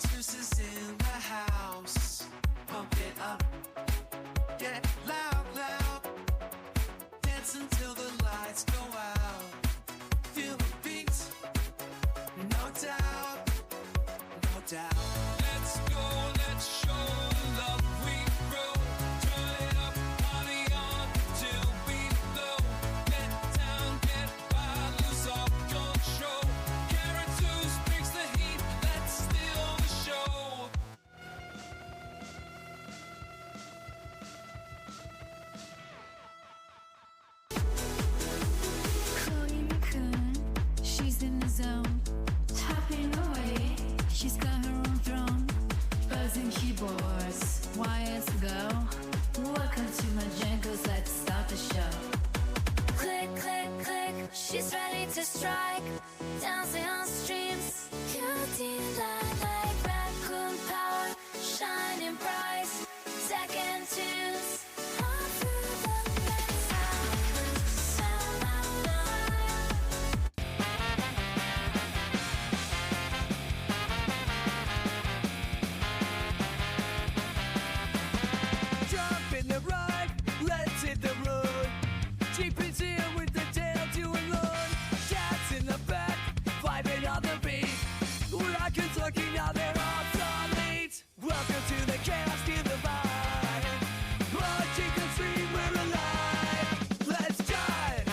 Juice is in the house. Pump it up. Get loud, loud. Dance until the lights go out. Feel the beat. No doubt. No doubt. Let's go, let's show the love we grow. Turn it up, party on till we blow. Get down, get wild, lose all control. Carrot juice brings the heat. Let's steal the show. Chloe McCoon, she's in the zone, tapping away. She's got her own throne, buzzing keyboards, wires go. Welcome to my jingles, let's start the show. Click, click, click, she's ready to strike. Dancing on streams, cutie like raccoon power, shining bright. Second tunes, all through the night. Sound out loud. Jump in the ride, let's hit the road. Jeep is here with the tail to unload. Cats in the back, vibing on the beat. Like a turkey, now they're off on meat. Welcome to the chaos, feel the vibe. Watching the stream, we're alive. Let's jive.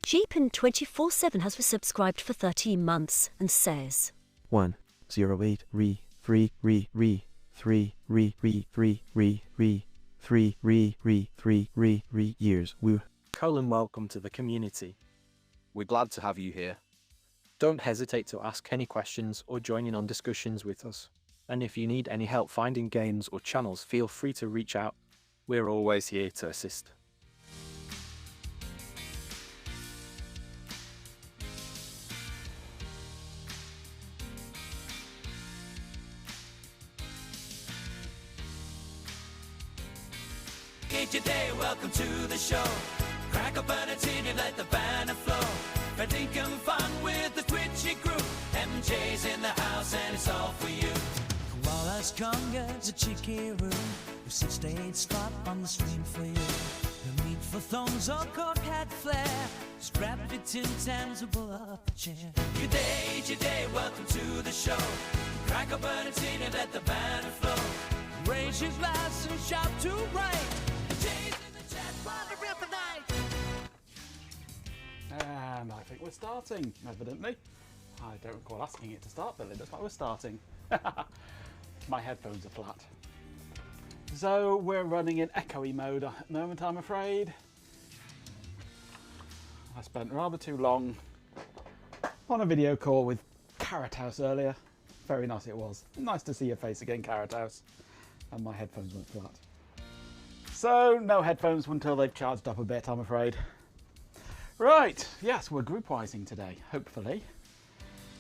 Jeepin 24/7 has subscribed for 13 months and says 108 re 3 re re 3 re re 3 re re 3 re re 3 re years. Woo. Colin, welcome to the community. We're glad to have you here. Don't hesitate to ask any questions or join in on discussions with us. And if you need any help finding games or channels, feel free to reach out. We're always here to assist. Gate your day, welcome to the show. Crack open a tin, you let the banner flow. For thinking fun with the Twitchy group. MJ's in the house and it's all for you. Koala's Conga's a cheeky room with 6-8 spot on the stream for you. The meat for thongs or cork hat flare. Strap your Tim Tams and pull up a chair. Good day, it's your day, welcome to the show. Crack open a tin, you let the banner flow. Raise your glass and shout to right. MJ's in the chat, wanna rip a night. And I think we're starting, evidently. I don't recall asking it to start, but it looks like we're starting. My headphones are flat. So we're running in echoey mode at the moment, I'm afraid. I spent rather too long on a video call with Carrot House earlier. Very nice it was. Nice to see your face again, Carrot House. And my headphones went flat. So no headphones until they've charged up a bit, I'm afraid. Right, yes, we're group-wising today, hopefully.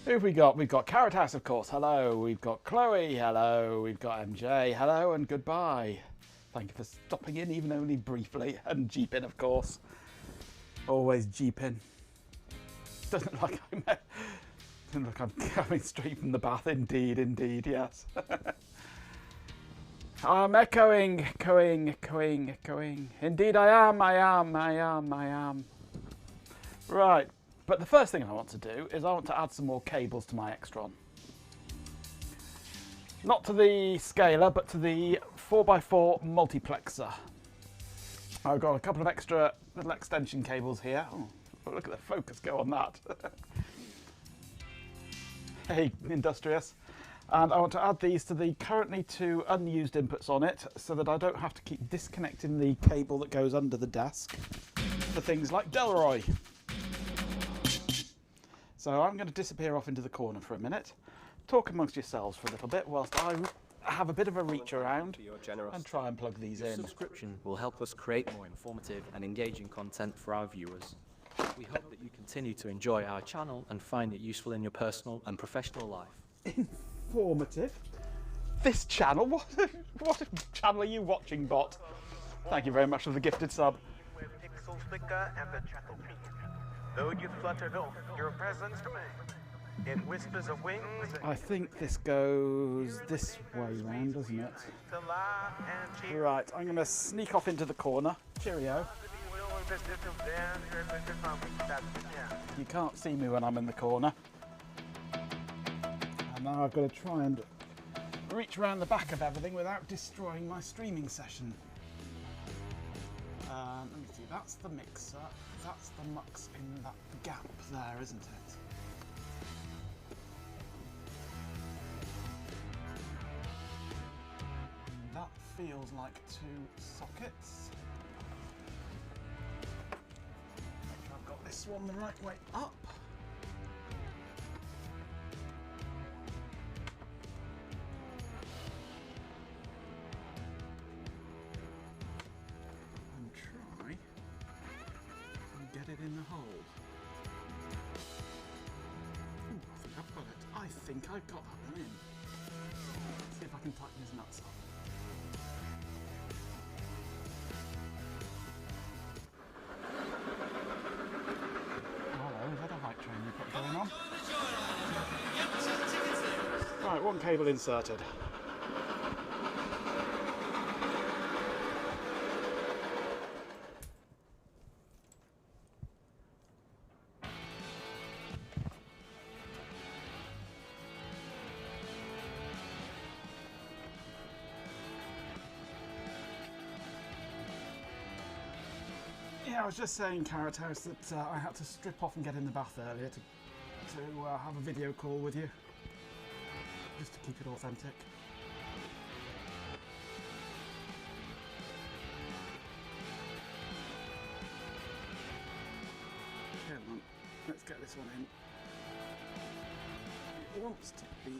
Who have we got? We've got Carrot House, of course, hello. We've got Chloe, hello. We've got MJ, hello and goodbye. Thank you for stopping in, even only briefly. And Jeepin, of course. Always Jeepin. Doesn't look like I'm coming straight from the bath, indeed, indeed, yes. I'm echoing. Indeed I am. Right, but the first thing I want to do is I want to add some more cables to my Extron. Not to the scaler, but to the 4x4 multiplexer. I've got a couple of extra little extension cables here. Oh, look at the focus go on that. Hey, industrious. And I want to add these to the currently 2 unused inputs on it so that I don't have to keep disconnecting the cable that goes under the desk for things like Delroy. So I'm going to disappear off into the corner for a minute, talk amongst yourselves for a little bit whilst I have a bit of a reach around and try and plug these in. Subscription will help us create more informative and engaging content for our viewers. We hope that you continue to enjoy our channel and find it useful in your personal and professional life. Informative? This channel? What channel are you watching, bot? Thank you very much for the gifted sub. whistle flicker and the chattel peak. Though you fluttered off, your presence remained. In whispers of wings, I think this goes this way round, doesn't it? to laugh and cheer. Right, I'm going to sneak off into the corner. Cheerio. You can't see me when I'm in the corner. And now I've got to try and reach around the back of everything without destroying my streaming session. Let me see, that's the mixer. That's the mux in that gap there, isn't it? And that feels like 2 sockets. Make sure I've got this one the right way up. In the hole. Ooh, I think I've got that one in. Let's see if I can tighten his nuts up. Hello, is that a height train you've got going on? Right, one cable inserted. Yeah, I was just saying, Carrot House, that I had to strip off and get in the bath earlier to have a video call with you, just to keep it authentic. Come on, let's get this one in. It wants to be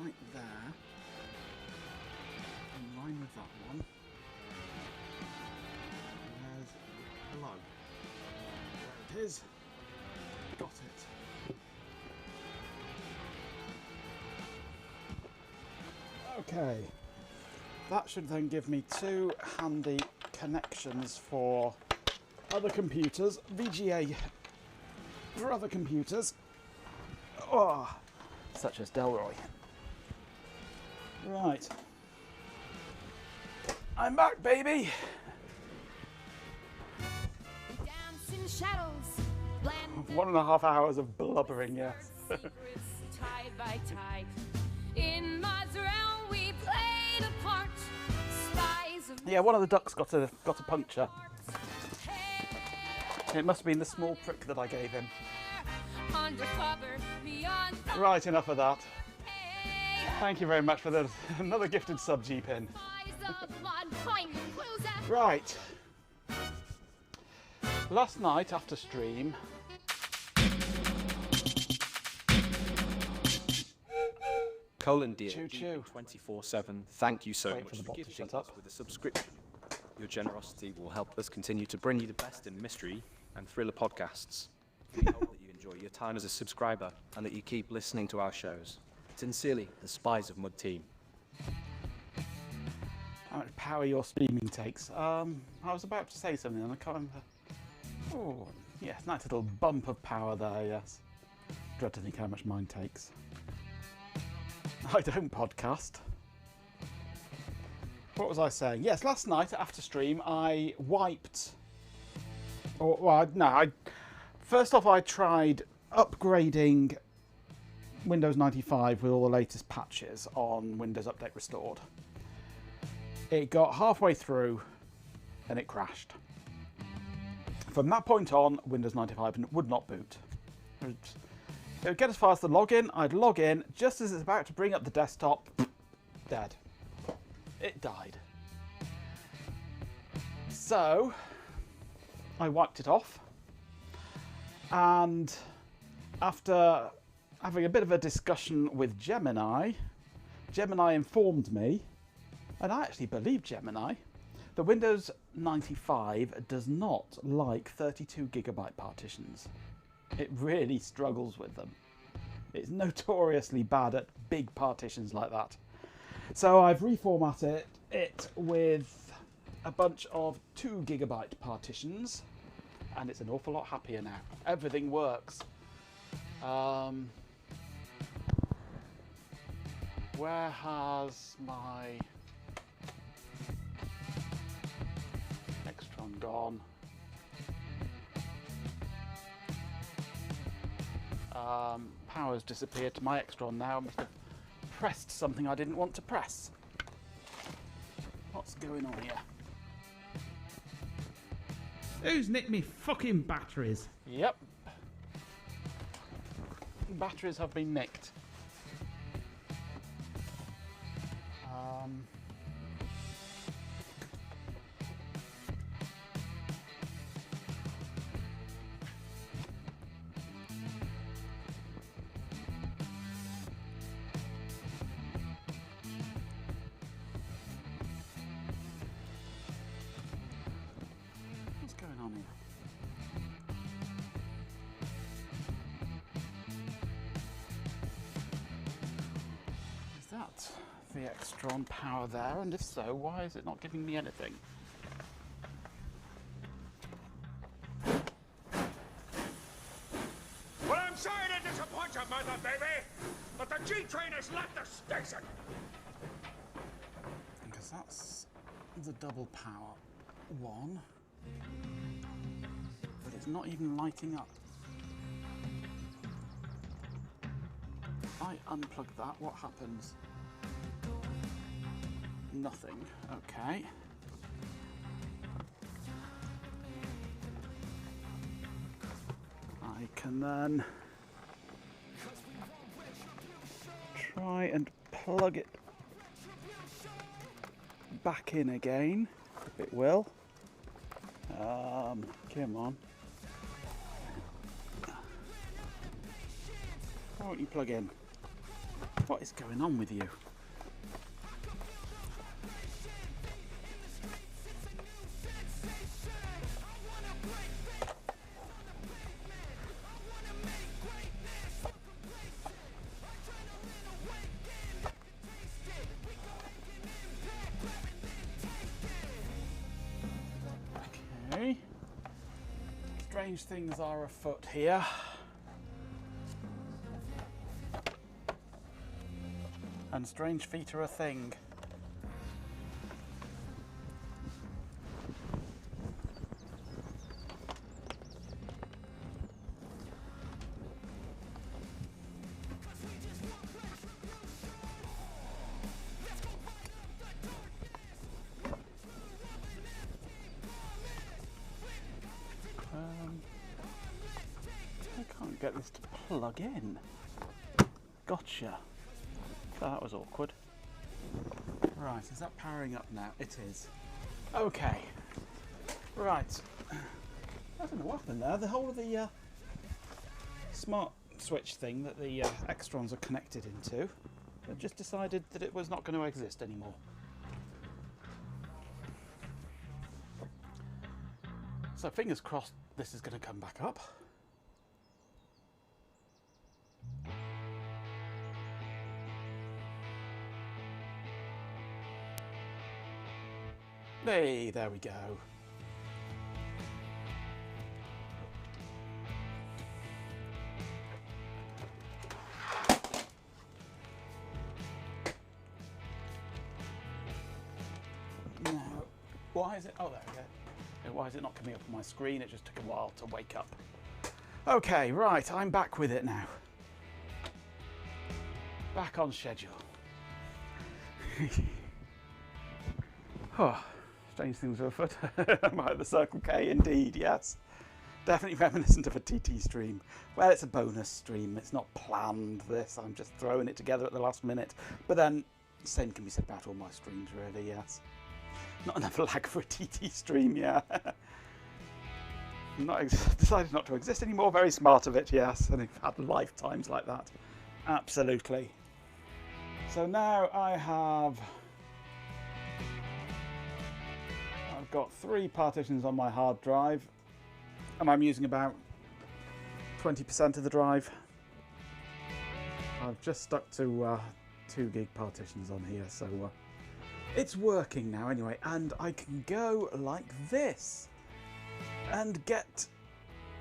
right there, in line with that one. Hello. There it is. Got it. Okay. That should then give me 2 handy connections for other computers. VGA for other computers. Oh, such as Delroy. Right. I'm back, baby. Shadows, 1.5 hours of blubbering, yes. tide by tide. In Mod's realm, we played a part. Spies of Yeah, one of the ducks got a puncture. It must have been the small prick that I gave him. undercover, beyond the Right, enough of that. Thank you very much for another gifted sub G-pin. eyes of blood, finding clues at Right. Last night after stream, Colin dear, Choo choo. 24/7. Thank you so Wait for much the for bot to gifting shut us up. with a subscription. Your generosity will help us continue to bring you the best in mystery and thriller podcasts. We hope that you enjoy your time as a subscriber and that you keep listening to our shows. Sincerely, the Spies of Mud team. How much power your streaming takes. I was about to say something and I can't remember. Oh, yes, nice little bump of power there, yes. Dread to think how much mine takes. I don't podcast. What was I saying? Yes, last night after stream I wiped. First off I tried upgrading Windows 95 with all the latest patches on Windows Update Restored. It got halfway through and it crashed. From that point on, Windows 95 would not boot. It would get as far as the login, I'd log in, just as it's about to bring up the desktop, dead. It died. So, I wiped it off, and after having a bit of a discussion with Gemini, Gemini informed me, and I actually believe Gemini, that Windows 95 does not like 32GB partitions. It really struggles with them. It's notoriously bad at big partitions like that. So I've reformatted it with a bunch of 2GB partitions, and it's an awful lot happier now. Everything works. Where has my Extron gone? Power's disappeared to my Extron now. I must have pressed something I didn't want to press. What's going on here? Who's nicked me fucking batteries? Yep. Batteries have been nicked. What's going on here? Is that the Extron power there? And if so, why is it not giving me anything? Well, I'm sorry to disappoint you, mother baby, but the G train has left the station. Because that's the double power one, but it's not even lighting up. If I unplug that, what happens? Nothing. Okay. I can then try and plug it back in again, if it will. Come on. Why won't you plug in? What is going on with you? Okay. Strange things are afoot here. And strange feet are a thing. I can't get this to plug in. Gotcha. That was awkward. Right, is that powering up now? It is. Okay. Right. I don't know what happened there. The whole of the smart switch thing that the Extrons are connected into, it just decided that it was not going to exist anymore. So fingers crossed this is going to come back up. Hey, there we go. Now, why is it? Oh, there we go. Why is it not coming up on my screen? It just took a while to wake up. Okay, right, I'm back with it now. Back on schedule. Oh. Strange things are afoot. Am I at the Circle K? Indeed, yes. Definitely reminiscent of a TT stream. Well, it's a bonus stream. It's not planned, this. I'm just throwing it together at the last minute. But then, the same can be said about all my streams, really, yes. Not enough lag for a TT stream, yeah. Decided not to exist anymore. Very smart of it, yes. And I've had lifetimes like that. Absolutely. So now I've got 3 partitions on my hard drive, and I'm using about 20% of the drive. I've just stuck to 2 gig partitions on here, so it's working now anyway, and I can go like this and get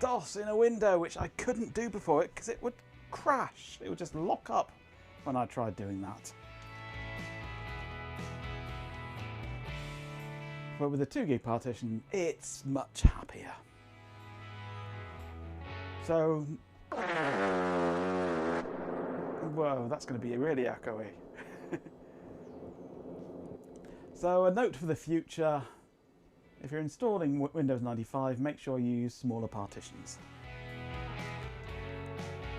DOS in a window, which I couldn't do before because it would crash. It would just lock up when I tried doing that. But with a 2 gig partition, it's much happier. So, whoa, that's going to be really echoey. So a note for the future, if you're installing Windows 95, make sure you use smaller partitions.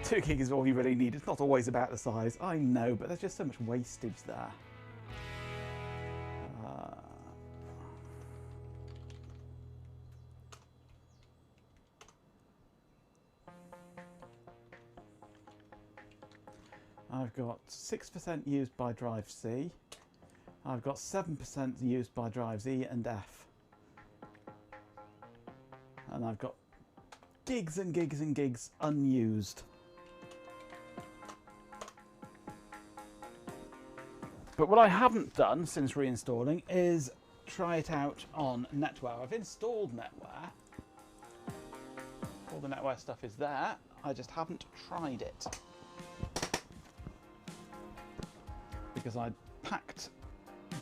2 gig is all you really need. It's not always about the size, I know, but there's just so much wastage there. I've got 6% used by drive C. I've got 7% used by drives E and F. And I've got gigs and gigs and gigs unused. But what I haven't done since reinstalling is try it out on NetWare. I've installed NetWare. All the NetWare stuff is there. I just haven't tried it. Because I packed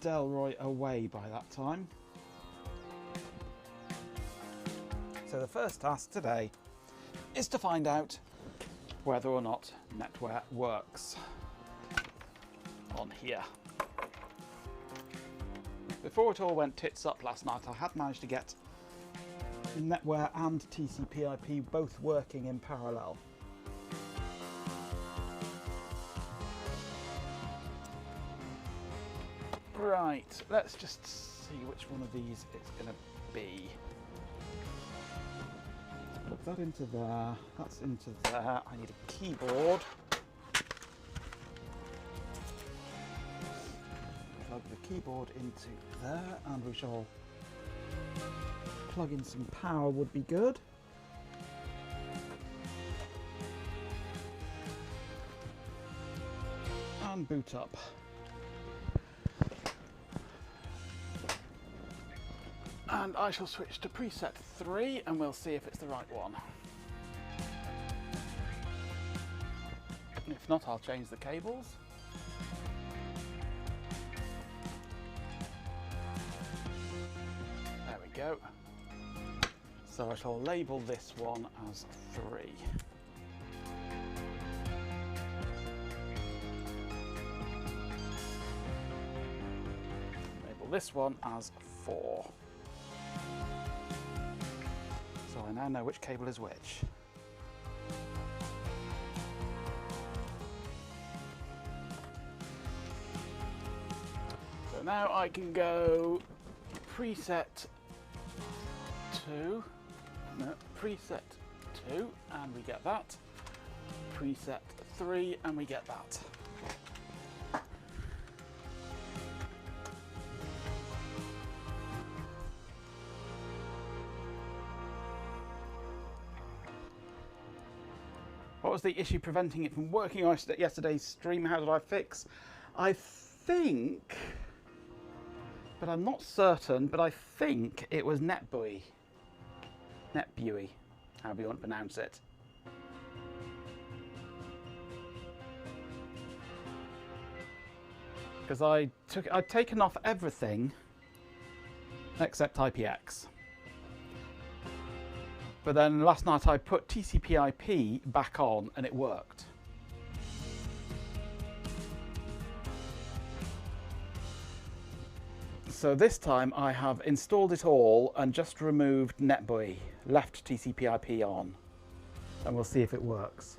Delroy away by that time. So the first task today is to find out whether or not NetWare works on here. Before it all went tits up last night, I had managed to get NetWare and TCP/IP both working in parallel. Right, let's just see which one of these it's going to be. Plug that into there, that's into there. I need a keyboard. Plug the keyboard into there, and we shall plug in some power would be good. And boot up. And I shall switch to preset 3 and we'll see if it's the right one. If not, I'll change the cables. There we go. So I shall label this one as 3. Label this one as 4. So I now know which cable is which. So now I can go preset 2, no, preset 2, and we get that. Preset 3, and we get that. What was the issue preventing it from working on yesterday's stream? How did I fix? I think, but I'm not certain, but I think it was NetBUI. NetBUI, however you want to pronounce it. Because I'd taken off everything except IPX. But then last night I put TCP/IP back on and it worked. So this time I have installed it all and just removed NetBUI, left TCP/IP on, and we'll see if it works.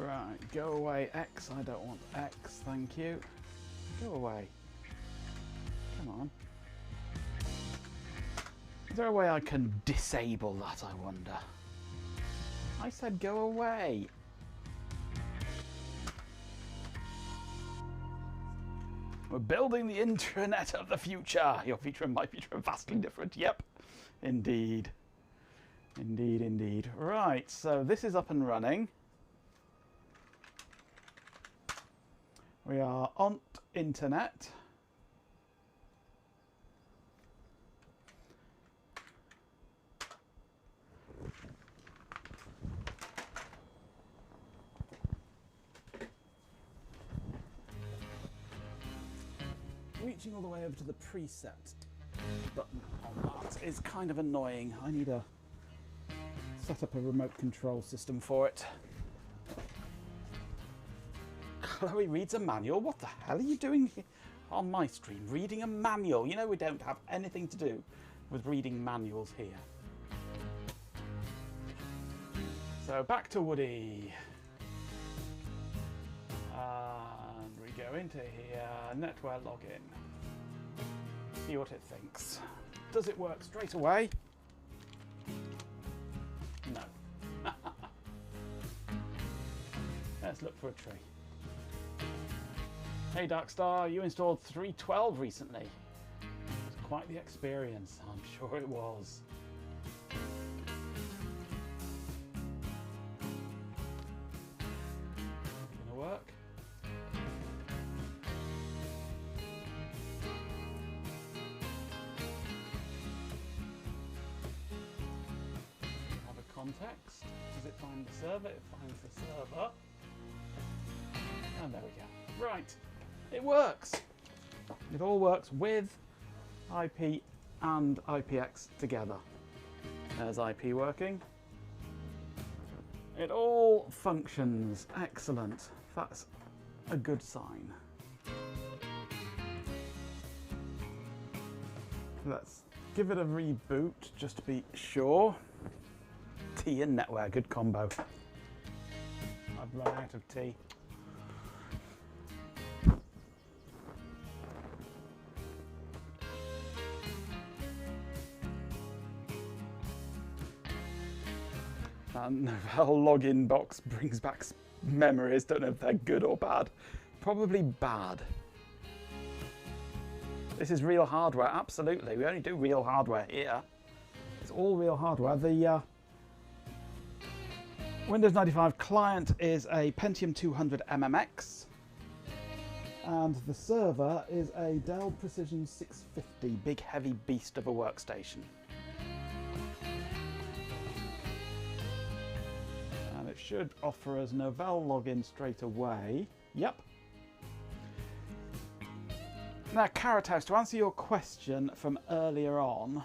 Right, go away X. I don't want X, thank you. Go away. Come on. Is there a way I can disable that, I wonder? I said go away. We're building the intranet of the future. Your future and my future are vastly different. Yep, indeed. Indeed, indeed. Right, so this is up and running. We are on internet. Reaching all the way over to the preset button on that is kind of annoying. I need to set up a remote control system for it. Chloe reads a manual? What the hell are you doing here on my stream? Reading a manual? You know we don't have anything to do with reading manuals here. So back to Woody. And we go into here, network login. See what it thinks. Does it work straight away? No. Let's look for a tree. Hey Darkstar, you installed 3.12 recently. It was quite the experience, I'm sure it was. Gonna work? Have a context. Does it find the server? It finds the server. And there we go. Right. It works. It all works with IP and IPX together. There's IP working. It all functions. Excellent. That's a good sign. Let's give it a reboot just to be sure. Tea and netware, good combo. I've run out of tea. And the whole login box brings back memories. Don't know if they're good or bad. Probably bad. This is real hardware, absolutely. We only do real hardware here. It's all real hardware. The Windows 95 client is a Pentium 200 MMX. And the server is a Dell Precision 650, big heavy beast of a workstation. It should offer us Novell login straight away. Yep. Now, Carrot House, to answer your question from earlier on,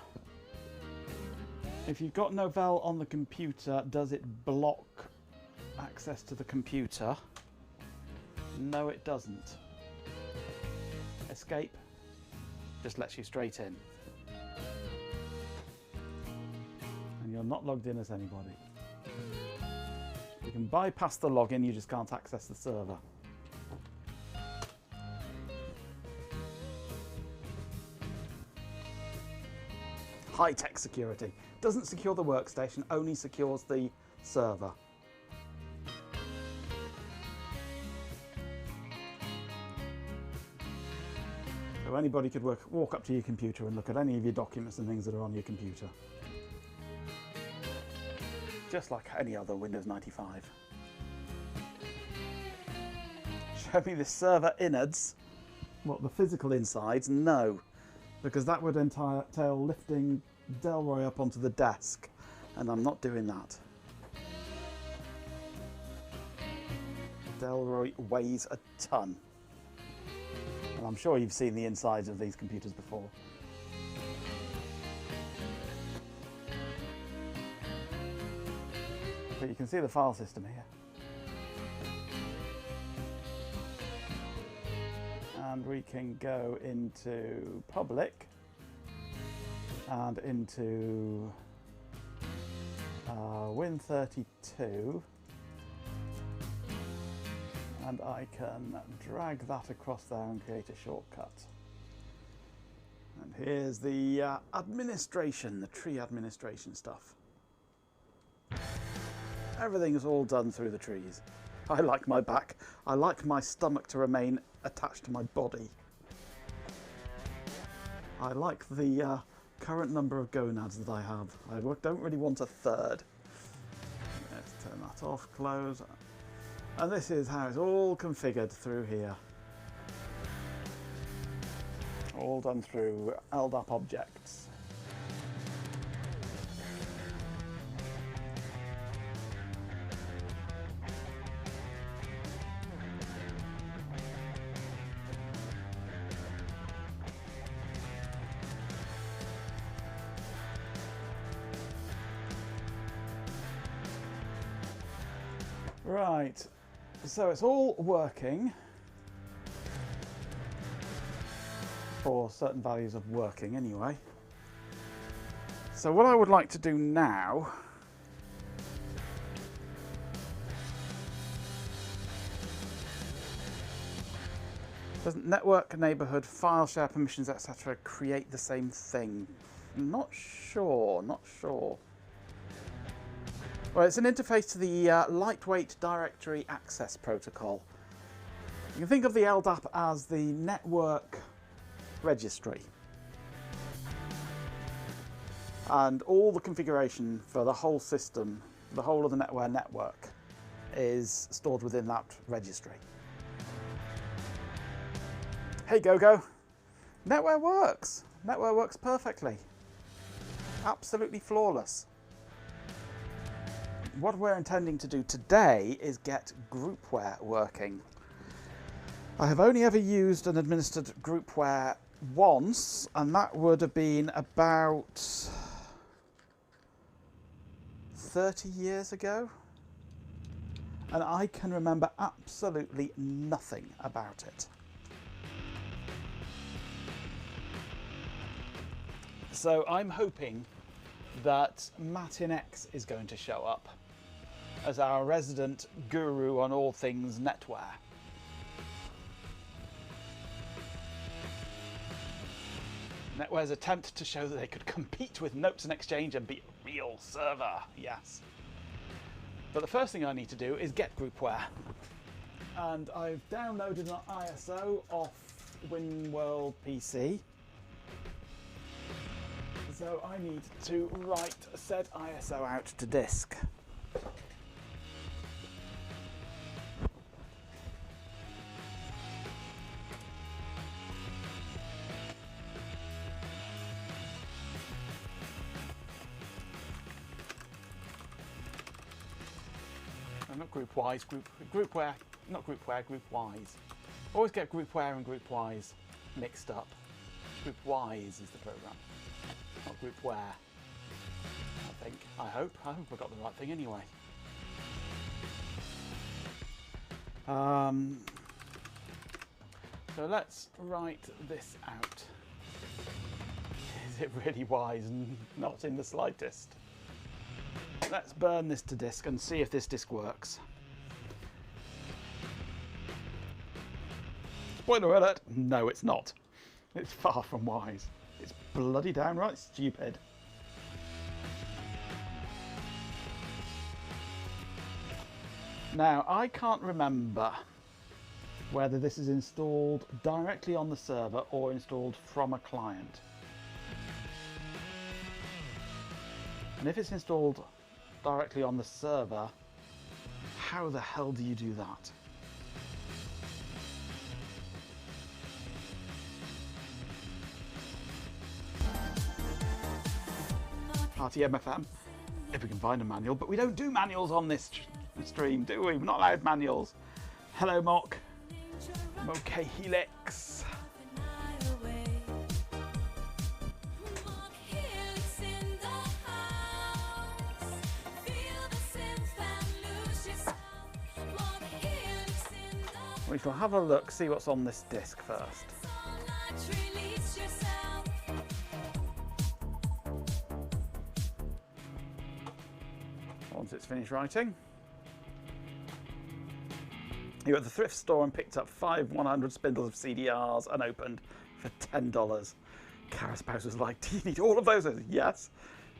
if you've got Novell on the computer, does it block access to the computer? No, it doesn't. Escape just lets you straight in. And you're not logged in as anybody. You can bypass the login, you just can't access the server. High-tech security. Doesn't secure the workstation, only secures the server. So anybody could walk up to your computer and look at any of your documents and things that are on your computer. Just like any other Windows 95. Show me the server innards. What, the physical insides? No, because that would entail lifting Delroy up onto the desk, and I'm not doing that. Delroy weighs a ton, and I'm sure you've seen the insides of these computers before. But you can see the file system here. And we can go into public and into Win32. and I can drag that across there and create a shortcut. And here's the administration, the tree administration stuff. Everything is all done through the trees. I like my back. I like my stomach to remain attached to my body. I like the current number of gonads that I have. I don't really want a third. Let's turn that off, close. And this is how it's all configured through here. All done through LDAP objects. Right, so it's all working for certain values of working anyway. So what I would like to do now doesn't network, neighborhood, file share permissions, etc. create the same thing? Not sure. Well, it's an interface to the lightweight directory access protocol. You can think of the LDAP as the network registry. And all the configuration for the whole system, the whole of the NetWare network, is stored within that registry. Hey GoGo, NetWare works. NetWare works perfectly. Absolutely flawless. What we're intending to do today is get GroupWare working. I have only ever used and administered GroupWare once, and that would have been about 30 years ago. And I can remember absolutely nothing about it. So I'm hoping that Matin-X is going to show up as our resident guru on all things NetWare. NetWare's attempt to show that they could compete with Notes and Exchange and be a real server, yes. But the first thing I need to do is get GroupWare. And I've downloaded an ISO off WinWorld PC. So I need to write set ISO out to disk. Not GroupWise, GroupWare, not GroupWare, GroupWise. Always get GroupWare and GroupWise mixed up. GroupWise is the program, not GroupWare. I think, I hope I got the right thing anyway. So let's write this out. Is it really wise? Not in the slightest. Let's burn this to disk and see if this disk works. Spoiler alert, no it's not. It's far from wise. It's bloody downright stupid. Now, I can't remember whether this is installed directly on the server or installed from a client. And if it's installed directly on the server, how the hell do you do that? RTMFM, if we can find a manual, but we don't do manuals on this stream, do we? We're not allowed manuals. Hello Mock, Moke Helix. We shall have a look, see what's on this disk first. Once it's finished writing. You were at the thrift store and picked up 5 100 spindles of CDRs unopened for $10. Kara's spouse was like, do you need all of those? I said, yes.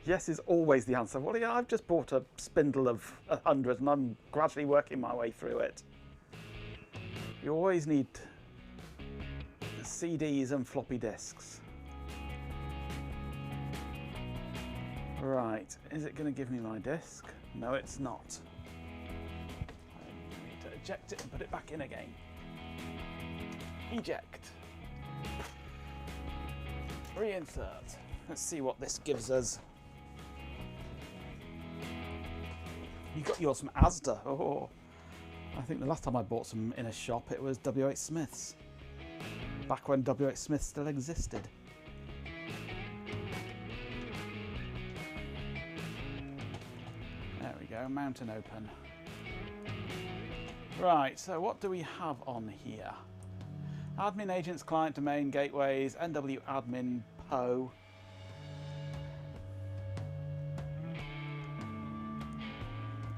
Yes is always the answer. Well, yeah, I've just bought a spindle of 100 and I'm gradually working my way through it. You always need CDs and floppy disks. Right, is it going to give me my disk? No, it's not. I need to eject it and put it back in again. Eject. Reinsert. Let's see what this gives us. You got yours from Asda. Oh, I think the last time I bought some in a shop, it was WH Smith's. Back when WH Smith still existed. There we go, mountain open. Right, so what do we have on here? Admin agents, client domain, gateways, NW admin, PO.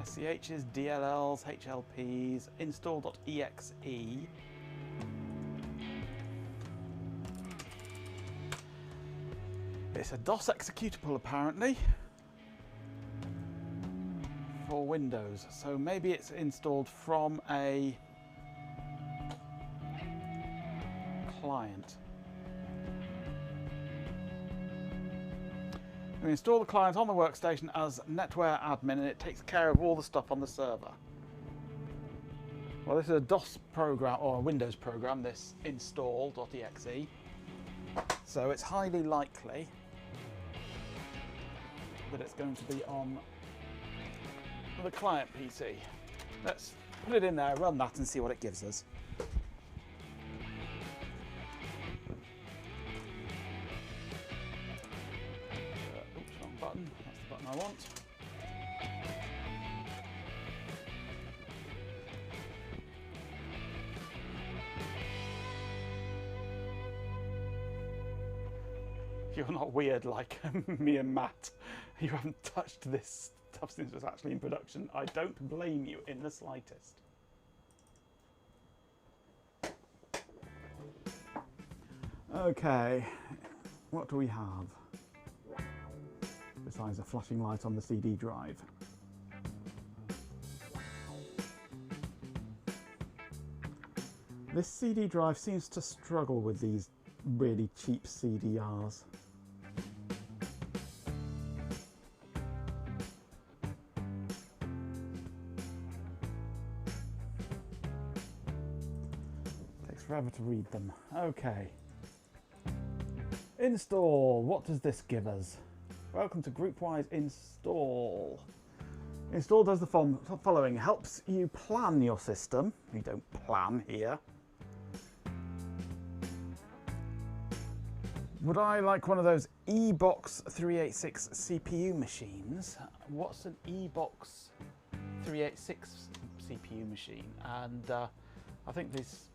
SCHs, DLLs, HLPs, install.exe. It's a DOS executable apparently for Windows, so maybe it's installed from a client. We install the client on the workstation as NetWare admin and it takes care of all the stuff on the server. Well, this is a DOS program or a Windows program, this install.exe, so it's highly likely that it's going to be on the client PC. Let's put it in there, run that and see what it gives us. Oops, wrong button. That's the button I want. You're not weird like me and Matt. You haven't touched this stuff since it was actually in production. I don't blame you in the slightest. Okay, what do we have? Besides a flashing light on the CD drive. This CD drive seems to struggle with these really cheap CDRs. Takes forever to read them. Okay. Install. What does this give us? Welcome to GroupWise install. Install does the following. Helps you plan your system. You don't plan here. Would I like one of those eBox 386 CPU machines? What's an eBox 386 CPU machine? And I think it's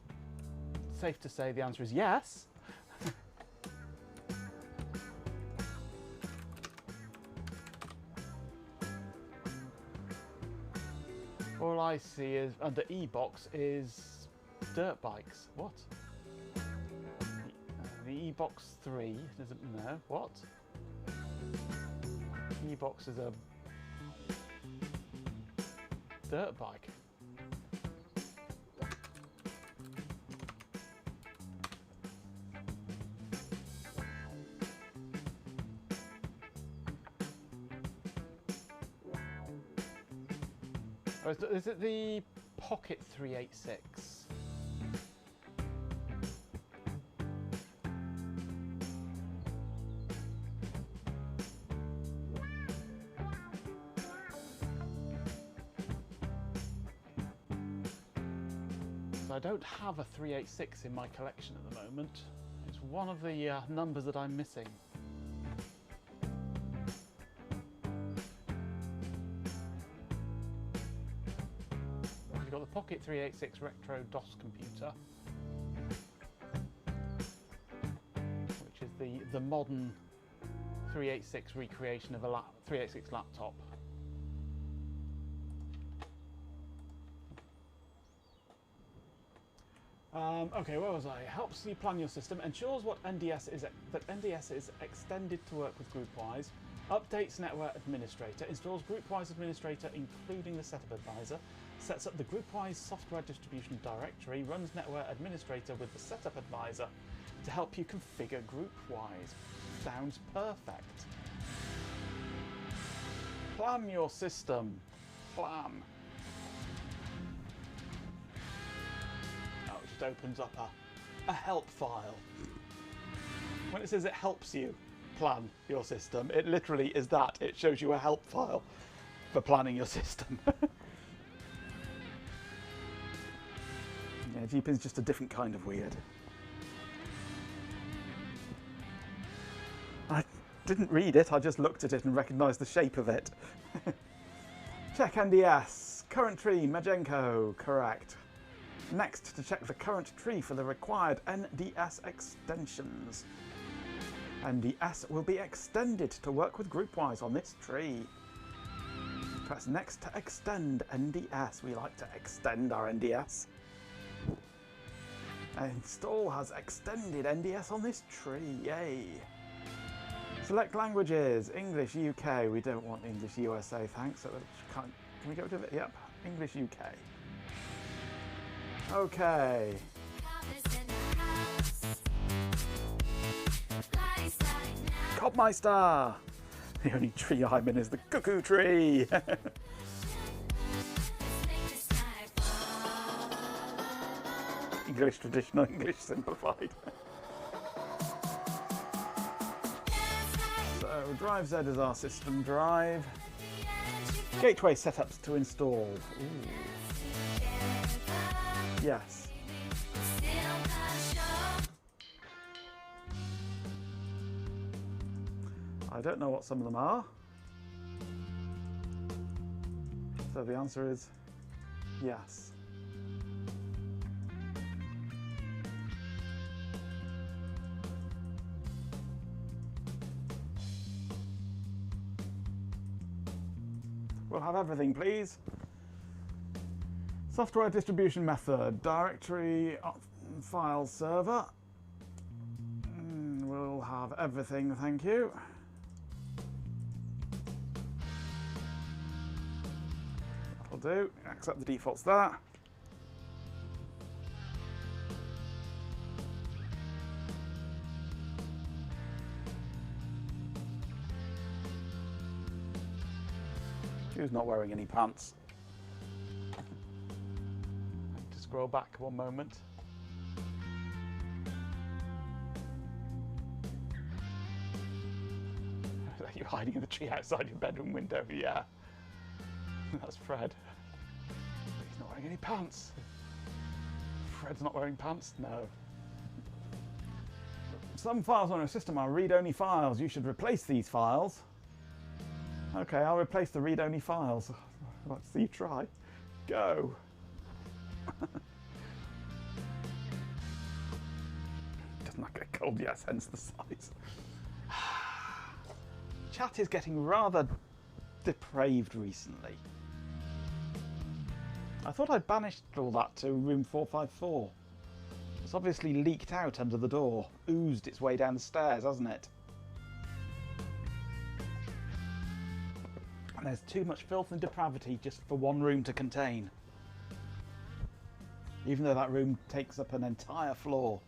safe to say the answer is yes. All I see is under eBox is dirt bikes. What? The eBox 3 doesn't know. What? eBox is a dirt bike. Oh, is it the Pocket 386? I don't have a 386 in my collection at the moment. It's one of the numbers that I'm missing. We've got the Pocket 386 Retro DOS computer, which is the modern 386 recreation of a 386 laptop. Okay, where was I? Helps you plan your system, ensures that NDS is extended to work with GroupWise, updates Network Administrator, installs GroupWise Administrator including the Setup Advisor, sets up the GroupWise software distribution directory, runs Network Administrator with the Setup Advisor to help you configure GroupWise. Sounds perfect. Plan your system. Plan. Oh, it just opens up a help file. When it says it helps you plan your system, it literally is that. It shows you a help file for planning your system. Yeah, GPin's just a different kind of weird. I didn't read it, I just looked at it and recognised the shape of it. Check NDS. Current tree, Majenko. Correct. Next, to check the current tree for the required NDS extensions. NDS will be extended to work with GroupWise on this tree. Press next to extend NDS. We like to extend our NDS. Install has extended NDS on this tree. Yay. Select languages. English UK. We don't want English USA, thanks. So can we go to it? Yep. English UK. Okay. Kopmeister! The only tree I'm in is the cuckoo tree! English traditional, English simplified. So drive Z is our system drive. Gateway setups to install. Ooh. Yes. I don't know what some of them are. So the answer is yes. We'll have everything, please. Software distribution method, directory, file server. We'll have everything, thank you. That'll do. Accept the defaults there. Who's not wearing any pants? To scroll back one moment. Are you hiding in the tree outside your bedroom window? Yeah. That's Fred. He's not wearing any pants. Fred's not wearing pants? No. Some files on your system are read-only files. You should replace these files. Okay, I'll replace the read-only files. Let's see you try. Go. Doesn't that get cold? Yes, hence the size. Chat is getting rather depraved recently. I thought I'd banished all that to room 454. It's obviously leaked out under the door, oozed its way down the stairs, hasn't it? And there's too much filth and depravity just for one room to contain. Even though that room takes up an entire floor.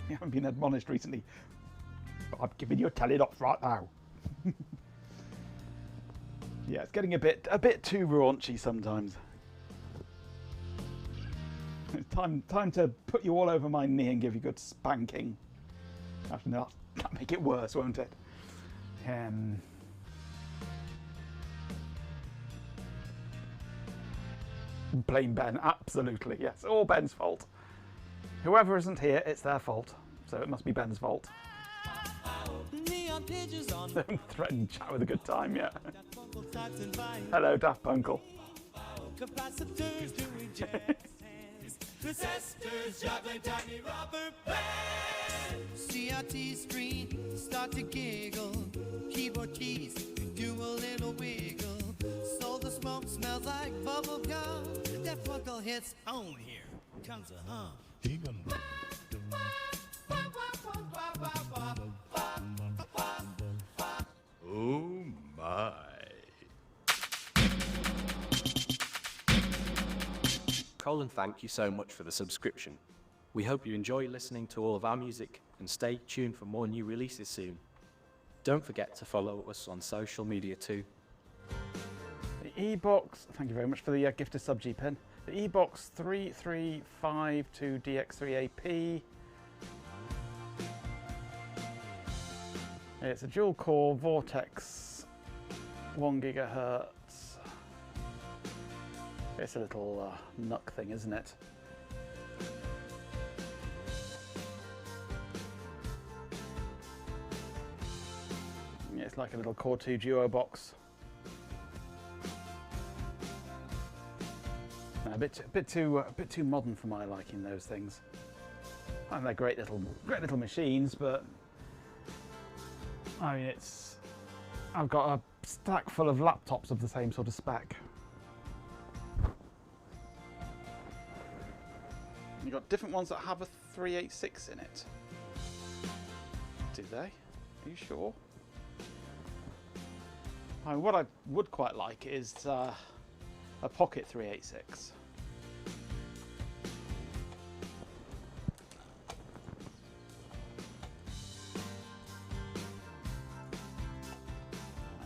You haven't been admonished recently. I'm giving you a telling off right now. Yeah, it's getting a bit too raunchy sometimes. It's time to put you all over my knee and give you a good spanking. Actually, no, that'll make it worse, won't it? Blame Ben, absolutely, yes. All Ben's fault. Whoever isn't here, it's their fault. So it must be Ben's fault. Don't threaten chat with a good time yet. Hello, Daft Punkle. Juggling tiny rubber bands. CRT screen, start to giggle. Keyboard keys, do a little wiggle. So the smoke smells like bubble gum. That funkle hits home here. Comes a hum. Oh my. Colin, thank you so much for the subscription. We hope you enjoy listening to all of our music and stay tuned for more new releases soon. Don't forget to follow us on social media too. The E-Box, thank you very much for the gifted sub G-Pen. The E-Box 3352DX3AP. It's a dual core Vortex 1 gigahertz. It's a little Nuck thing, isn't it? Yeah, it's like a little Core 2 Duo box. A bit too modern for my liking, those things. And they're great little machines, but I mean, I've got a stack full of laptops of the same sort of spec. You've got different ones that have a 386 in it. Do they? Are you sure? I mean, what I would quite like is a Pocket 386.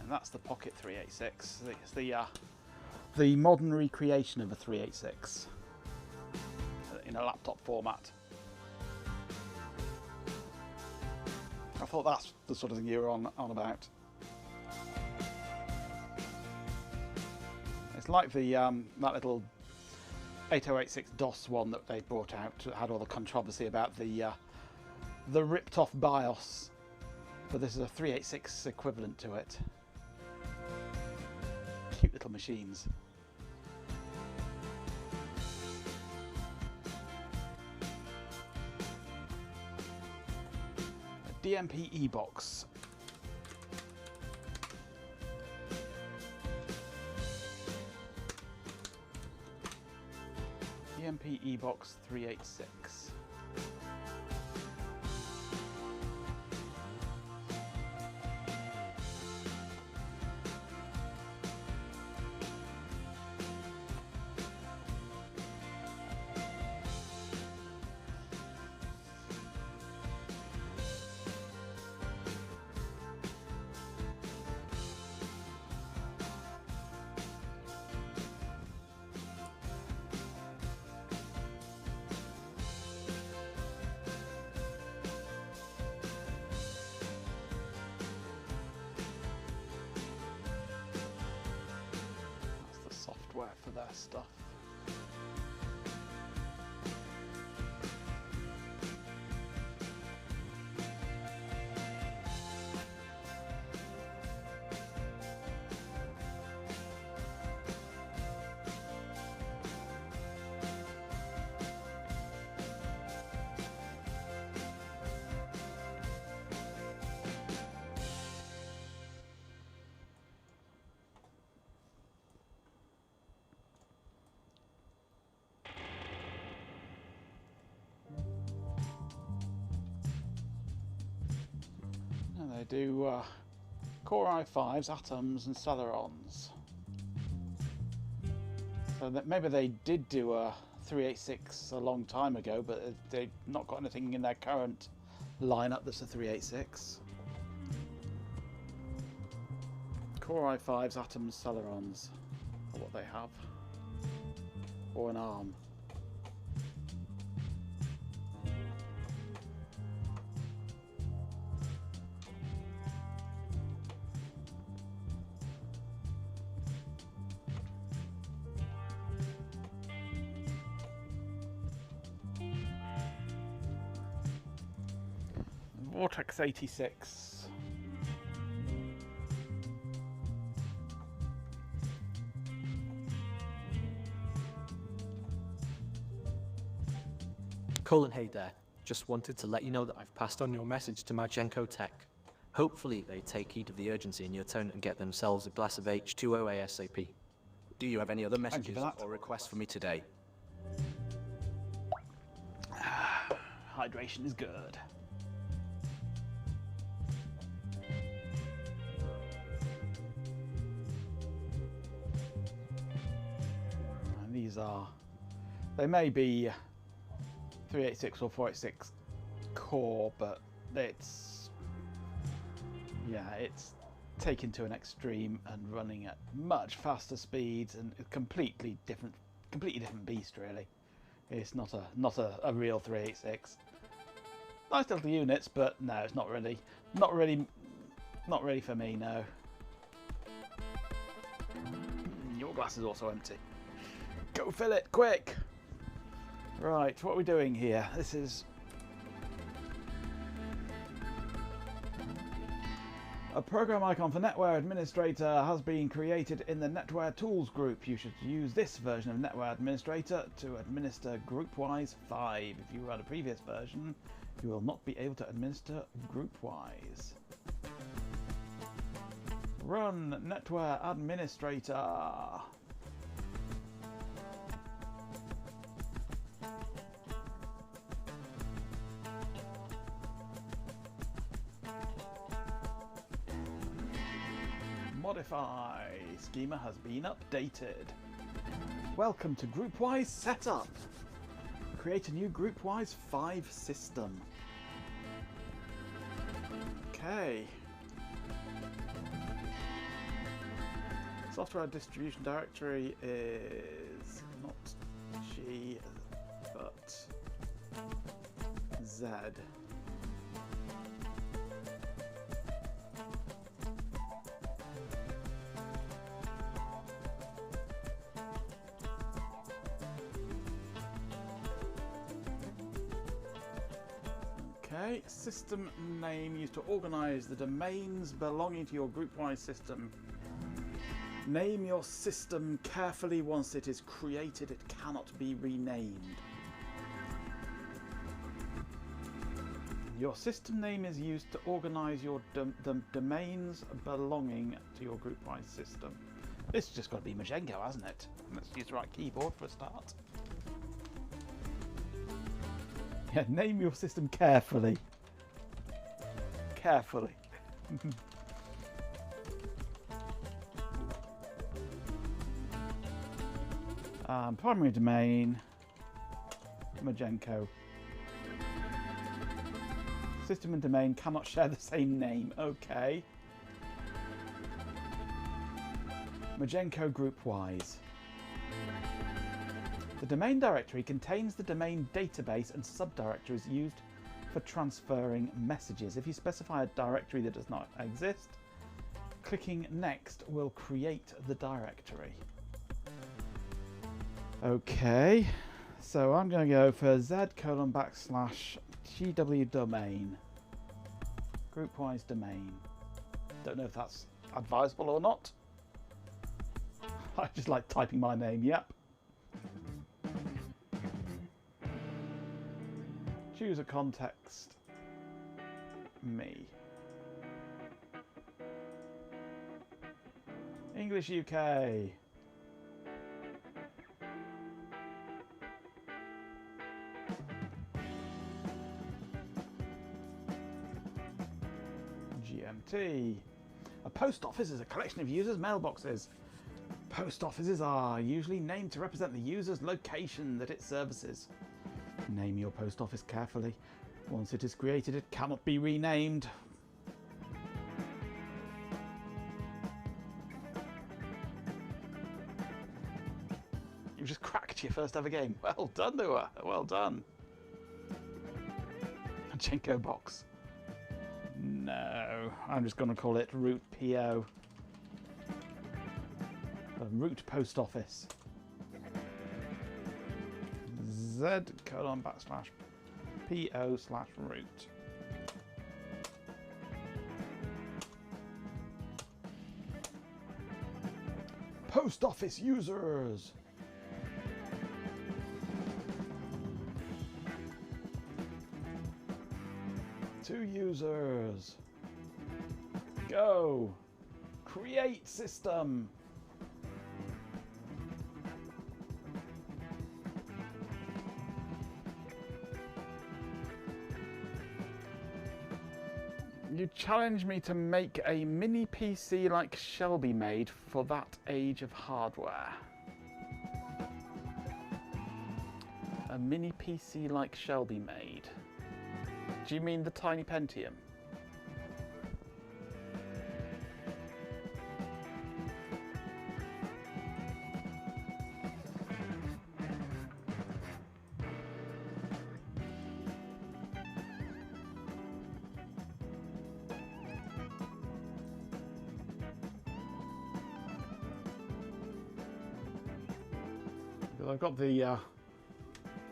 And that's the Pocket 386. It's the modern recreation of a 386 in a laptop format. I thought that's the sort of thing you were on about. It's like the that little 8086 DOS one that they brought out. That had all the controversy about the ripped off BIOS, but this is a 386 equivalent to it. Cute little machines. A DMP E-Box. DMP E-Box 386. For their stuff. They do Core i5s, Atoms and Celerons. So that maybe they did do a 386 a long time ago, but they've not got anything in their current lineup that's a 386. Core i5s, Atoms, Celerons are what they have. Or an ARM. Vortex 86. Colin, hey there. Just wanted to let you know that I've passed on your message to Majenko Tech. Hopefully they take heed of the urgency in your tone and get themselves a glass of H2O ASAP. Do you have any other you messages for that. or requests for me today? Hydration is good. And these are, they may be 386 or 486 core, but it's, yeah, it's taken to an extreme and running at much faster speeds and a completely different beast really. It's not a real 386. Nice little units, but no, it's not ready for me, no. Your glass is also empty. Go fill it, quick! Right, what are we doing here? This is a program icon for NetWare Administrator has been created in the NetWare Tools group. You should use this version of NetWare Administrator to administer GroupWise 5. If you run a previous version, you will not be able to administer GroupWise. Run NetWare Administrator. Modify. Schema has been updated. Welcome to GroupWise Setup. Create a new GroupWise 5 system. Okay. Software distribution directory is not G, but Z. Okay, system name used to organize the domains belonging to your GroupWise system. Name your system carefully. Once it is created, it cannot be renamed. Your system name is used to organize your domains belonging to your GroupWise system. This has just got to be Majenko, hasn't it? Let's use the right keyboard for a start. Yeah, name your system carefully. Carefully. Primary domain, Majenko. System and domain cannot share the same name. Okay. Majenko GroupWise. The domain directory contains the domain database and subdirectories used for transferring messages. If you specify a directory that does not exist, clicking next will create the directory. Okay, so I'm going to go for z:/GW domain. GroupWise domain. Don't know if that's advisable or not. I just like typing my name, yep. Choose a context. Me. English UK. GMT. A post office is a collection of users' mailboxes. Post offices are usually named to represent the user's location that it services. Name your post office carefully. Once it is created, it cannot be renamed. You've just cracked your first ever game. Well done, Noah. Well done. Majenko box. No, I'm just going to call it root PO. Root post office. z:/PO/root. Post office users. 2 users. Go. Create system. You challenged me to make a mini PC like Shelby made for that age of hardware. A mini PC like Shelby made. Do you mean the tiny Pentium?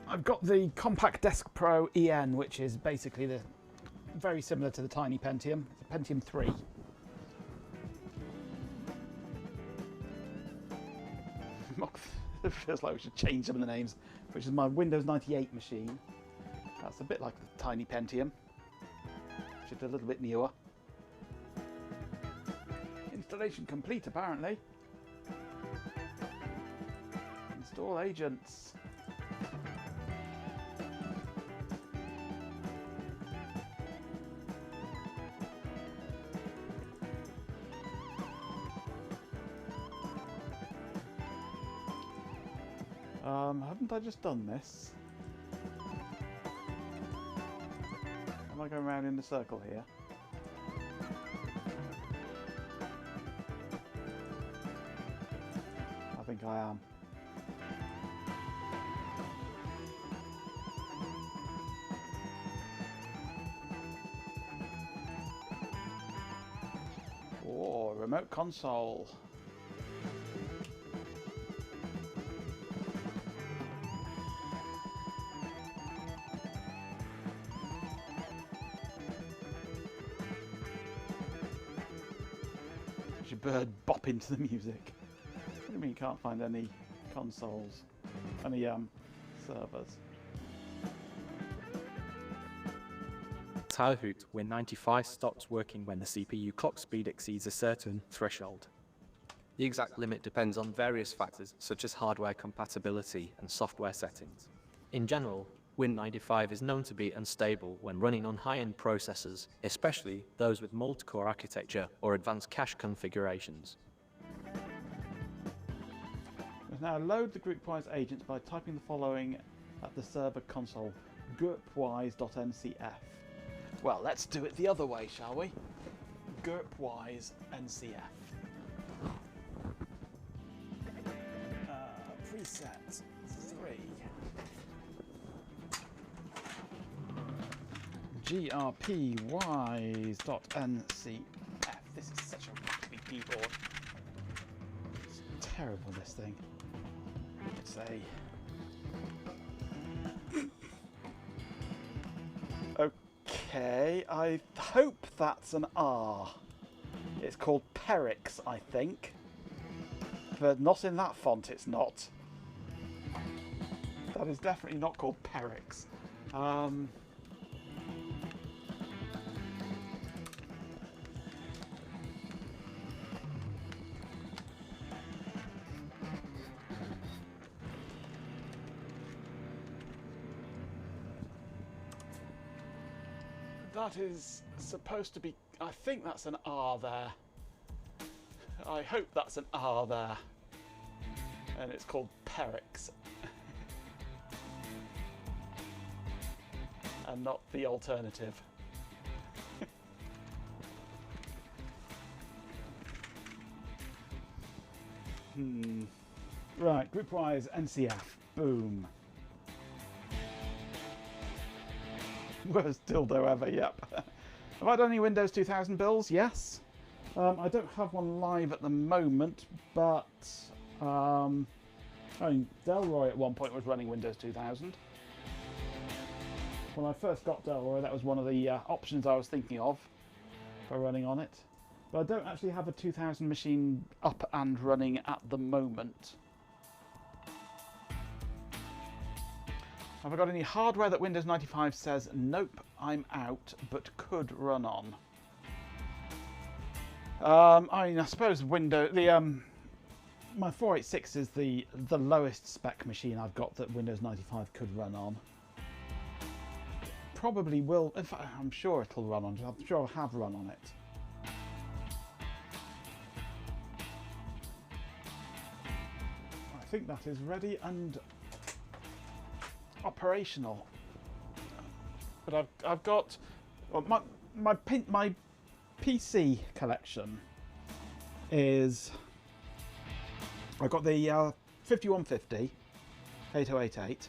I've got the Compact Desk Pro EN, which is basically very similar to the tiny Pentium. It's a Pentium 3. It feels like we should change some of the names, which is my Windows 98 machine. That's a bit like the tiny Pentium, just a little bit newer. Installation complete, apparently. Install agents. Haven't I just done this? Am I going around in a circle here? I think I am. Oh, remote console. Bird bop into the music. What do you mean you can't find any consoles? Any servers? Tahoot, Win95 stops working when the CPU clock speed exceeds a certain threshold. The exact limit depends on various factors such as hardware compatibility and software settings. In general, Win95 is known to be unstable when running on high-end processors, especially those with multi-core architecture or advanced cache configurations. Now load the GroupWise agents by typing the following at the server console: GroupWise.ncf. Well, let's do it the other way, shall we? GroupWise NCF. Preset 3. grpwise.ncf. This is such a raspy keyboard. It's terrible, this thing. Let's say. Okay, I hope that's an R. It's called Perix, I think. But not in that font, it's not. That is definitely not called Perix. That is supposed to be, I think that's an R there. I hope that's an R there. And it's called Perix. And not the alternative. Right, GroupWise NCF. Boom. Worst dildo ever, yep. Have I done any Windows 2000 builds? Yes. I don't have one live at the moment, but I mean, Delroy at one point was running Windows 2000. When I first got Delroy, that was one of the options I was thinking of for running on it. But I don't actually have a 2000 machine up and running at the moment. Have I got any hardware that Windows 95 says, nope, I'm out, but could run on? I mean, I suppose my 486 is the lowest spec machine I've got that Windows 95 could run on. Probably will, in fact, I'm sure it'll run on, I'm sure I have run on it. I think that is ready and operational. But I've got, well, my PC collection is, I've got the 5150 8088.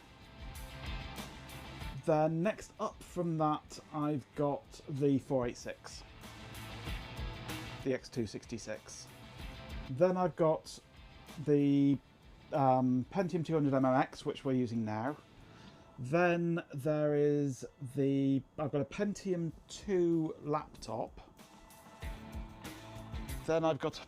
Then next up from that, I've got the 486, the X266. Then I've got the Pentium 200 MMX, which we're using now. Then there is I've got a Pentium 2 laptop. Then I've got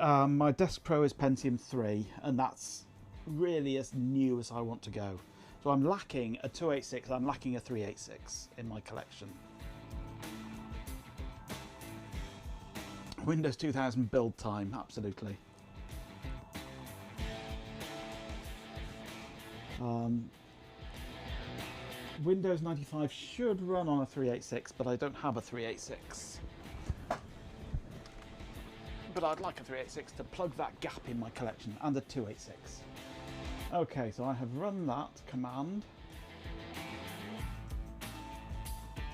my Desk Pro is Pentium 3, and that's really as new as I want to go. So I'm lacking a 286, I'm lacking a 386 in my collection. Windows 2000 build time, absolutely. Windows 95 should run on a 386, but I don't have a 386. But I'd like a 386 to plug that gap in my collection, and a 286. Okay, so I have run that command.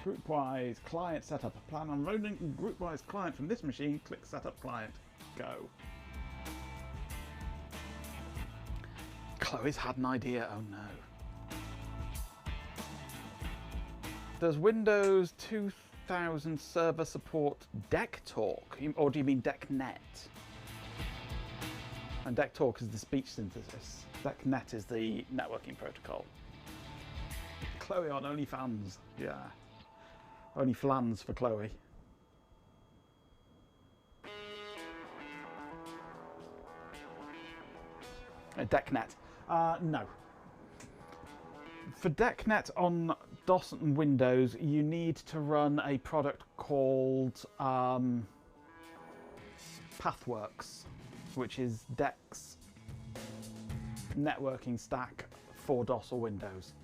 GroupWise client setup. Plan on running GroupWise client from this machine. Click setup client. Go. Chloe's had an idea. Oh no. Does Windows 2000 server support DeckTalk? Or do you mean DeckNet? And DeckTalk is the speech synthesis. DeckNet is the networking protocol. Chloe on OnlyFans. Yeah. Only flans for Chloe. DeckNet. No. For DeckNet on DOS and Windows, you need to run a product called Pathworks, which is Deck's networking stack for DOS or Windows.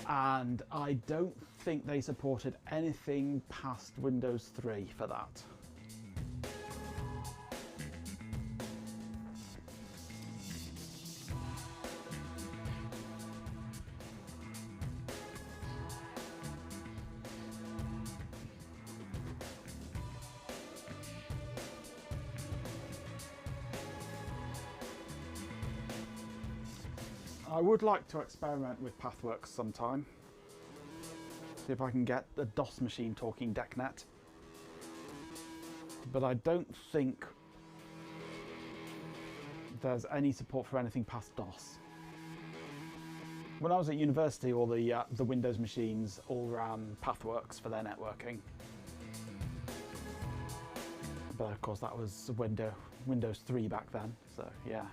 And I don't think they supported anything past Windows 3 for that. I would like to experiment with Pathworks sometime. See if I can get the DOS machine talking DeckNet. But I don't think there's any support for anything past DOS. When I was at university, all the Windows machines all ran Pathworks for their networking. But of course that was Windows 3 back then, so yeah.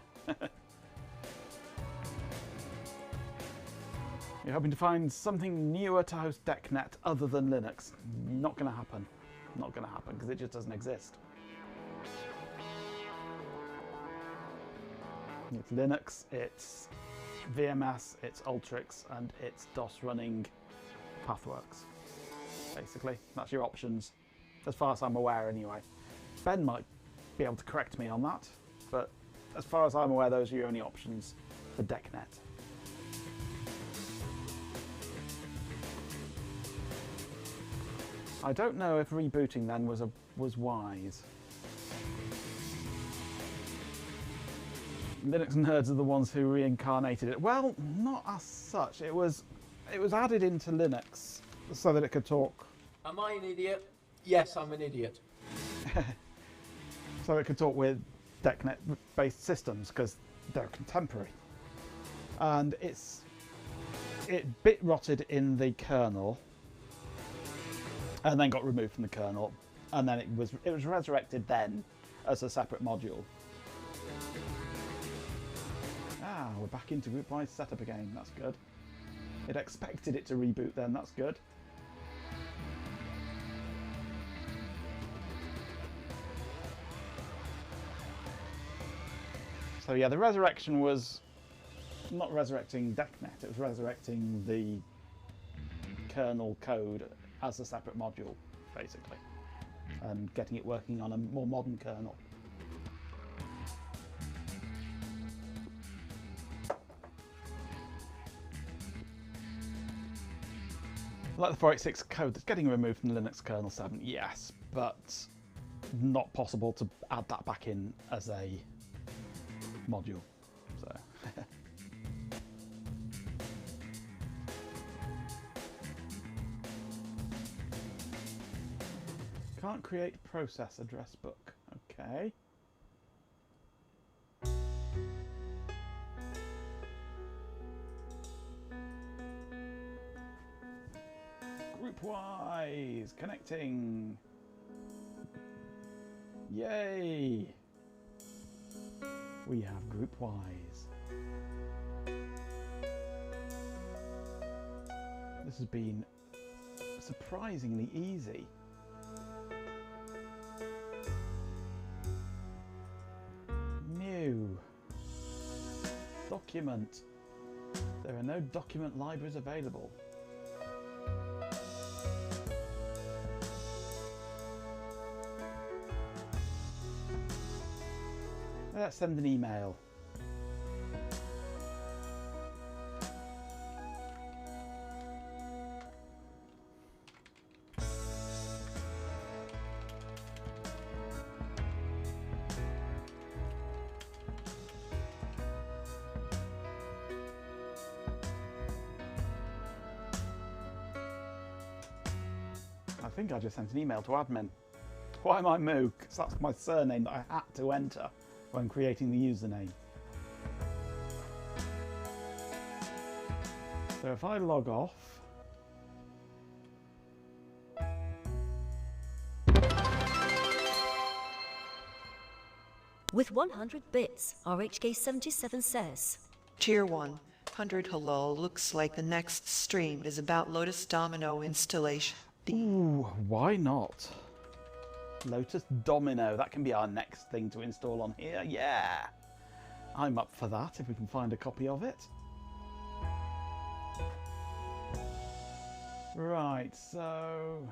You're hoping to find something newer to host DeckNet other than Linux. Not going to happen. Not going to happen because it just doesn't exist. It's Linux, it's VMS, it's Ultrix, and it's DOS running Pathworks. Basically, that's your options, as far as I'm aware anyway. Ben might be able to correct me on that, but as far as I'm aware, those are your only options for DeckNet. I don't know if rebooting then was wise. Linux nerds are the ones who reincarnated it. Well, not as such. It was added into Linux so that it could talk. Am I an idiot? Yes, I'm an idiot. So it could talk with DeckNet-based systems because they're contemporary. And it bit-rotted in the kernel, and then got removed from the kernel, and then it was resurrected then as a separate module. Ah, we're back into GroupWise setup again. That's good. It expected it to reboot then, that's good. So yeah, the resurrection was not resurrecting DECnet, it was resurrecting the kernel code as a separate module, basically, and getting it working on a more modern kernel. Like the 486 code that's getting removed from Linux kernel 7, yes, but not possible to add that back in as a module. So can't create process address book. Okay. GroupWise connecting. Yay! We have GroupWise. This has been surprisingly easy. New document. There are no document libraries available. Let's send an email. I think I just sent an email to admin. Why am I Moo? Because that's my surname that I had to enter when creating the username. So if I log off, With 100 bits, RHK77 says, Tier 1, 100 hello, looks like the next stream is about Lotus Domino installation. ooh, why not? Lotus Domino, that can be our next thing to install on here. Yeah, I'm up for that if we can find a copy of it. Right, so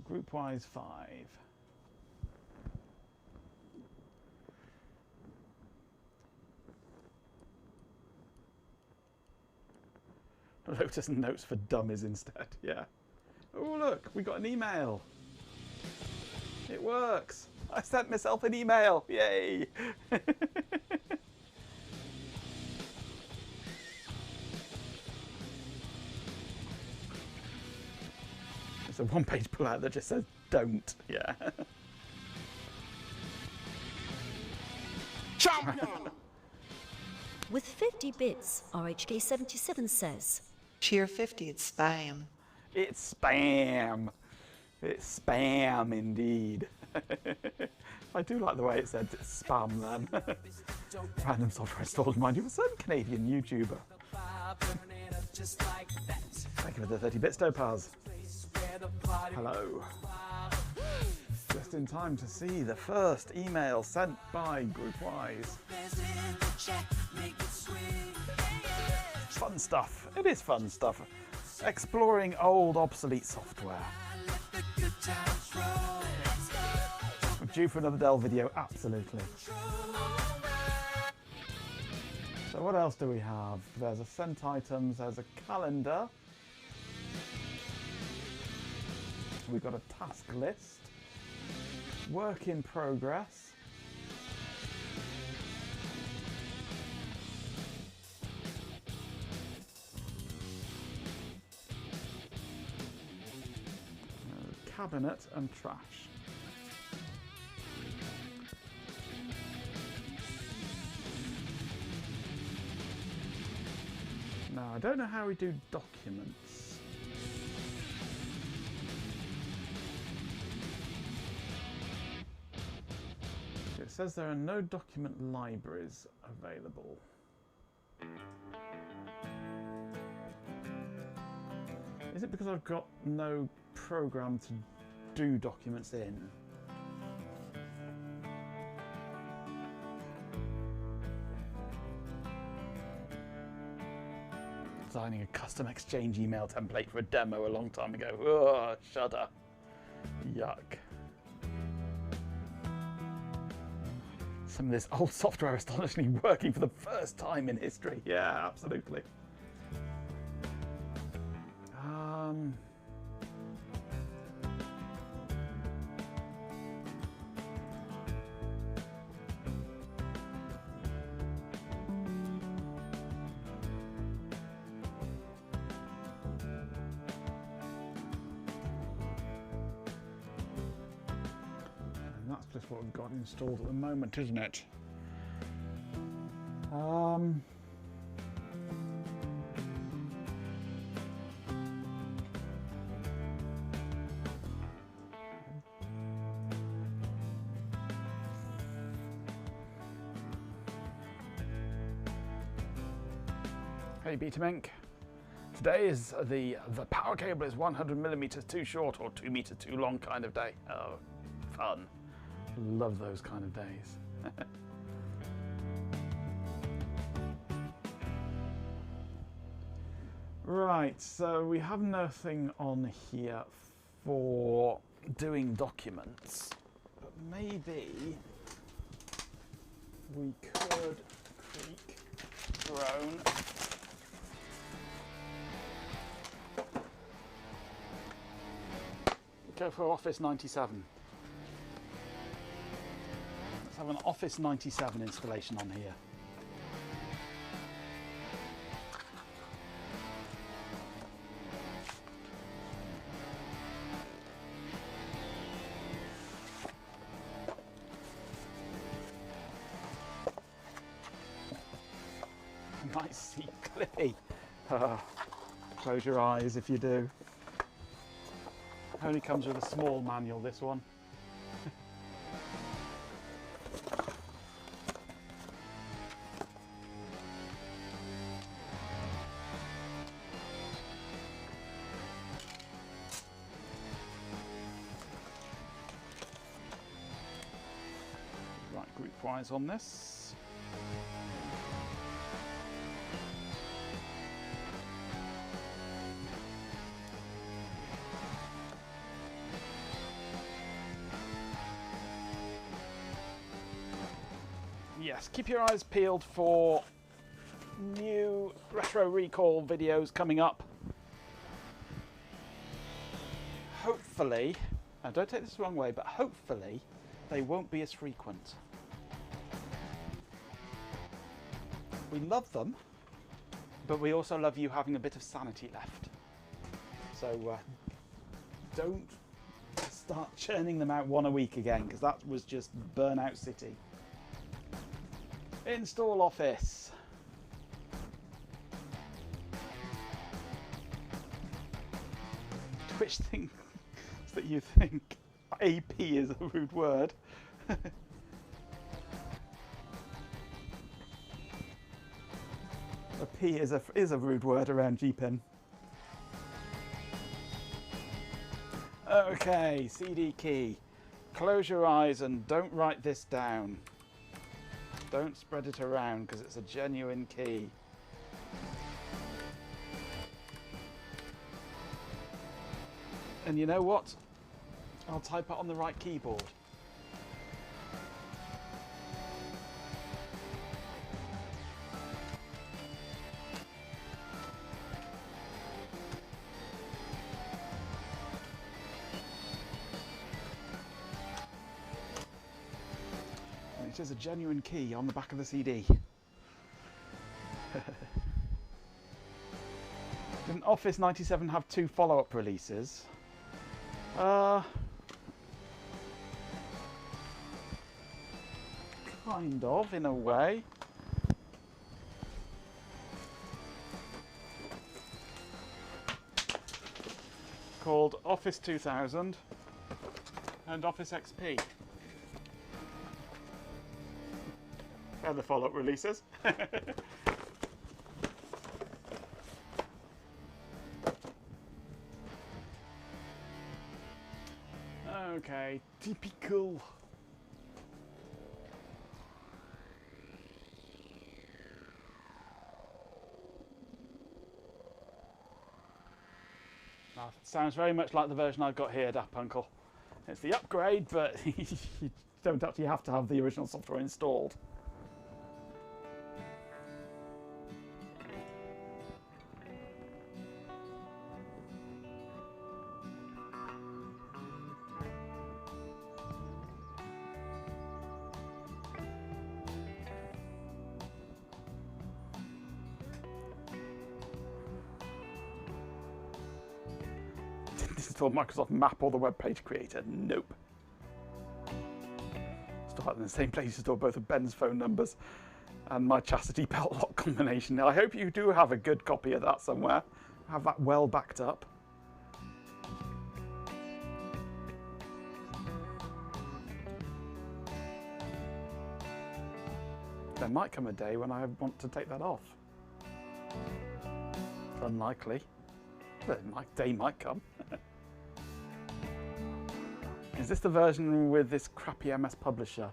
GroupWise 5. Lotus Notes for Dummies instead, yeah. Oh look, we got an email. It works. I sent myself an email. Yay! There's a one-page pullout that just says "don't." Yeah. Champion! with 50 bits, RHK77 says, Tier 50, it's spam. It's spam. It's spam indeed. I do like the way it said spam then. Random software installed, mind you, a certain Canadian YouTuber. Thank you for the 30 bits, Topaz. Hello. Just in time to see the first email sent by GroupWise. Fun stuff. It is fun stuff. Exploring old, obsolete software. We're due for another Dell video, absolutely. So what else do we have? There's a sent items, there's a calendar. We've got a task list. Work in progress. Cabinet and trash. Now, I don't know how we do documents. It says there are no document libraries available. Is it because I've got no program to do documents in? Designing a custom exchange email template for a demo a long time ago. Oh, shudder. Yuck. Some of this old software astonishingly working for the first time in history. Yeah, absolutely. And that's just what we've got installed at the moment, isn't it? Hey Betamink, today is the power cable is 100mm too short or 2 meters too long kind of day. Oh, fun. Love those kind of days. Right, so we have nothing on here for doing documents, but maybe we could creak drone. Go for Office 97. Let's have an Office 97 installation on here. Might see clearly. Close your eyes if you do. Only comes with a small manual, this one. Right, GroupWise on this. Yes, keep your eyes peeled for new retro recall videos coming up. Hopefully, now don't take this the wrong way, but hopefully they won't be as frequent. We love them, but we also love you having a bit of sanity left. So don't start churning them out one a week again, because that was just Burnout City. Install Office. Twitch thinks that you think AP is a rude word. A P is a rude word around GPIN. Okay, CD key. Close your eyes and don't write this down. Don't spread it around because it's a genuine key. And you know what? I'll type it on the right keyboard. It is a genuine key on the back of the CD. Didn't Office 97 have 2 follow-up releases? Kind of, in a way. Called Office 2000 and Office XP. And the follow-up releases. Okay, typical. Sounds very much like the version I've got here, Daft Punkle. It's the upgrade, but you don't actually have to have the original software installed. Install Microsoft Map or the web page creator? Nope. Stuff like in the same place you store both of Ben's phone numbers and my chastity belt lock combination. Now, I hope you do have a good copy of that somewhere. Have that well backed up. There might come a day when I want to take that off. Unlikely, but day might come. Is this the version with this crappy MS publisher?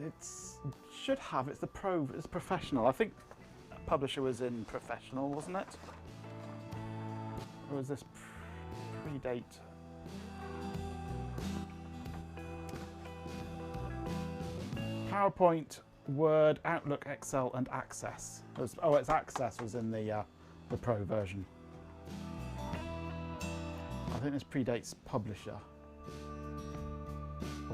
It's should have. It's the Pro. It's Professional. I think publisher was in Professional, wasn't it? Or was this predate? PowerPoint, Word, Outlook, Excel, and Access. Oh, it's Access was in the Pro version. I think this predates Publisher.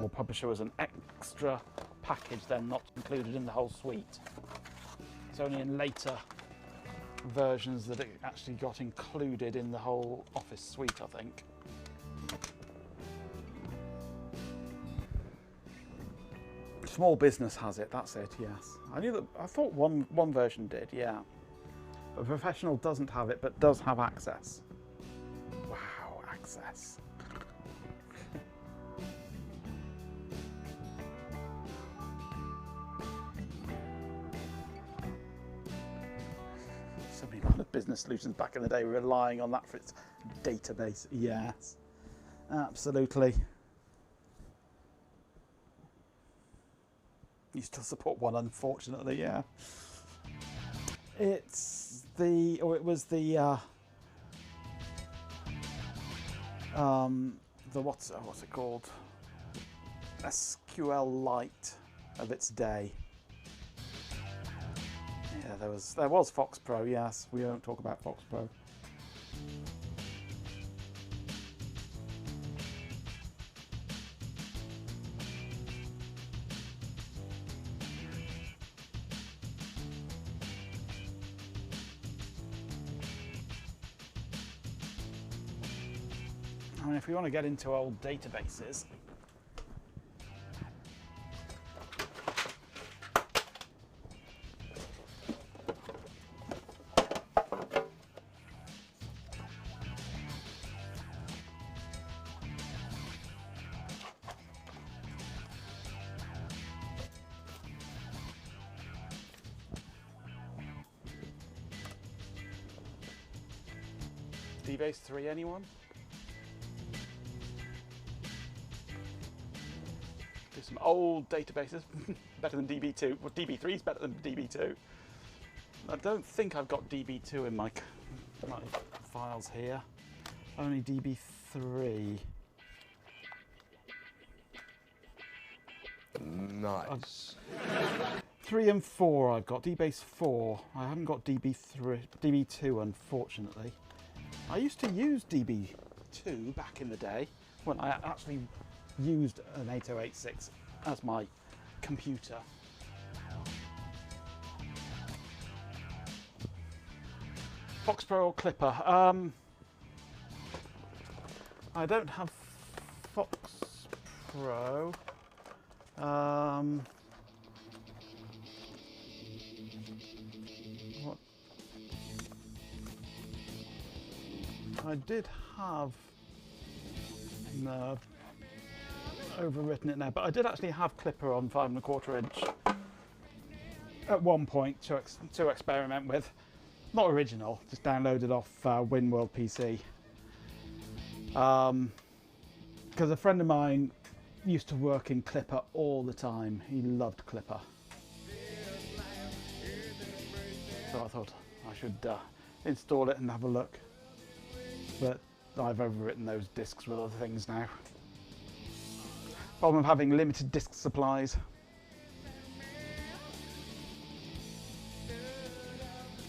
Or Publisher was an extra package then, not included in the whole suite. It's only in later versions that it actually got included in the whole Office suite, I think. Small Business has it, that's it, yes. I thought one version did, yeah. But Professional doesn't have it, but does have Access. Wow, Access. So many business solutions back in the day were relying on that for its database. Yes, absolutely. You still support one, unfortunately, yeah. It's the, or it was the what's it called? SQLite of its day. Yeah, there was Fox Pro. Yes, we won't talk about Fox Pro. I mean, if we want to get into old databases, DBase 3, anyone? Do some old databases, better than DB2. Well, DB3 is better than DB2. I don't think I've got DB2 in my files here. Only DB3. Nice. 3 and 4 I've got. DBase 4. I haven't got DB2, unfortunately. I used to use DB2 back in the day when I actually used an 8086 as my computer. Fox Pro or Clipper? I don't have Fox Pro. What? I did have. No, I've overwritten it now, but I did actually have Clipper on 5 1/4 inch at one point to experiment with. Not original, just downloaded off WinWorld PC. Because because a friend of mine used to work in Clipper all the time. He loved Clipper. So I thought I should install it and have a look. But I've overwritten those discs with other things now. Problem of having limited disk supplies.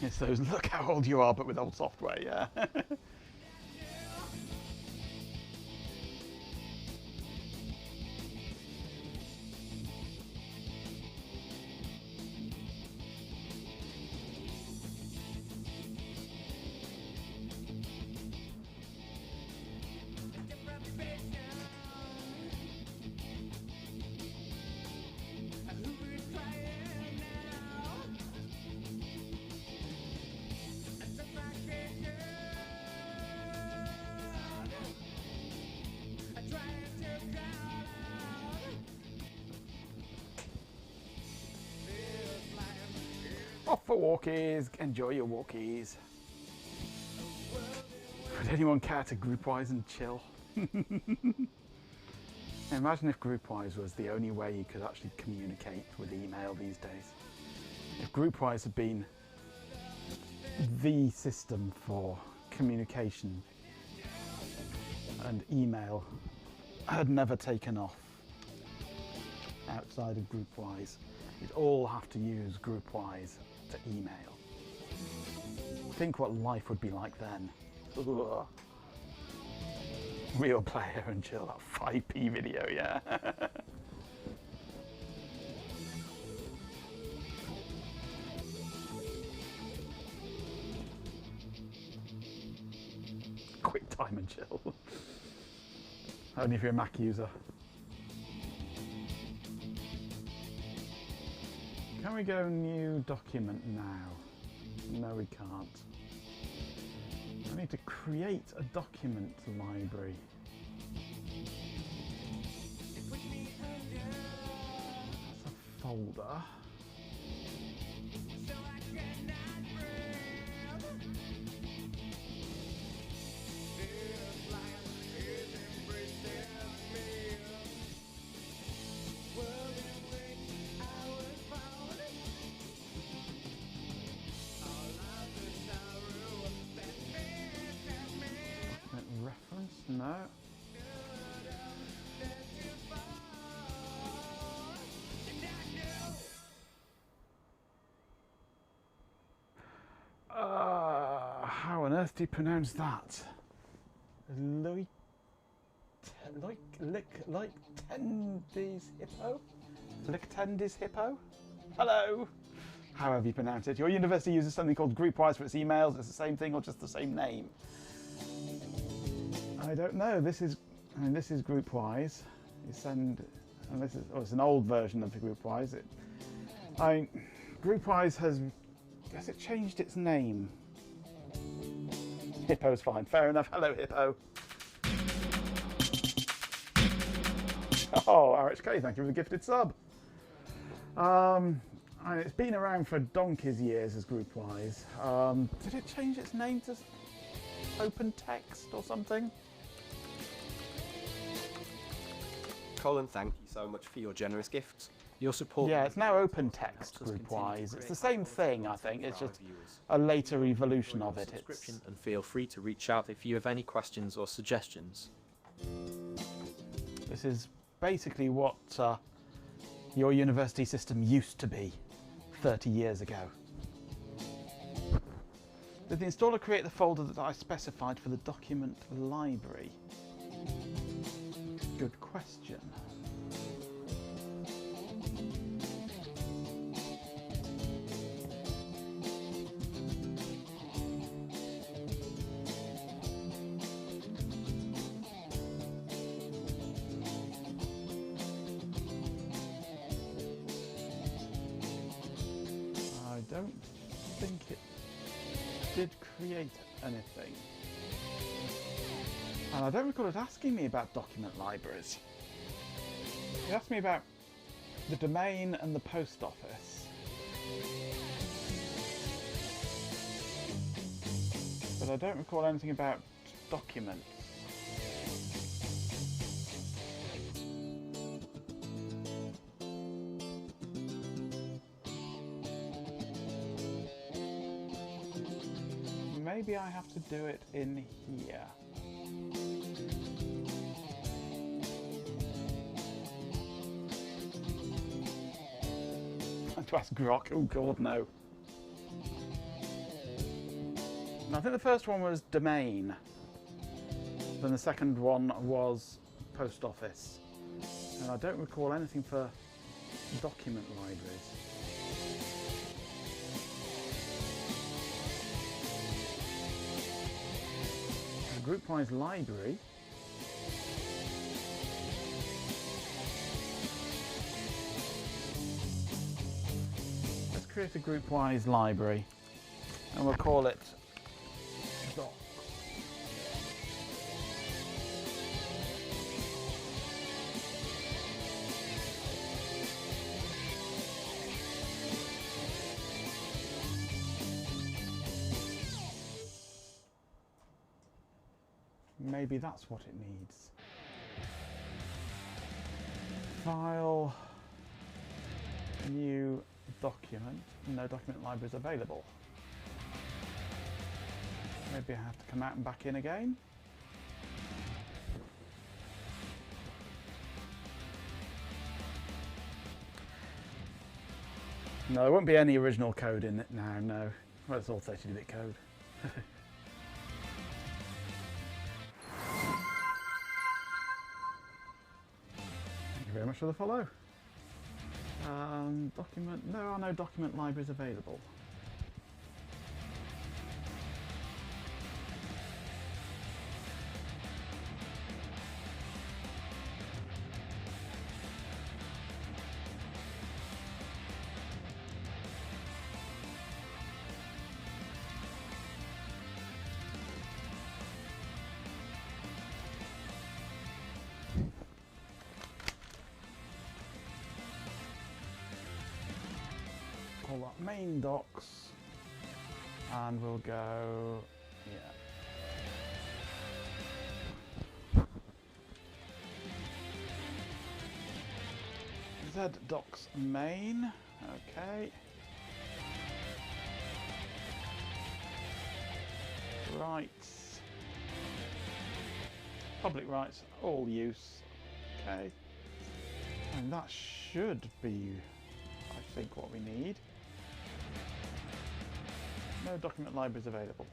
It's those look how old you are but with old software, yeah. Off for walkies, enjoy your walkies. Would anyone care to GroupWise and chill? Imagine if GroupWise was the only way you could actually communicate with email these days. If GroupWise had been the system for communication and email had never taken off outside of GroupWise, you'd all have to use GroupWise to email. Think what life would be like then. Ugh. Real player and chill, that 5p video, yeah. Quick time and chill. Only if you're a Mac user. Can we go new document now? No, we can't. I need to create a document library. That's a folder. Reference? No. How on earth do you pronounce that? Lictendis hippo? Lictendis hippo? Hello! However you pronounce it. Your university uses something called GroupWise for its emails. It's the same thing or just the same name? I don't know. This is GroupWise. You send, and this is it's an old version of GroupWise. GroupWise has it changed its name? Hippo's fine. Fair enough. Hello, Hippo. Oh, RHK, thank you for the gifted sub. It's been around for donkey's years as GroupWise. Did it change its name to Open Text or something? Colin, thank you so much for your generous gifts. Your support. Yeah, it's now Open Text GroupWise. It's the same thing, I think. It's just a later evolution of it. And feel free to reach out if you have any questions or suggestions. This is basically what your university system used to be 30 years ago. Did the installer create the folder that I specified for the document library? Good question. I don't think it did create anything. And I don't recall it asking me about document libraries. It asked me about the domain and the post office. But I don't recall anything about documents. maybe I have to do it in here. To ask Grok, oh god no. And I think the first one was domain. Then the second one was post office. And I don't recall anything for document libraries. A GroupWise library. Let's create a GroupWise library and we'll call it docs. Maybe that's what it needs. File, new document, no document libraries available. Maybe I have to come out and back in again. No, there won't be any original code in it now, no. Well, it's all 32-bit code. Thank you very much for the follow. Document, there are no document libraries available. Call that main docs and we'll go, Z docs main, okay. Rights, public rights, all use, okay. And that should be, I think, what we need. No document libraries available.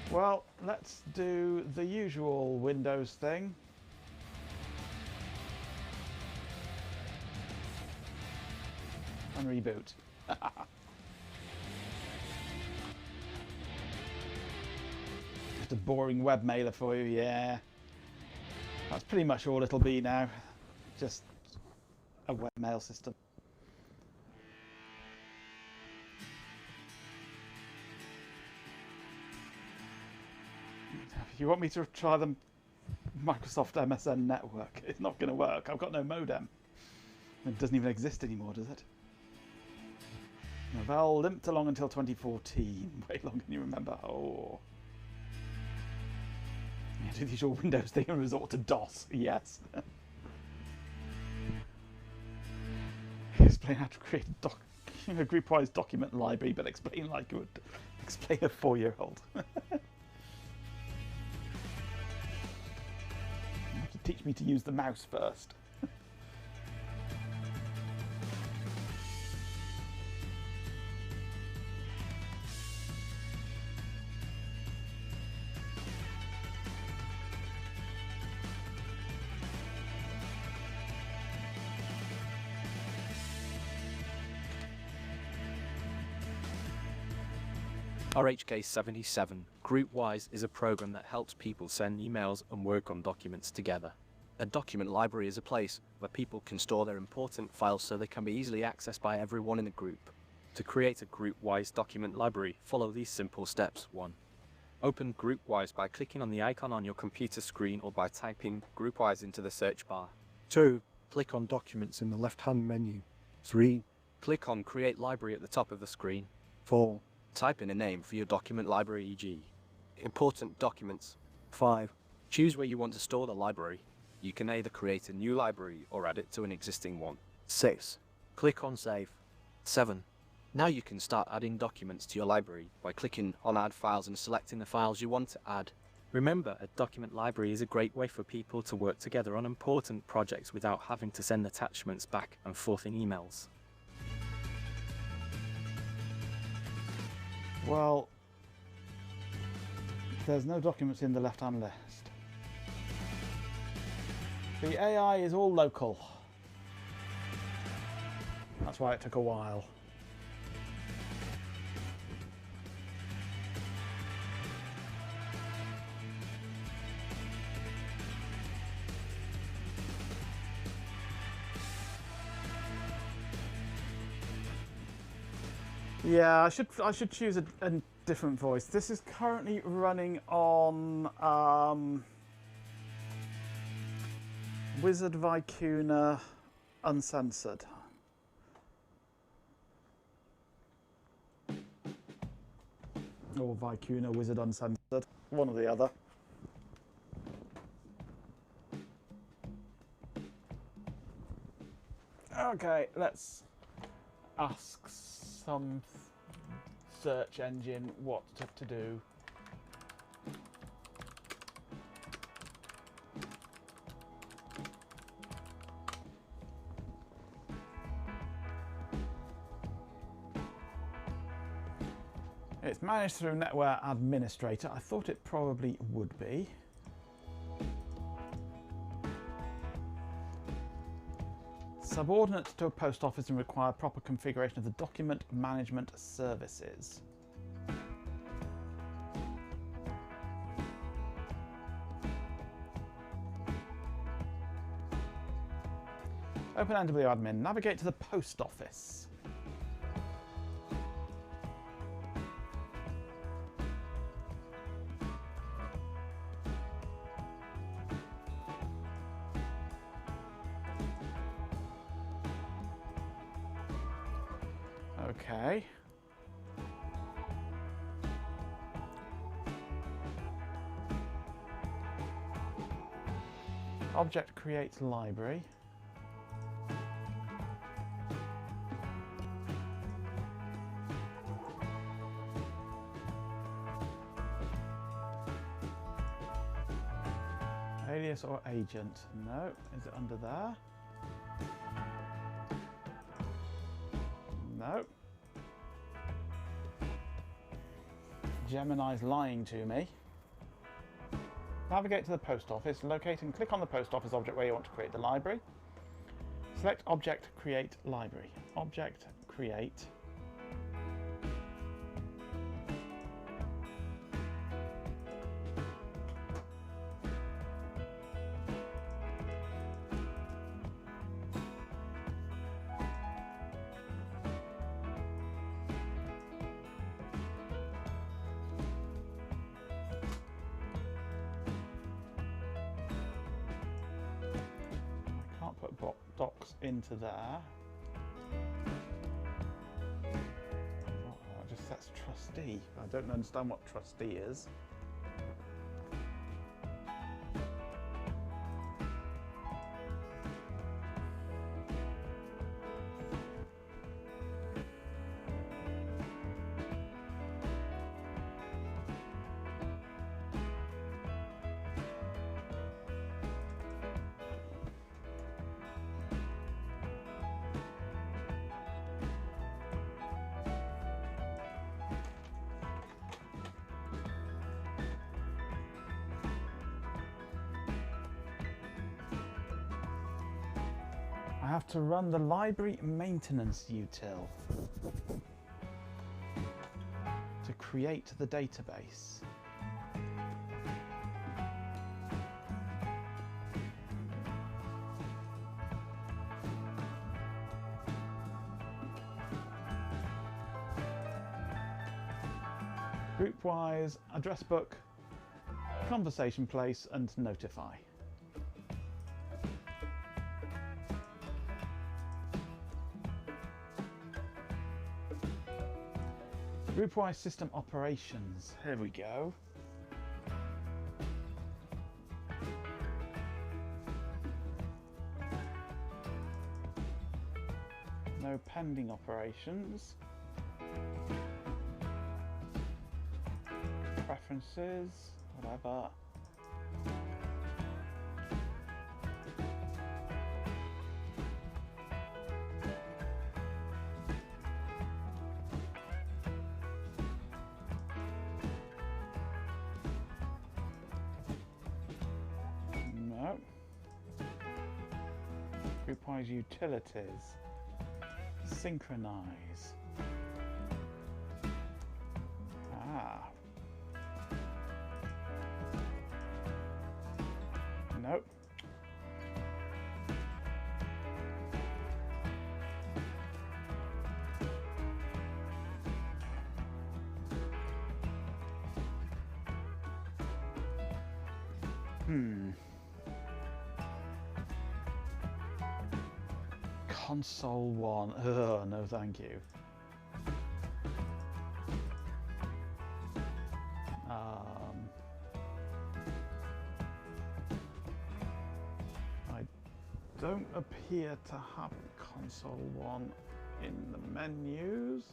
Well, let's do the usual Windows thing. And reboot. Just a boring web mailer for you, yeah. That's pretty much all it'll be now. Just a webmail system. If you want me to try the Microsoft MSN network, it's not going to work. I've got no modem. It doesn't even exist anymore, does it? Novell limped along until 2014. Way longer than you remember. Oh. Yeah, do the usual Windows thing and resort to DOS. Yes. Explain how to create a GroupWise document library, but explain like you would explain a 4-year-old. You have to teach me to use the mouse first. RHK77 GroupWise is a program that helps people send emails and work on documents together. A document library is a place where people can store their important files so they can be easily accessed by everyone in a group. To create a GroupWise document library, follow these simple steps. 1. Open GroupWise by clicking on the icon on your computer screen or by typing GroupWise into the search bar. 2. Click on Documents in the left-hand menu. 3. Click on Create Library at the top of the screen. 4. Type in a name for your document library, e.g. important documents. 5. Choose where you want to store the library. You can either create a new library or add it to an existing one. 6. Click on Save. 7. Now you can start adding documents to your library by clicking on Add Files and selecting the files you want to add. Remember, a document library is a great way for people to work together on important projects without having to send attachments back and forth in emails. Well, there's no documents in the left-hand list. The AI is all local. That's why it took a while. Yeah, I should choose a different voice. This is currently running on Wizard Vicuna Uncensored. Or Vicuna Wizard Uncensored, one or the other. Okay, let's ask some search engine what to do. It's managed through NetWare Administrator. I thought it probably would be. Subordinate to a post office and require proper configuration of the document management services. Open NW admin. Navigate to the post office. Okay. Object create library. Alias or agent? No. Is it under there? No. Gemini's lying to me. Navigate to the post office, locate and click on the post office object where you want to create the library. Select Object Create Library. Object Create. Put docs into there. Oh, it just says trustee. I don't understand what trustee is. I have to run the library maintenance util to create the database. GroupWise, address book, conversation place, and notify. GroupWise system operations. Here we go. No pending operations. references, whatever. No. GroupWise utilities. Synchronize. Ah. Nope. Console 1. Ugh, no thank you. I don't appear to have console 1 in the menus.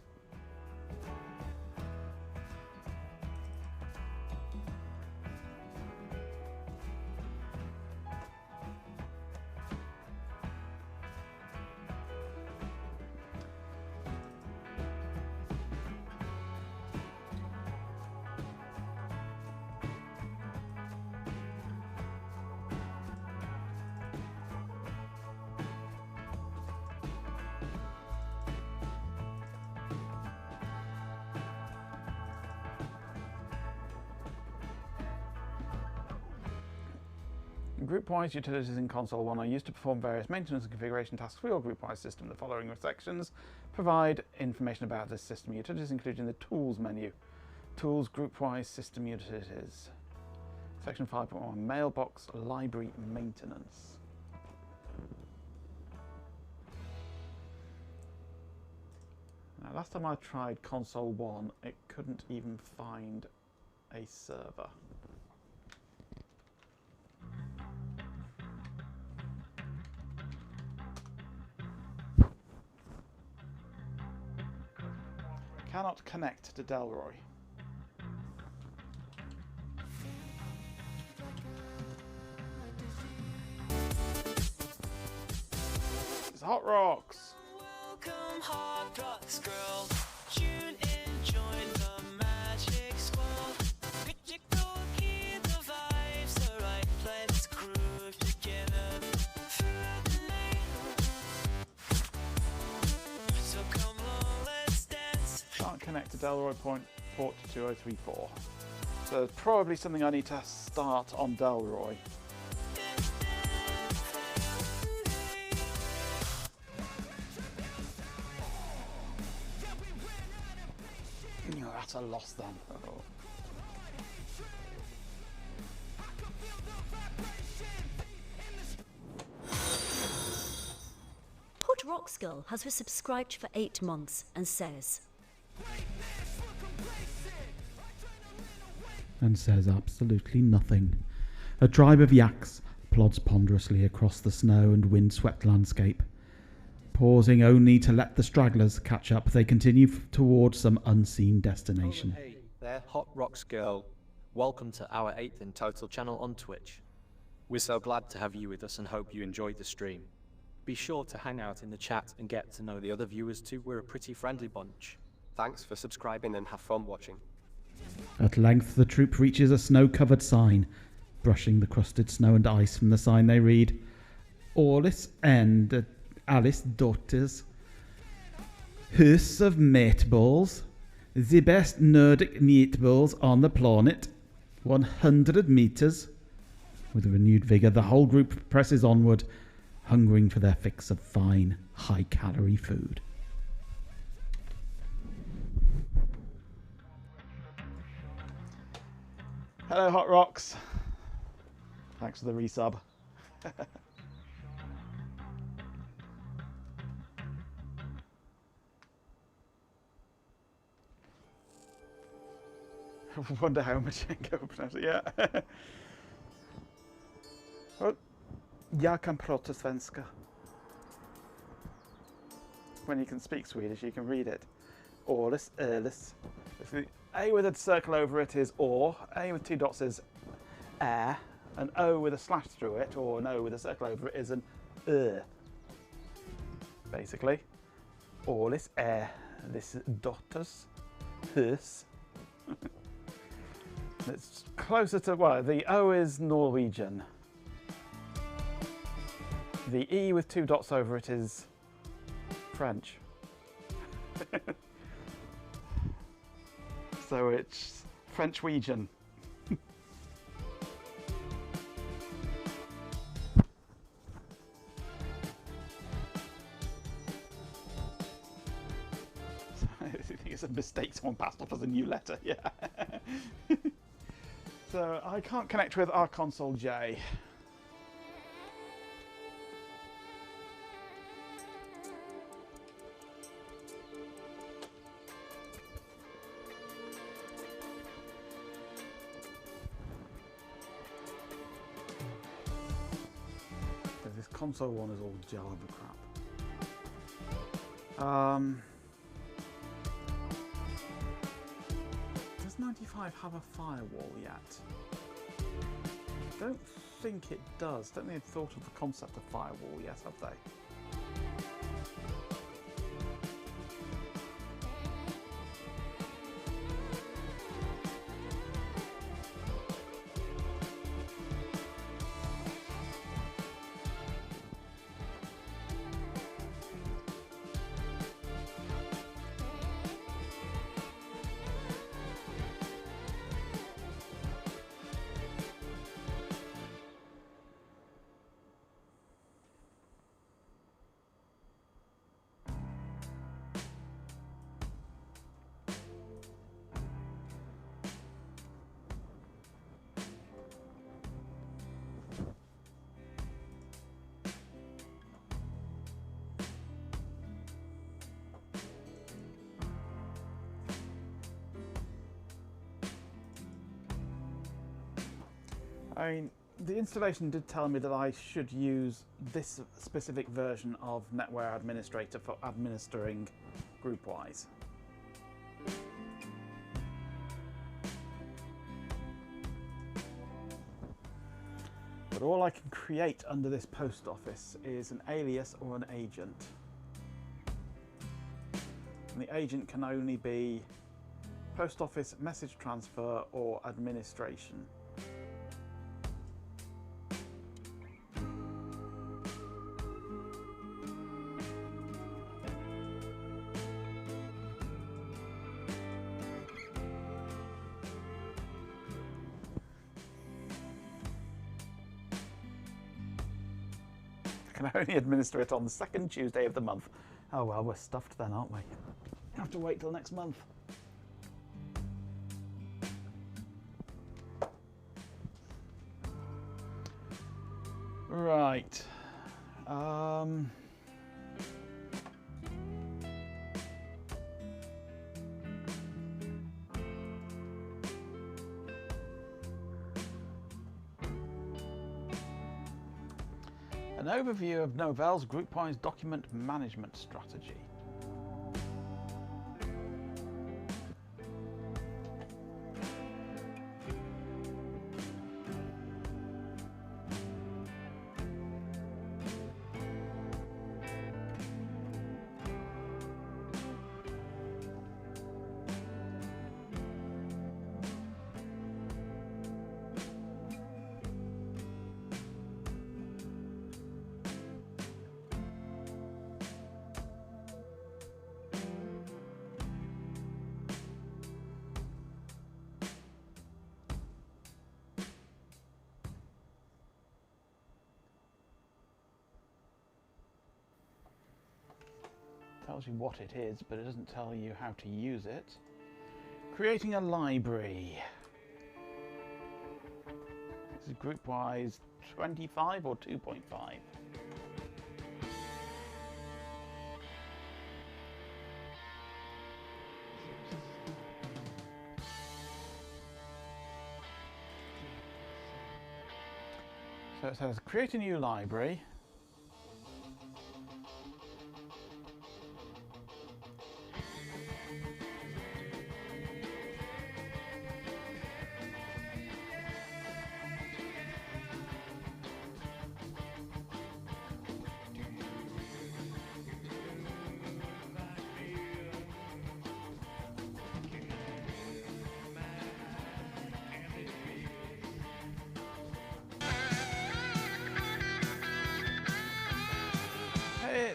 GroupWise utilities in Console 1 are used to perform various maintenance and configuration tasks for your GroupWise system. The following sections provide information about this system utilities, including the Tools menu. Tools, GroupWise System Utilities. Section 5.1, Mailbox Library Maintenance. Now, last time I tried Console 1, it couldn't even find a server. Cannot connect to Delroy. It's Hot Rocks. Welcome, Hot Rocks girl. Tune in, join the magic squad. Could you go keep the vibes the right place? Let's groove together through the night. So come on, let's dance. Can't connect to Delroy port 2034. So there's probably something I need to start on Delroy. No, that's a loss then. Oh. Hot Rocks Girl has resubscribed for 8 months and says, absolutely nothing. A tribe of yaks plods ponderously across the snow and wind-swept landscape. Pausing only to let the stragglers catch up, they continue towards some unseen destination. Oh, hey there, Hot Rocks Girl. Welcome to our 8th in total channel on Twitch. We're so glad to have you with us and hope you enjoyed the stream. Be sure to hang out in the chat and get to know the other viewers too. We're a pretty friendly bunch. Thanks for subscribing and have fun watching. At length the troop reaches a snow-covered sign. Brushing the crusted snow and ice from the sign they read, Orlis and Alice daughters. House of meatballs. The best Nordic meatballs on the planet. 100 meters. With renewed vigour, the whole group presses onward, hungering for their fix of fine, high-calorie food. Hello, Hot Rocks. Thanks for the resub. I wonder how much I can go pronounce it. Yeah. Well, jag kan prata svenska. When you can speak Swedish, you can read it. Orlis, Erlis. A with a circle over it is or, A with 2 dots is air, an O with a slash through it, or an O with a circle over it is an basically. Ålis this dotters hus. It's closer to, well, the O is Norwegian. The E with 2 dots over it is French. So it's Frenchwegian. I think it's a mistake someone passed off as a new letter, yeah. So I can't connect with our console J. This console one is all Java crap. Does 95 have a firewall yet? I don't think it does. Don't think they've thought of the concept of firewall yet, have they? I mean, the installation did tell me that I should use this specific version of NetWare Administrator for administering GroupWise. But all I can create under this post office is an alias or an agent. And the agent can only be post office message transfer or administration. Can only administer it on the second Tuesday of the month. Oh well, we're stuffed then, aren't we? Have to wait till next month. Right. An overview of Novell's GroupWise document management strategy. Tells you what it is, but it doesn't tell you how to use it. Creating a library. This is GroupWise 25 or 2.5? So it says create a new library.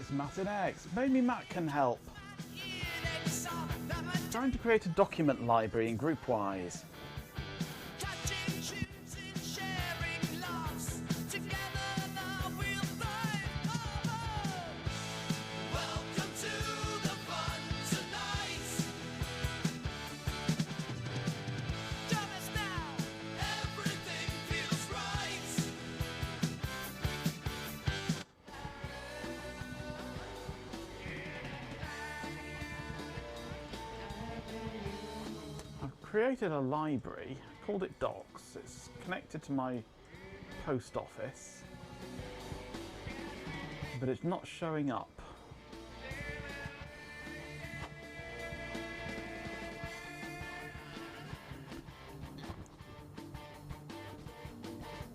it's Matt and X. Maybe Matt can help. Trying to create a document library in GroupWise. Created a library, called it Docs. It's connected to my post office, but it's not showing up.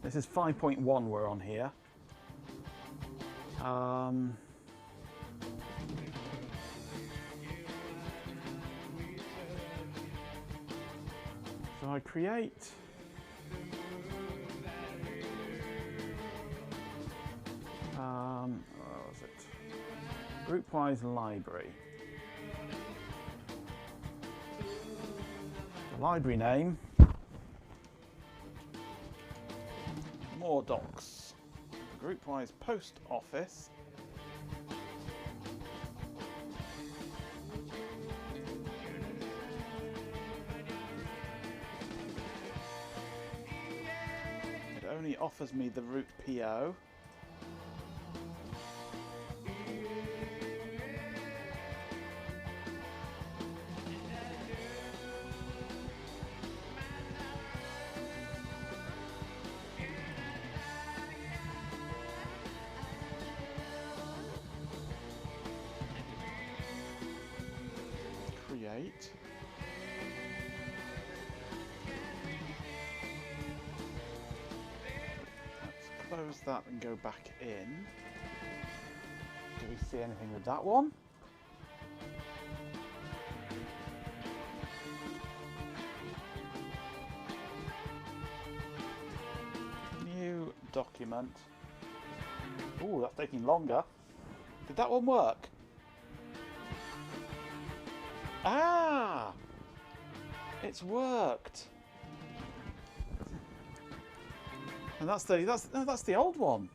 This is 5.1 we're on here. So I create what was it? GroupWise library. The library name, more docs. GroupWise post office. Only offers me the root PO. Create. Close that and go back in. Do we see anything with that one? New document. Ooh, that's taking longer. Did that one work? Ah! It's worked. And that's the old one.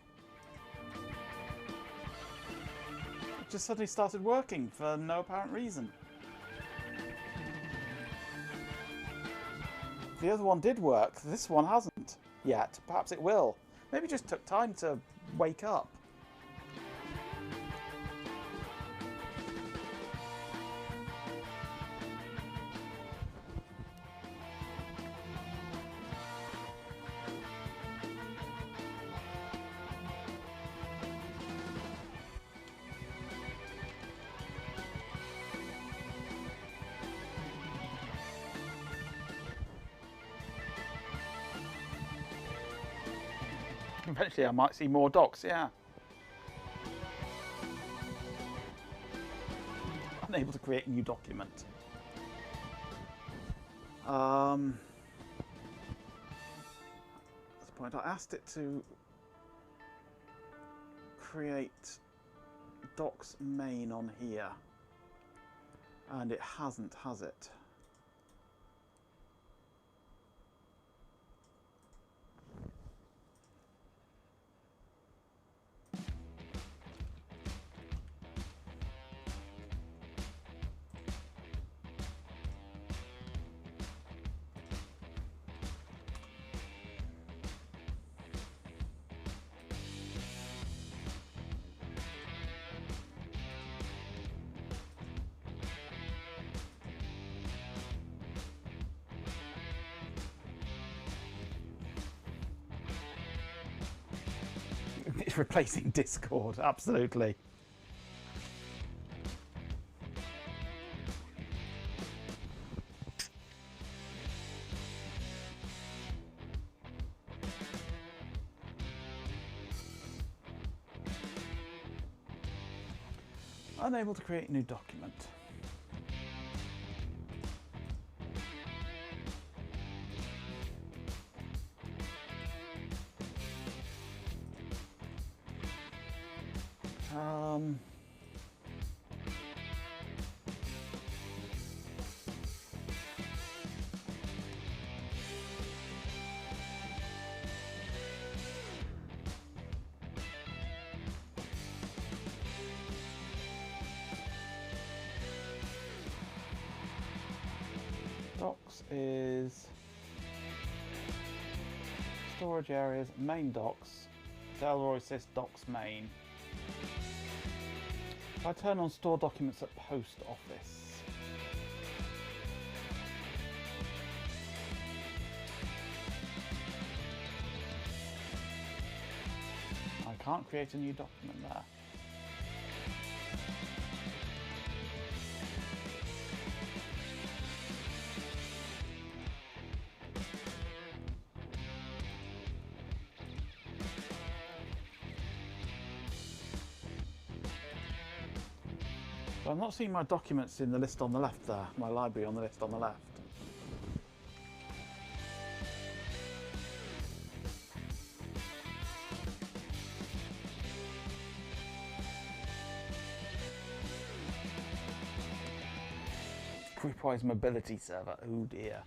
It just suddenly started working for no apparent reason. The other one did work. This one hasn't yet. Perhaps it will. Maybe it just took time to wake up. Eventually I might see more docs, yeah. Unable to create a new document. At this point I asked it to create docs main on here. And it hasn't, has it? It's replacing Discord, absolutely. Unable to create a new document. docs is storage areas, main docs, Delroy Sys docs main. If I turn on store documents at post office, I can't create a new document there. So I'm not seeing my documents in the list on the left there, my library on the list on the left. GroupWise mobility server, oh dear.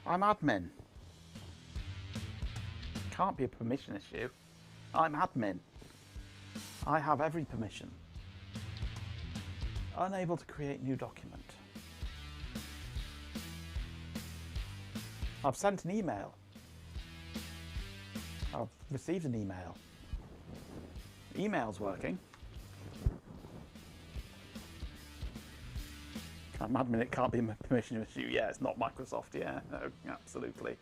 I'm admin. Can't be a permission issue. I'm admin. I have every permission. Unable to create new document. I've sent an email. I've received an email. Email's working. I'm admin, it can't be a permission issue. Yeah, it's not Microsoft. Yeah, no, absolutely.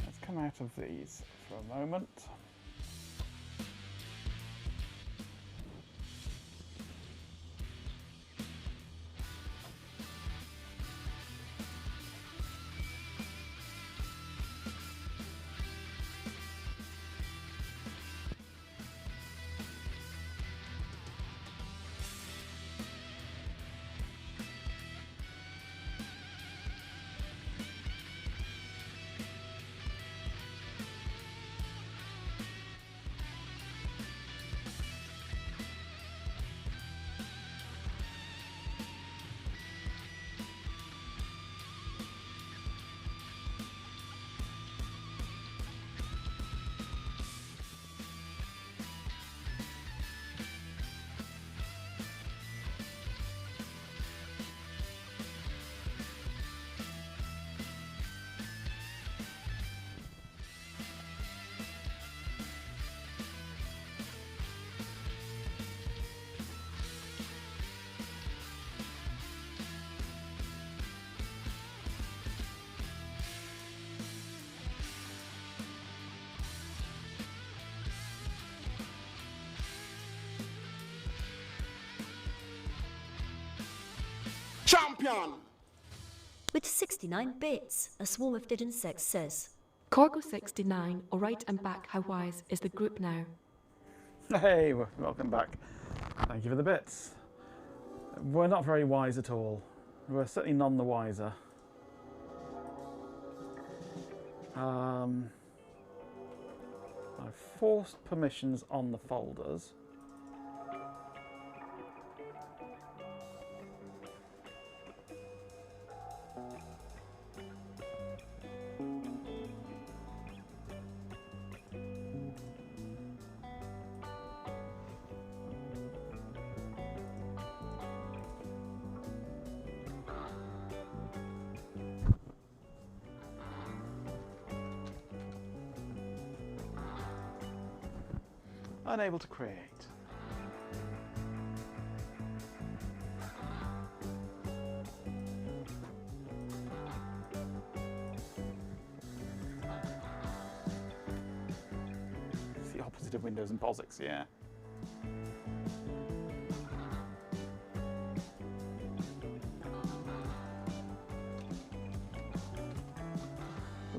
Let's come out of these for a moment. Champion! With 69 bits, a swarm of dead insects says. Corgo69, alright, I'm back. How wise is the group now? Hey, welcome back. Thank you for the bits. We're not very wise at all. We're certainly none the wiser. I've forced permissions on the folders. Unable to create. It's the opposite of Windows and POSIX, yeah.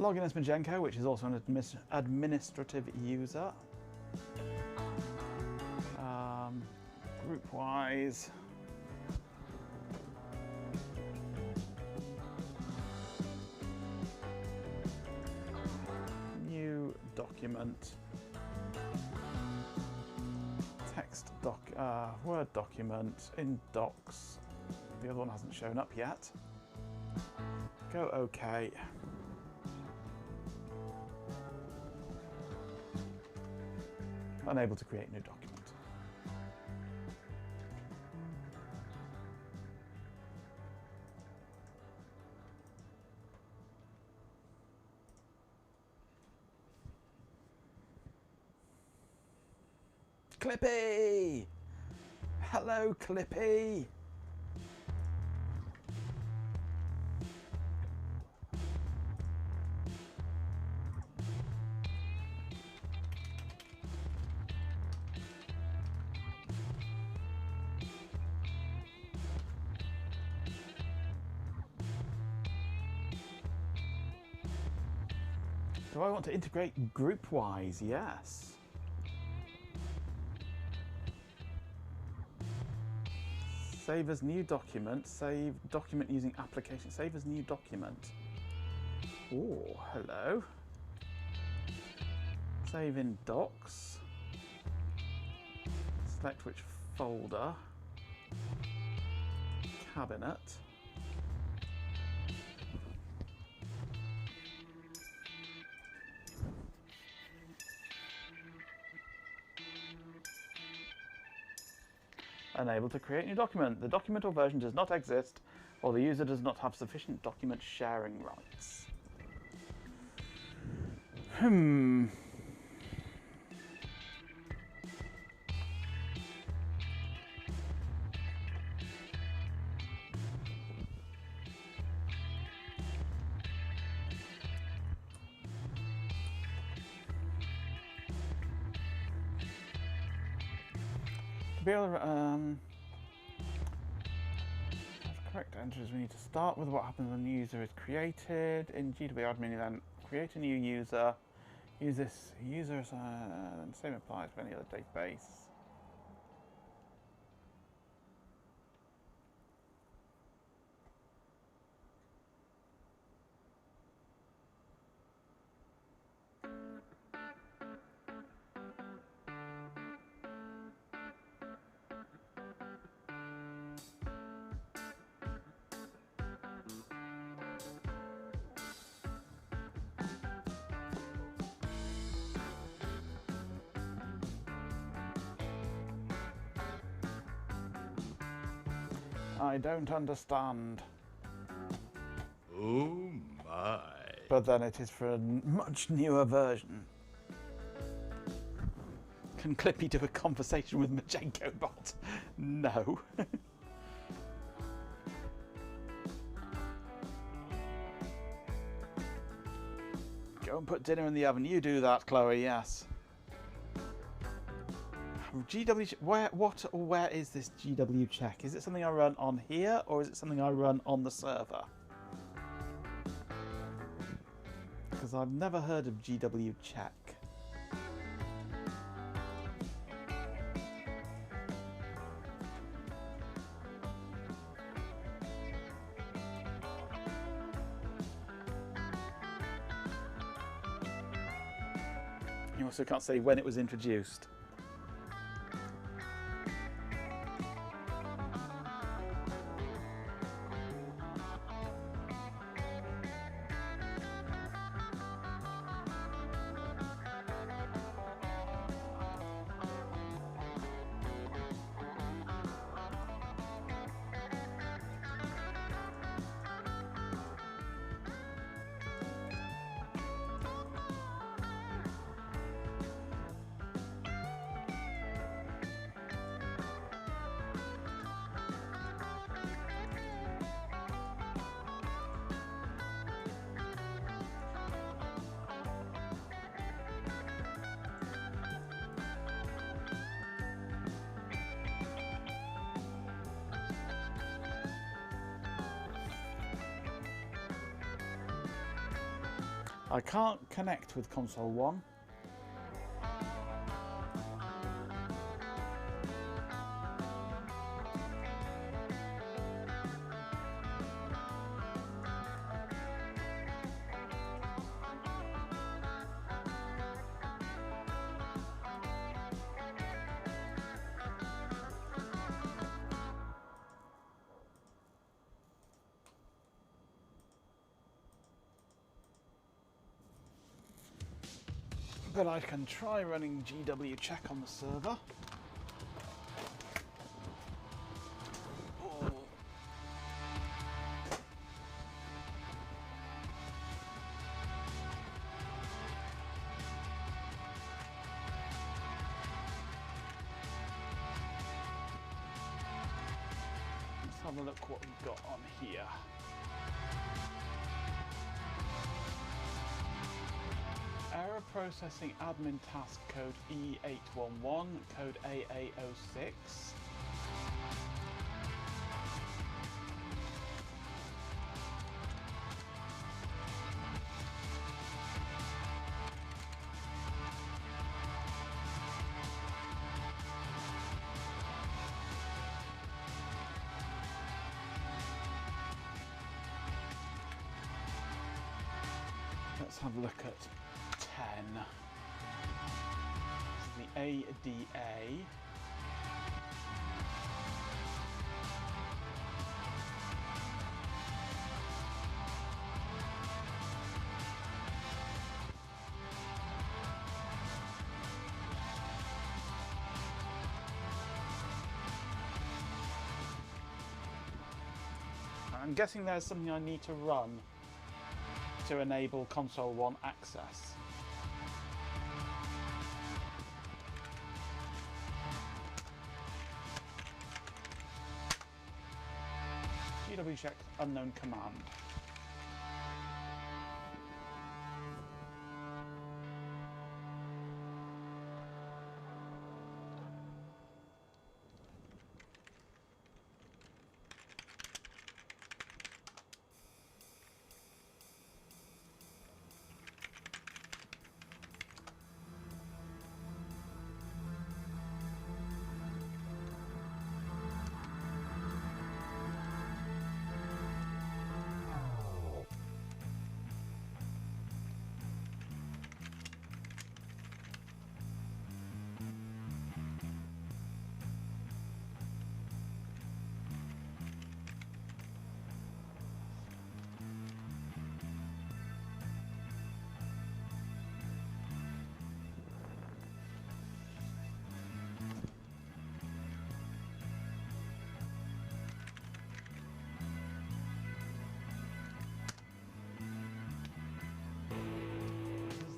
Login as Majenko, which is also an administrative user. GroupWise. New document. Text Word document in Docs. The other one hasn't shown up yet. Go OK. Unable to create new document. Clippy! Hello, Clippy! Do I want to integrate GroupWise? Yes. Save as new document. Save document using application. Save as new document. Oh, hello. Save in Docs. Select which folder. Cabinet. Unable to create new document. The document or version does not exist, or the user does not have sufficient document sharing rights. To be able to, correct entries, we need to start with what happens when the user is created. In GW admin, then create a new user. Use this user as and same applies for any other database. I don't understand. Oh my. But then it is for a much newer version. Can Clippy do a conversation with Majenko bot? No. Go and put dinner in the oven. You do that, Chloe, yes. GW, where is this GW check? Is it something I run on here, or is it something I run on the server? Because I've never heard of GW check. You also can't say when it was introduced. I can't connect with console 1. But I can try running GW check on the server. Oh. Let's have a look what we've got on here. Error processing admin task code E811, code AA06. Let's have a look at 10. This is the ADA. I'm guessing there's something I need to run to enable console 1 access. GW check unknown command.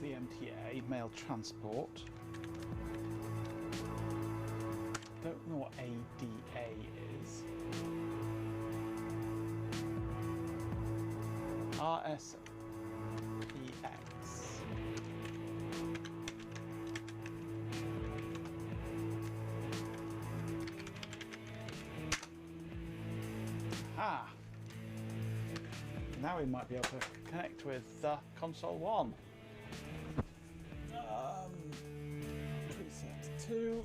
MTA, mail transport. Don't know what ADA is. RSPX. Ah! Now we might be able to connect with console 1. Preset 2.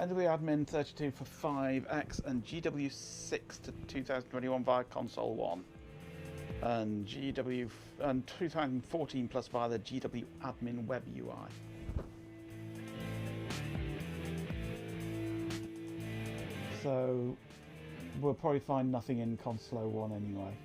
NWAdmin 32 for 5X and GW6 to 2021 via console 1 and GW and 2014 plus via the GWAdmin web UI. So we'll probably find nothing in console 1 anyway.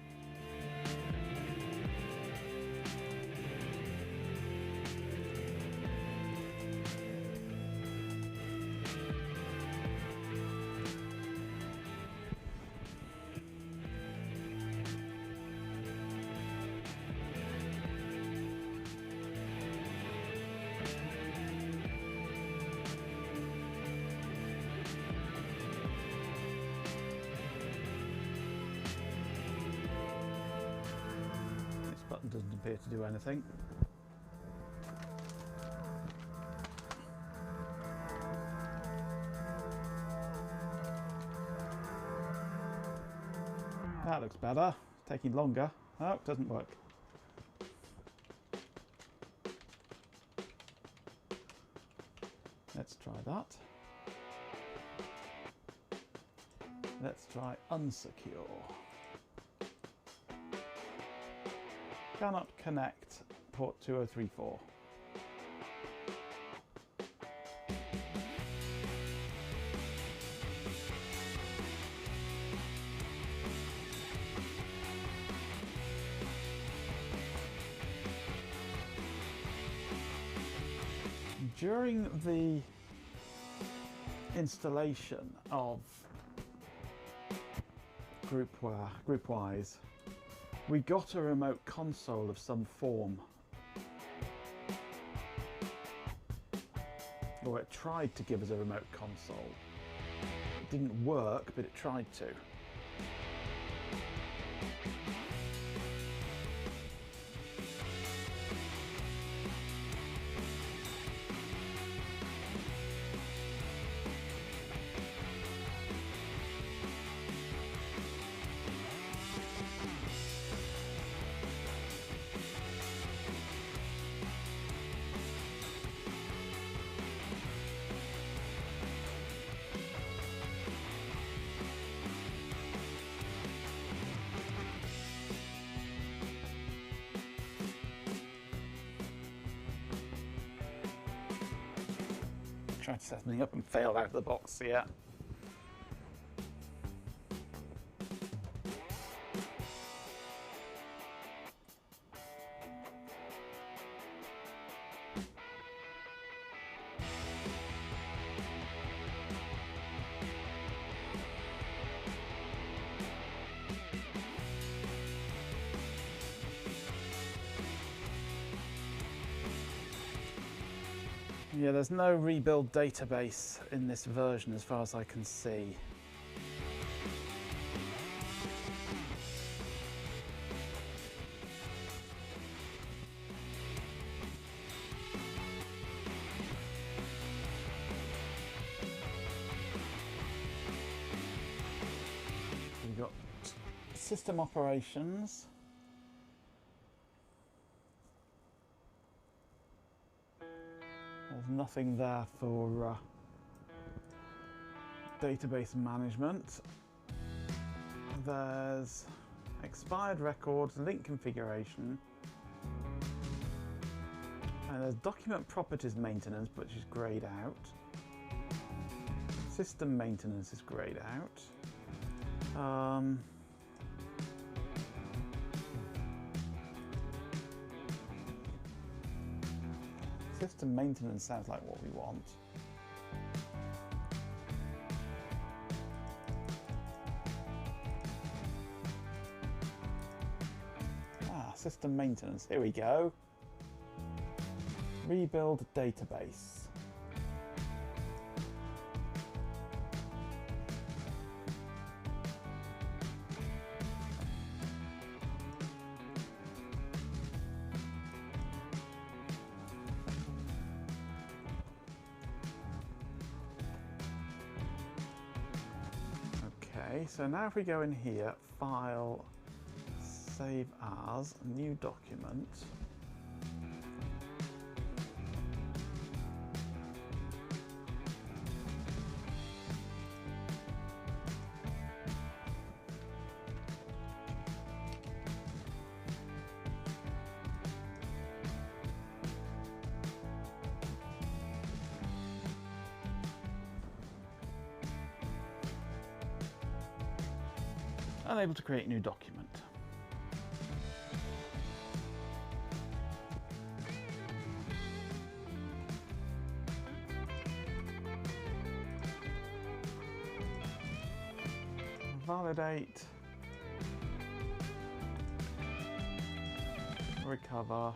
It doesn't appear to do anything. That looks better. It's taking longer. Oh, it doesn't work. Let's try that. Let's try unsecure. Cannot connect port 2034. During the installation of GroupWise, we got a remote console of some form. Or it tried to give us a remote console. It didn't work, but it tried to. Tried to set something up and failed out of the box, yeah. Yeah, there's no rebuild database in this version as far as I can see. We've got system operations. There's nothing there for database management. There's expired records, link configuration, and there's document properties maintenance, which is grayed out. System maintenance is grayed out. System maintenance sounds like what we want. System maintenance, here we go. Rebuild database. Okay, so now if we go in here, File, Save As, New Document. Unable to create new document. Validate. Recover.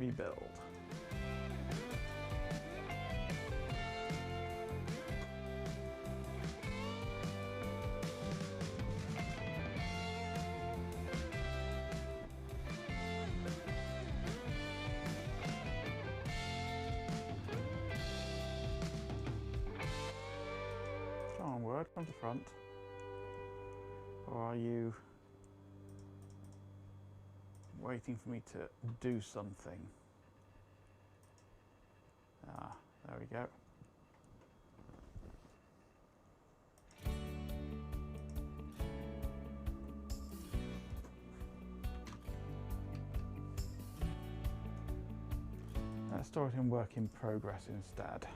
rebuild. Strong word from the front. Or are you waiting for me to do something? Ah, there we go. Let's store it in work in progress instead.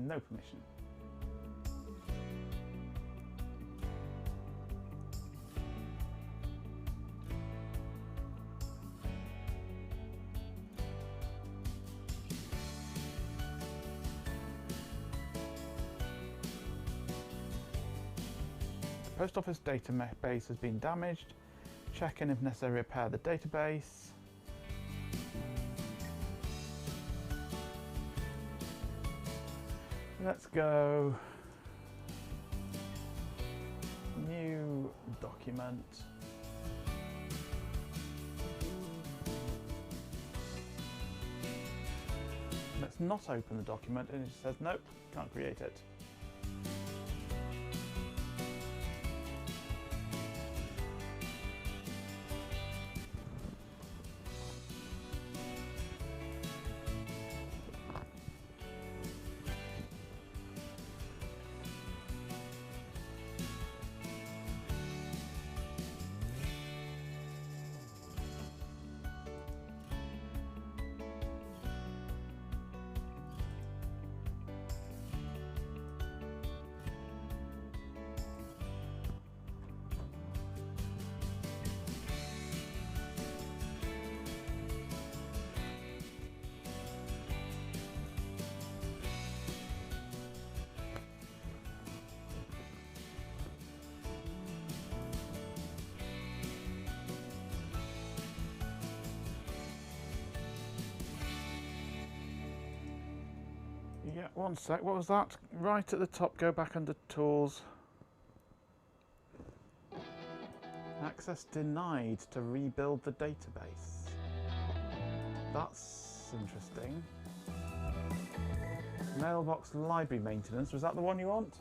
No permission. The post office database has been damaged. Check and if necessary repair the database. Let's go new document. Let's not open the document and it says nope, can't create it. Yeah, one sec, what was that? Right at the top, go back under Tools. Access denied to rebuild the database. That's interesting. Mailbox library maintenance, was that the one you want?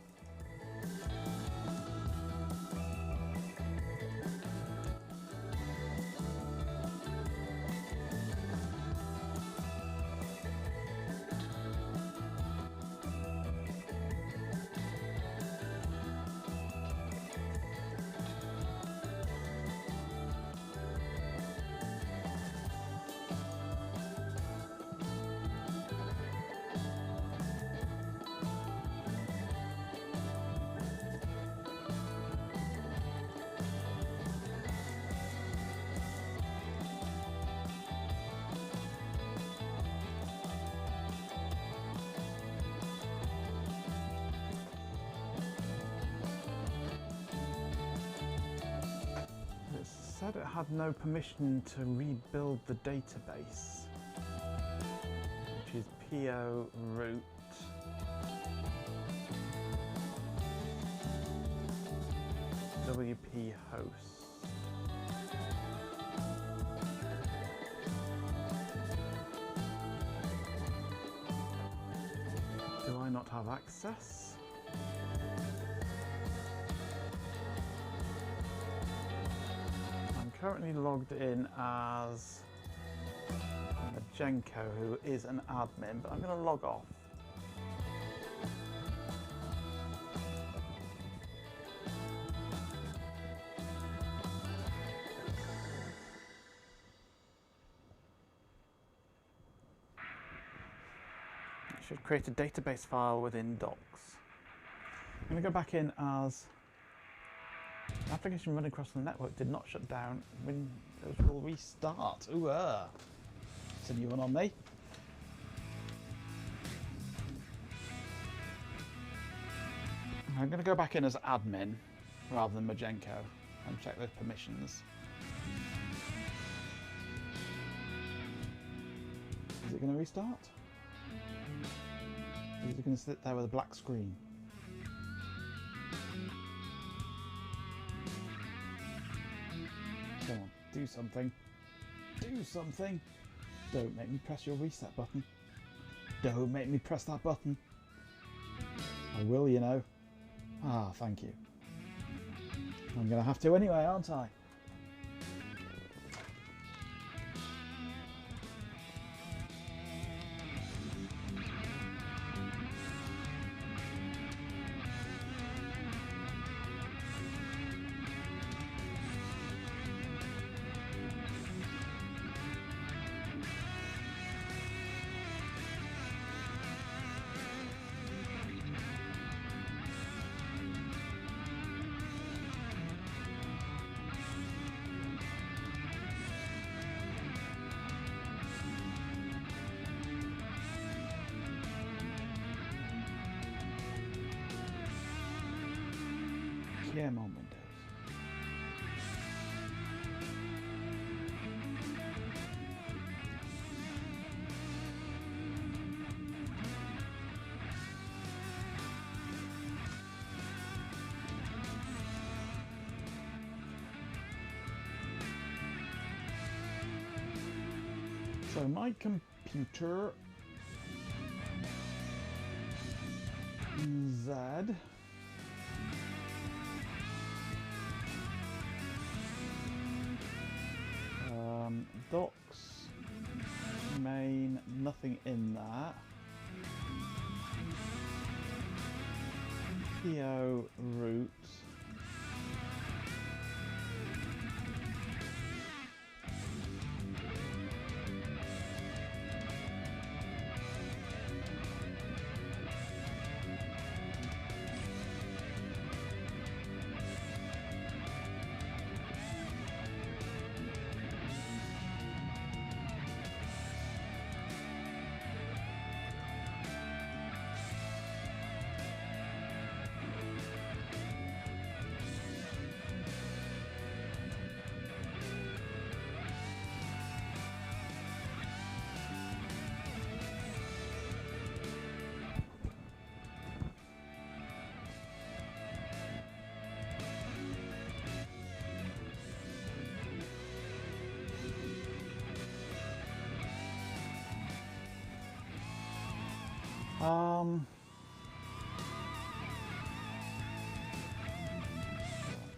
Said it had no permission to rebuild the database, which is PO root WP host. Do I not have access? Currently logged in as Majenko, who is an admin, but I'm going to log off. It should create a database file within Docs. I'm going to go back in as application running across the network did not shut down. Windows will restart. Ooh, it's a new one on me. I'm going to go back in as admin rather than Majenko and check those permissions. Is it going to restart? Or is it going to sit there with a black screen? Come on, do something. Do something! Don't make me press your reset button. Don't make me press that button. I will, you know. Ah, thank you. I'm going to have to anyway, aren't I? Come on, Windows. So my computer Z docs, main, nothing in that. PO root.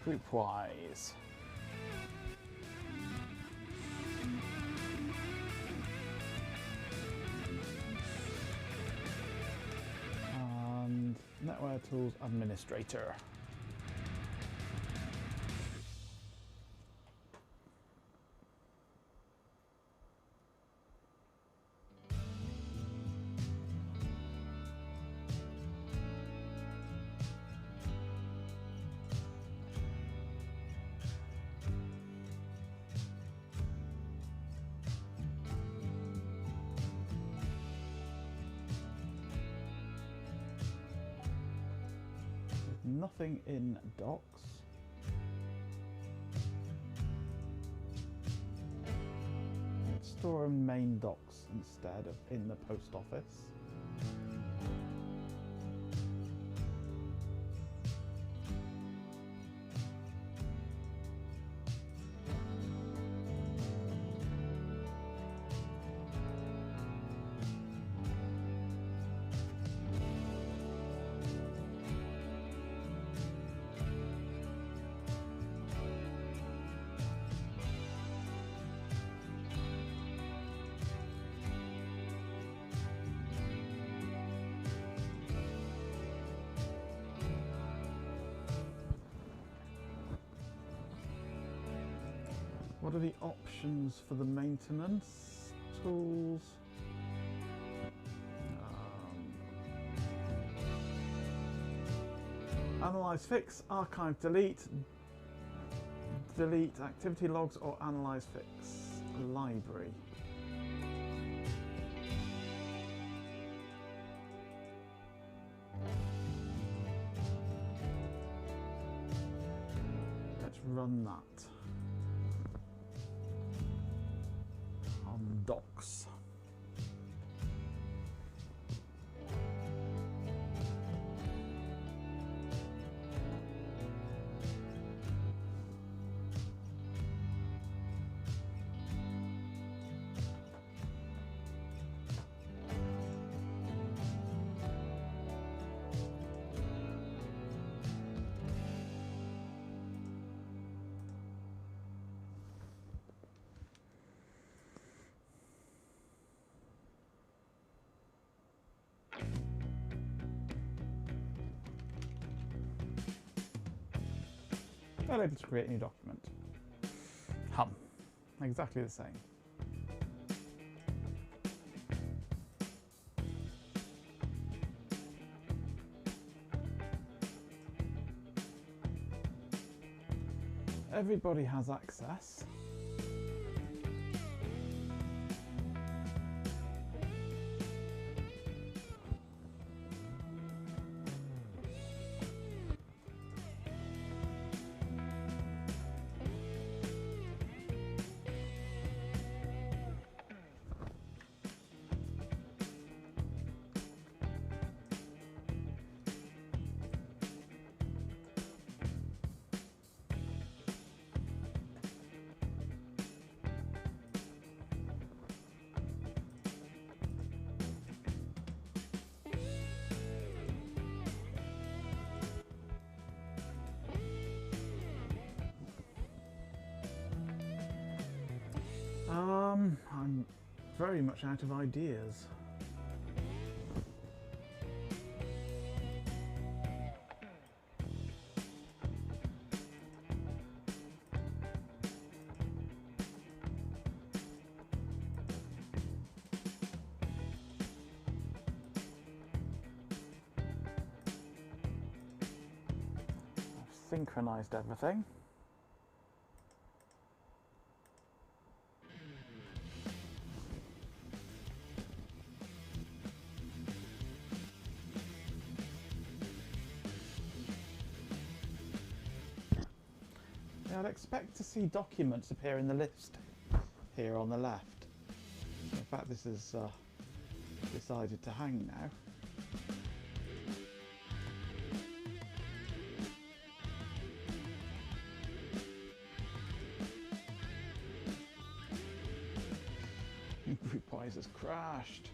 GroupWise. And Network Tools Administrator. Nothing in docs. Let's store in main docs instead of in the post office. What are the options for the maintenance tools? Analyze, fix, archive, delete, delete activity logs, or analyze, fix library. Let's run that. Docs. Unable to create a new document. Hum. Exactly the same. Everybody has access. I'm very much out of ideas. I've synchronized everything. I'd expect to see documents appear in the list here on the left. In fact, this is decided to hang now. GroupWise has crashed.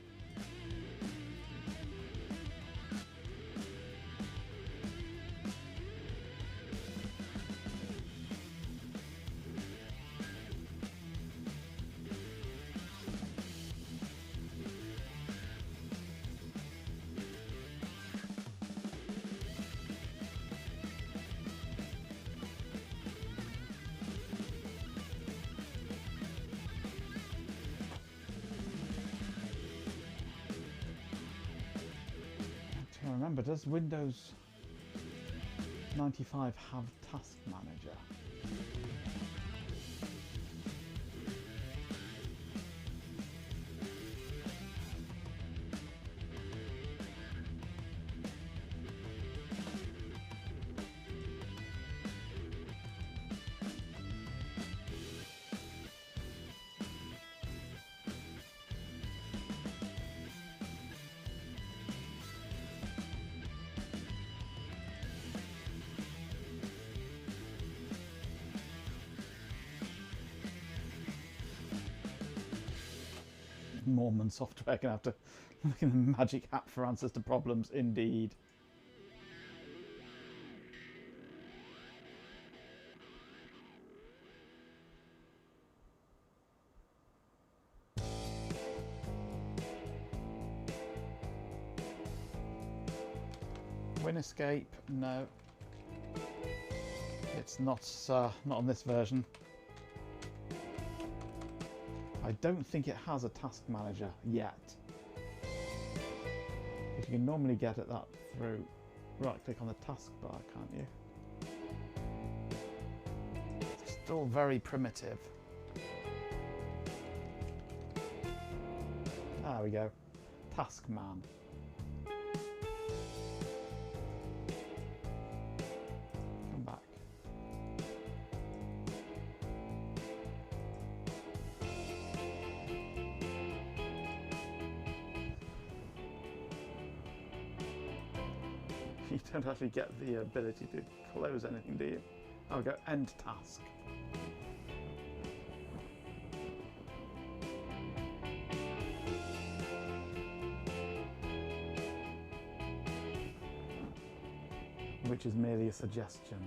Remember, does Windows 95 have Task Manager? Mormon software gonna have to look in the magic hat for answers to problems, indeed. Win escape, no. It's not on this version. I don't think it has a task manager yet. But you can normally get at that through right click on the taskbar, can't you? It's still very primitive. There we go. Task man. Come back. You don't actually get the ability to close anything, do you? I'll go end task. Which is merely a suggestion.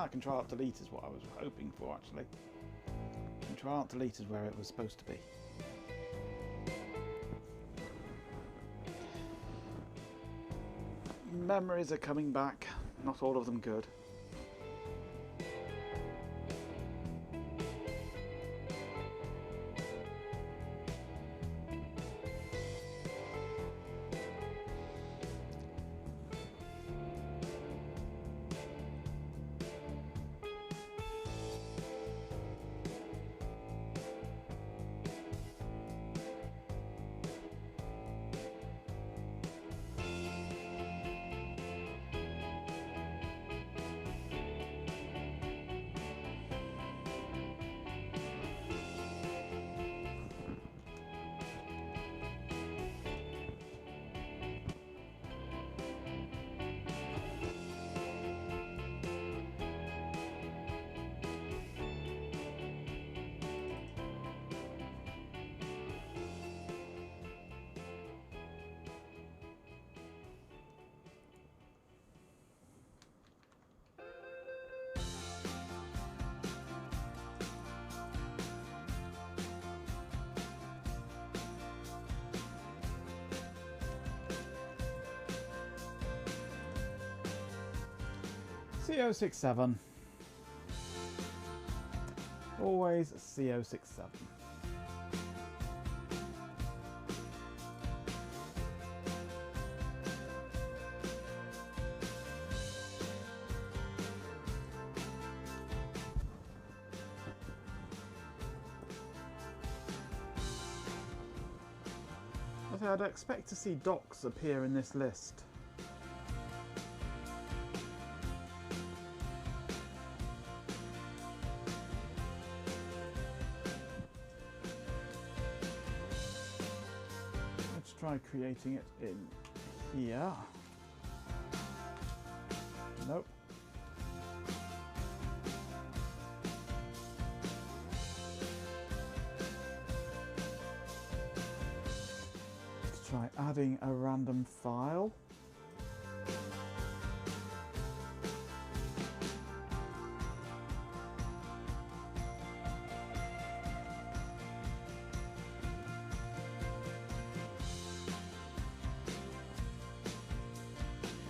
Control Alt Delete is what I was hoping for, actually. which aren't deleted where it was supposed to be. Memories are coming back, not all of them good. CO67. Always CO67. I'd expect to see docs appear in this list. Let's try creating it in here. Nope. Try adding a random file.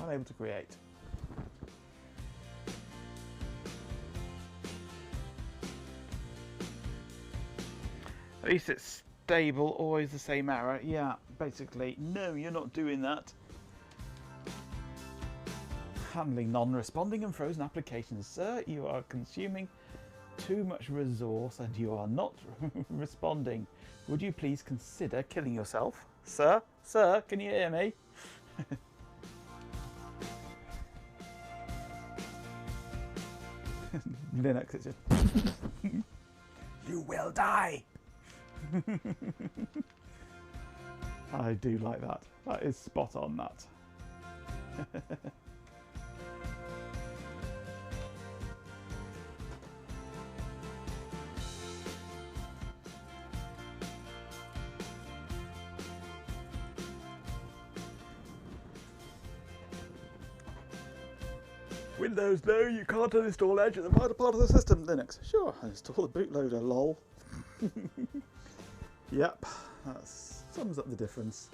Unable to create. At least it's stable, always the same error. Yeah, basically, no, you're not doing that. Handling non-responding and frozen applications. Sir, you are consuming too much resource and you are not responding. Would you please consider killing yourself? Sir? Sir, can you hear me? Linux, it's just... You will die! I do like that. That is spot on, that. Windows, no, you can't uninstall Edge at the vital part of the system. Linux, sure, install the bootloader, lol. Yep, that sums up the difference.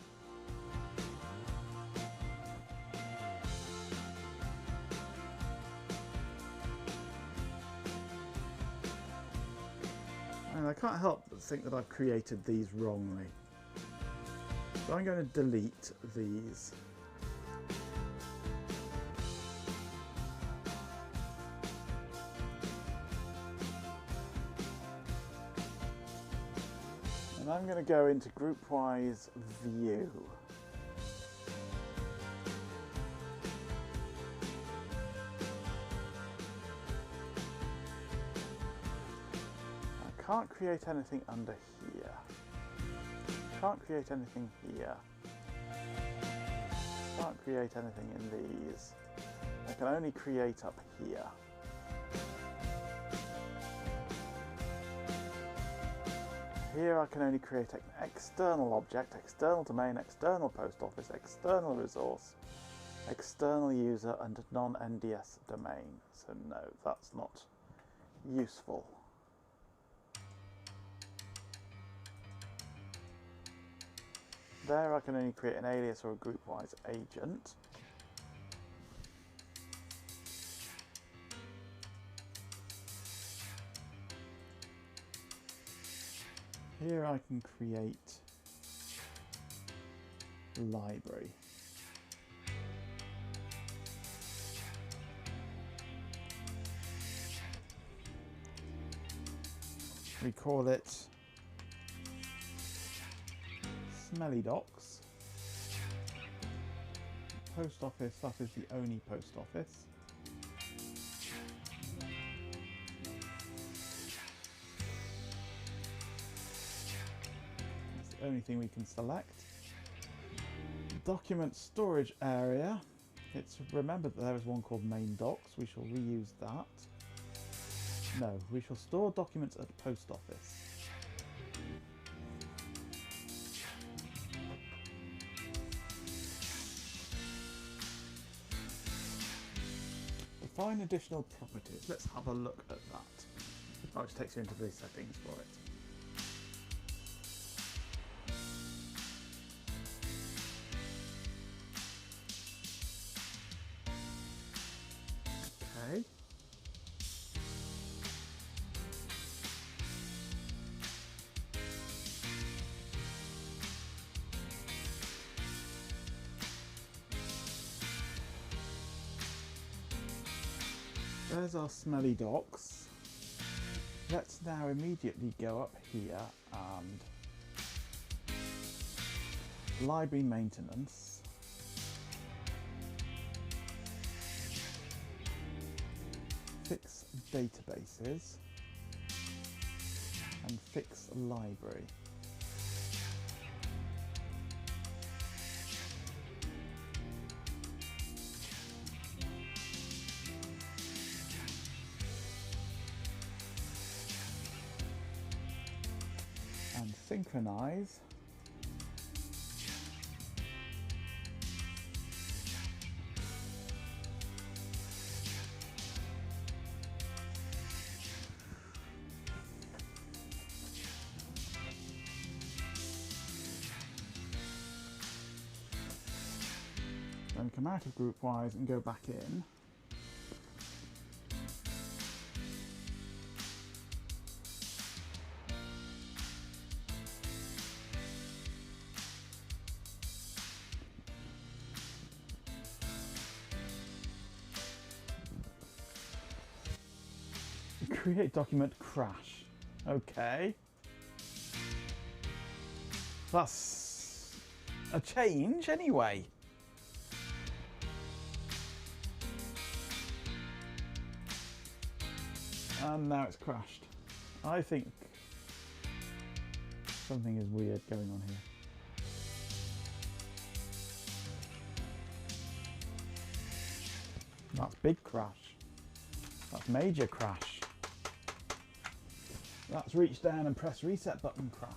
And I can't help but think that I've created these wrongly. So I'm going to delete these. And I'm going to go into GroupWise View. I can't create anything under here. Can't create anything here. Can't create anything in these. I can only create up here. Here I can only create an external object, external domain, external post office, external resource, external user and non-NDS domain. So no, that's not useful. There I can only create an alias or a GroupWise agent. Here I can create library. We call it Smelly Docs. Post office, that is the only post office. That's the only thing we can select. Document storage area. It's remembered that there is one called main docs. We shall reuse that. No, we shall store documents at the post office. Define additional properties. Let's have a look at that. Oh, it takes you into the settings for it. Okay. There's our smelly docs. Let's now immediately go up here and library maintenance. Fix databases and fix library. And synchronize. Then come out of GroupWise and go back in. Create document crash. Okay. That's a change anyway. And now it's crashed. I think something is weird going on here. That's big crash. That's major crash. That's reach down and press reset button crash.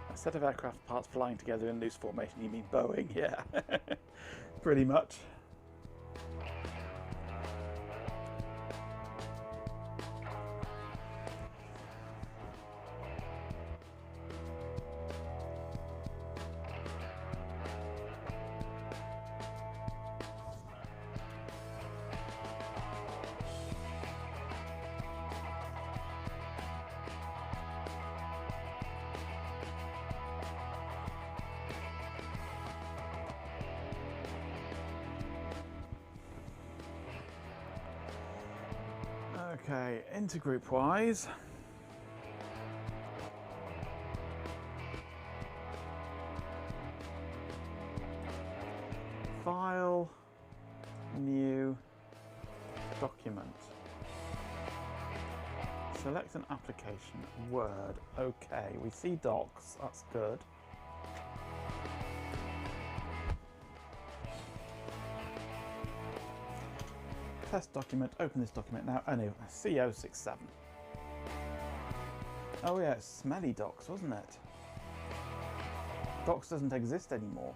A set of aircraft parts flying together in loose formation. You mean Boeing? Yeah, pretty much. Okay, into GroupWise. Select an application. Word. Okay, we see docs. That's good. Test document. Open this document now. Oh no, CO67. Oh yeah, it's smelly docs, wasn't it? Docs doesn't exist anymore.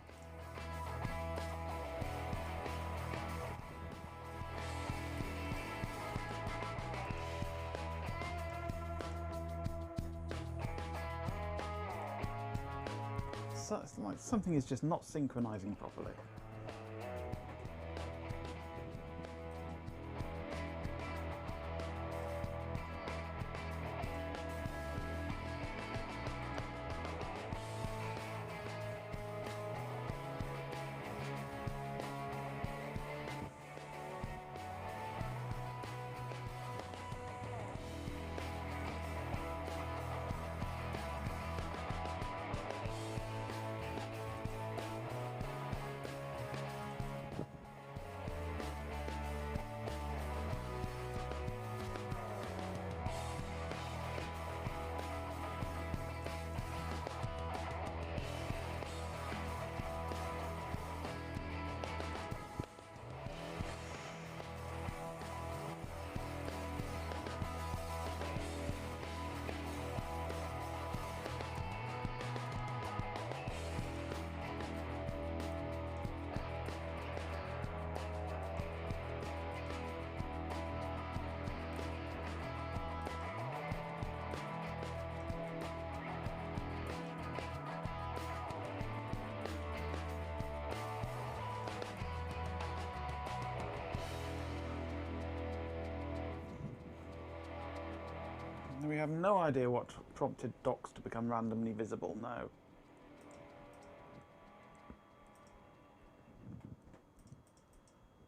So it's like something is just not synchronizing properly. We have no idea what prompted docs to become randomly visible, no.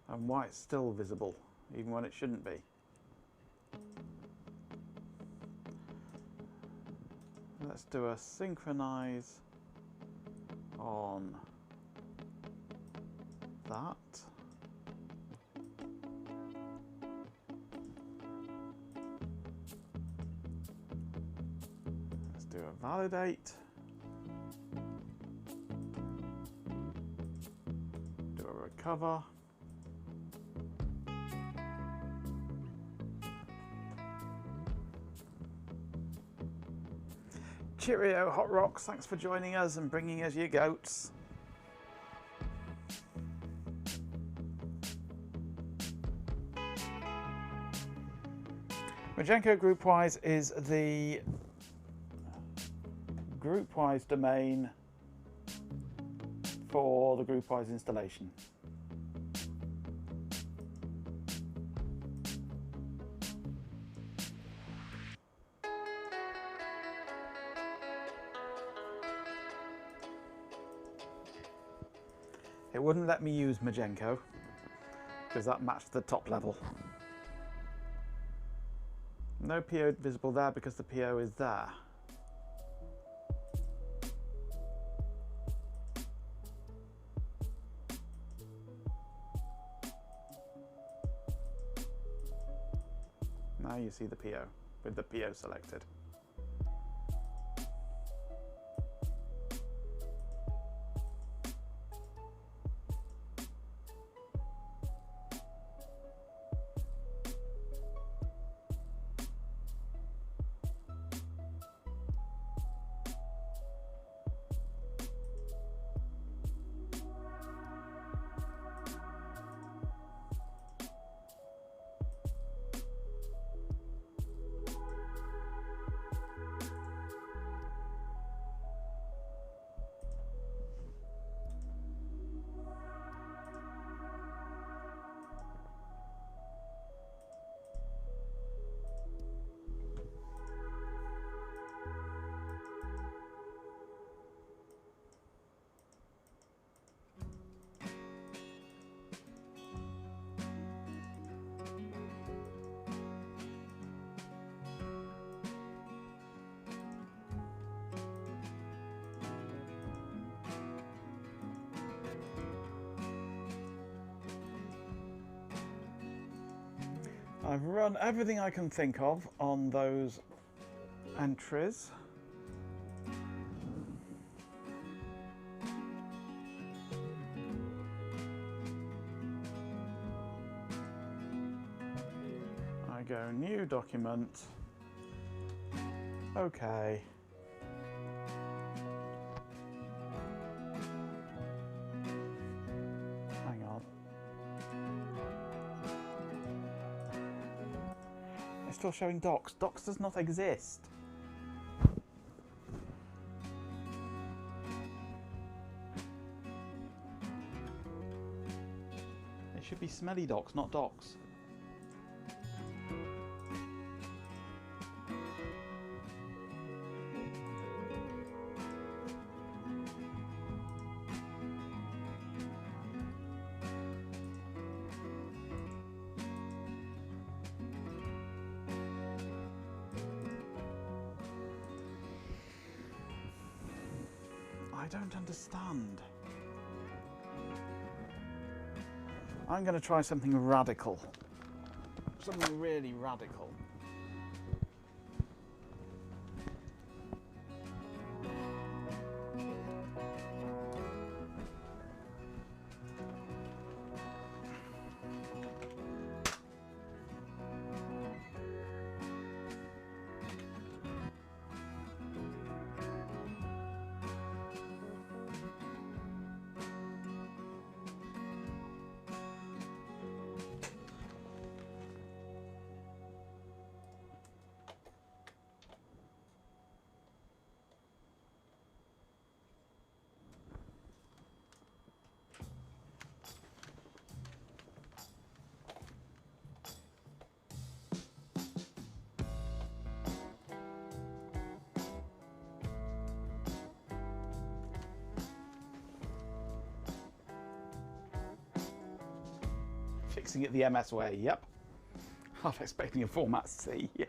And why it's still visible, even when it shouldn't be. Let's do a synchronize on that. Do a validate, do a recover, cheerio Hot Rocks, thanks for joining us and bringing us your goats. Majenko GroupWise is the GroupWise domain for the GroupWise installation. It wouldn't let me use Majenko because that matched the top level. No PO visible there because the PO is there. Now you see the PO with the PO selected. I've run everything I can think of on those entries. I go new document. Okay. Hang on. It's still showing docs. Docs does not exist. It should be smelly docs, not docs. I don't understand. I'm going to try something radical. Something really radical. Fixing it the MS way, yep. Half expecting a format C, yes.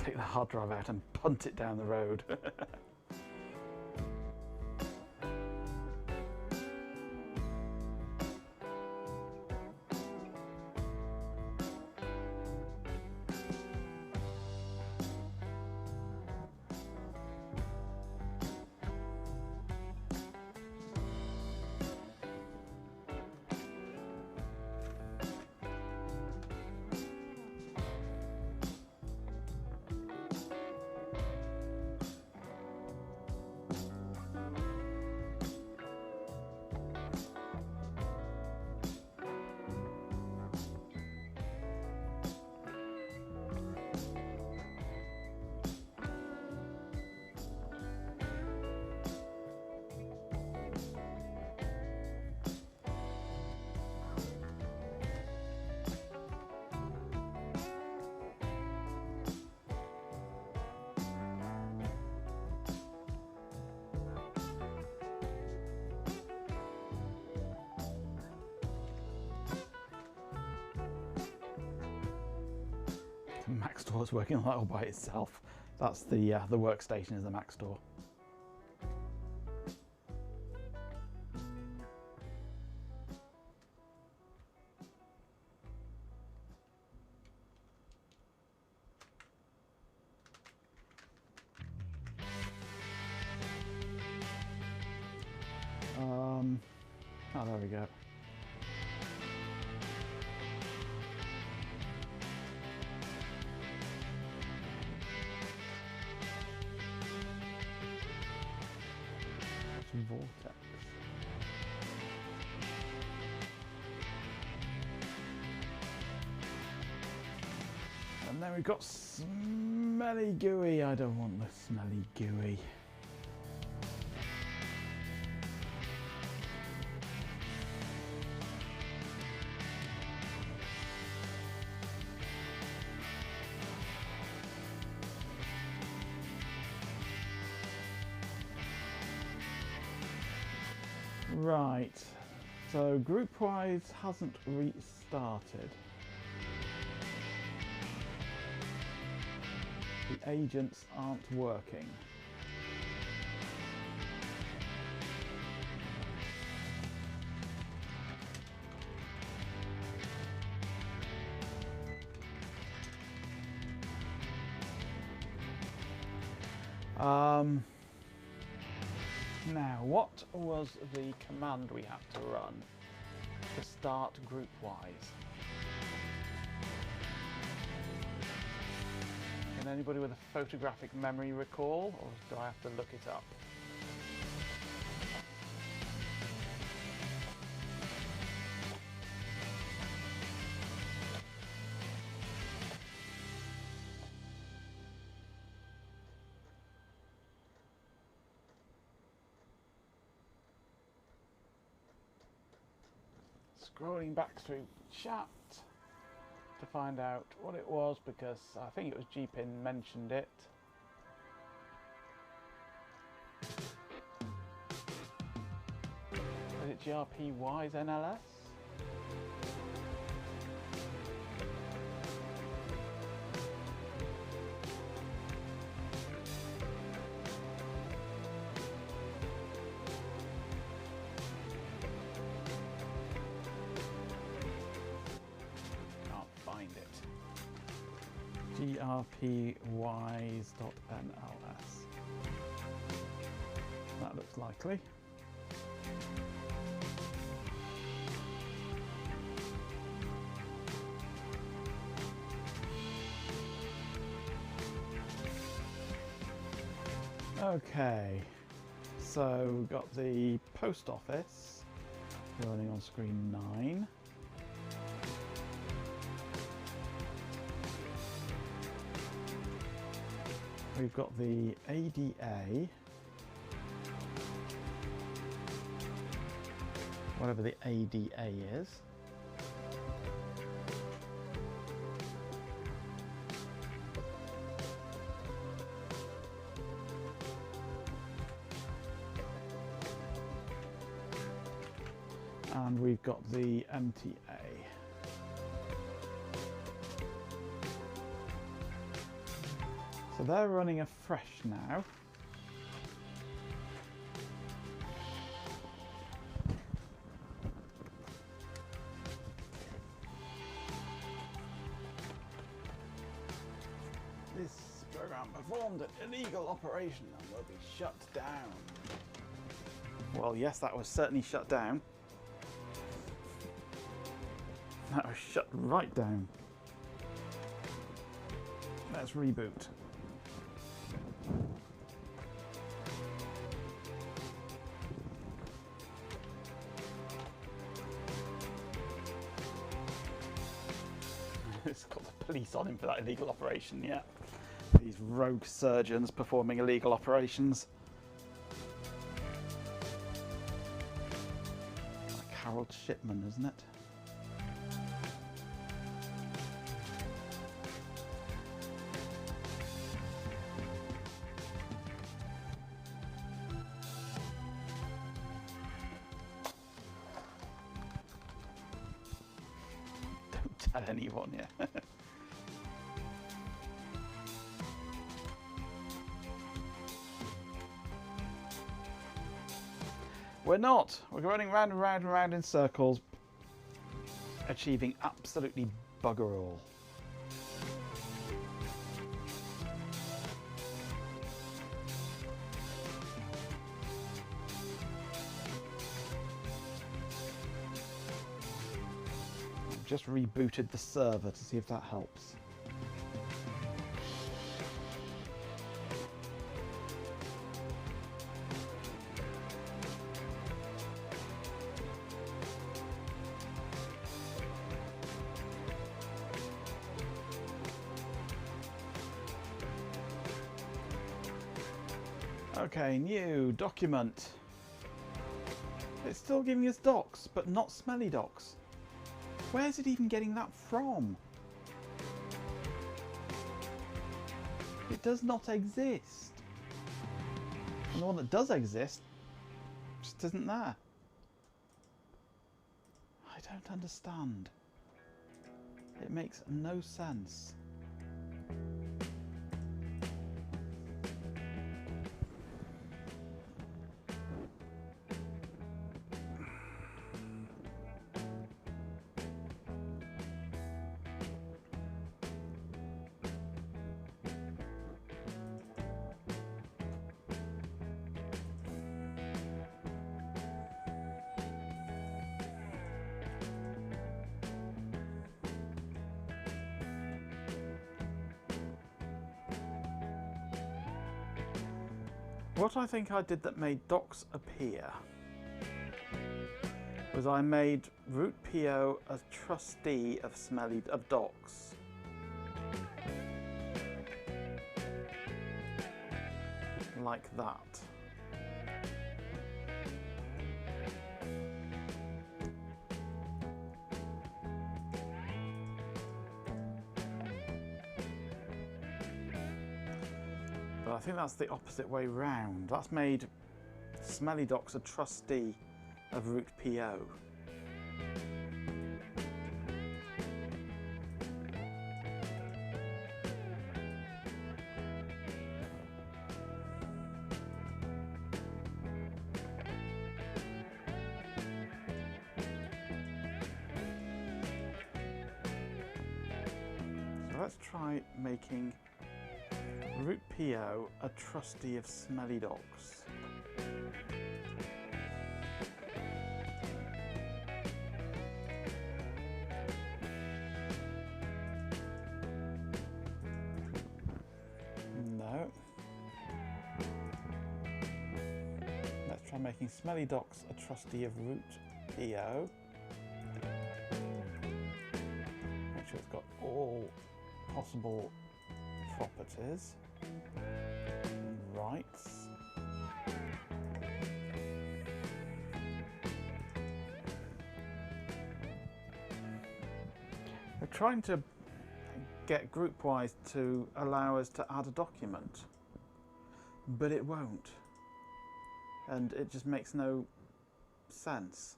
Take the hard drive out and punt it down the road. The Mac store is working all by itself. That's the workstation is the Mac store. Oh, there we go. Vortex. And then we've got smelly gooey. I don't want the smelly gooey. Right, so GroupWise hasn't restarted. The agents aren't working. Now, what was the command we had to run to start GroupWise? Can anybody with a photographic memory recall, or do I have to look it up? Scrolling back through chat to find out what it was, because I think it was GPin mentioned it. Is it GRPWise NLS? grpwise.nls. That looks likely. Okay, so we've got the post office running on screen 9. We've got the ADA, whatever the ADA is. And we've got the MTA. So they're running afresh now. This program performed an illegal operation and will be shut down. Well, yes, that was certainly shut down. That was shut right down. Let's reboot. It's got the police on him for that illegal operation, yeah. These rogue surgeons performing illegal operations. Like Harold Shipman, isn't it? Tell anyone, yeah. We're not. We're running round and round and round in circles, achieving absolutely bugger all. Just rebooted the server to see if that helps. Okay, new document. It's still giving us docs, but not smelly docs. Where's it even getting that from? It does not exist. And the one that does exist just isn't there. I don't understand. It makes no sense. What I think I did that made docs appear was I made Root PO a trustee of docs. Like that. But I think that's the opposite way round. That's made Smelly Docs a trustee of Root PO. So let's try making Root PO a trustee of Smelly Docs. No. Let's try making Smelly Docs a trustee of Root PO. Make sure it's got all possible properties and rights. We're trying to get GroupWise to allow us to add a document, but it won't, and it just makes no sense.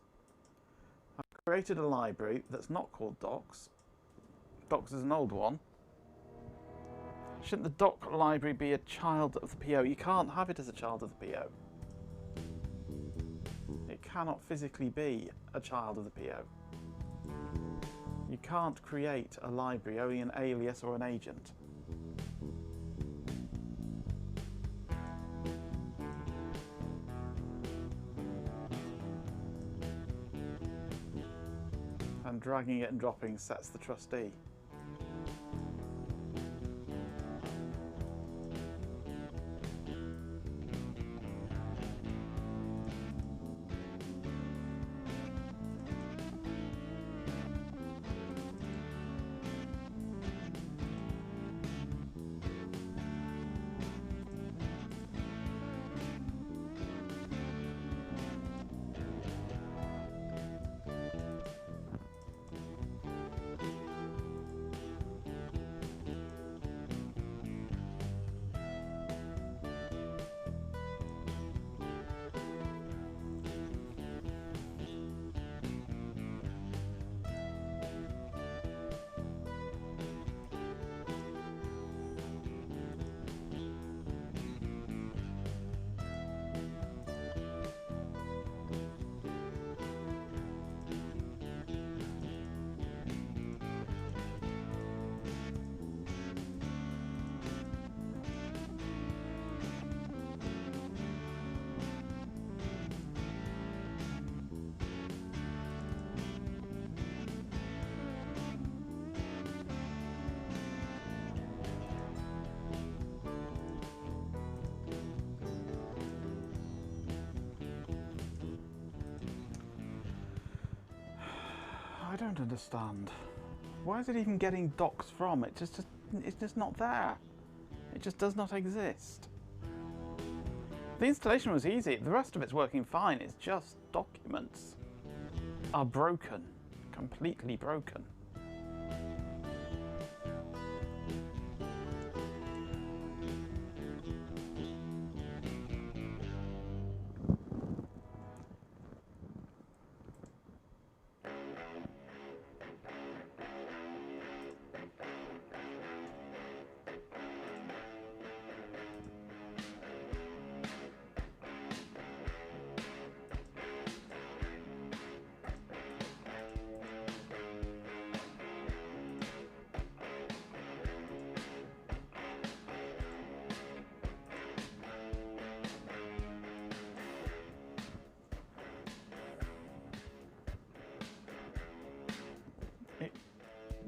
I've created a library that's not called Docs. Docs is an old one. Shouldn't the doc library be a child of the PO? You can't have it as a child of the PO. It cannot physically be a child of the PO. You can't create a library owning an alias or an agent. And dragging it and dropping sets the trustee. I don't understand. Where is it even getting docs from? It's just not there. It just does not exist. The installation was easy. The rest of it's working fine. It's just documents are broken, completely broken.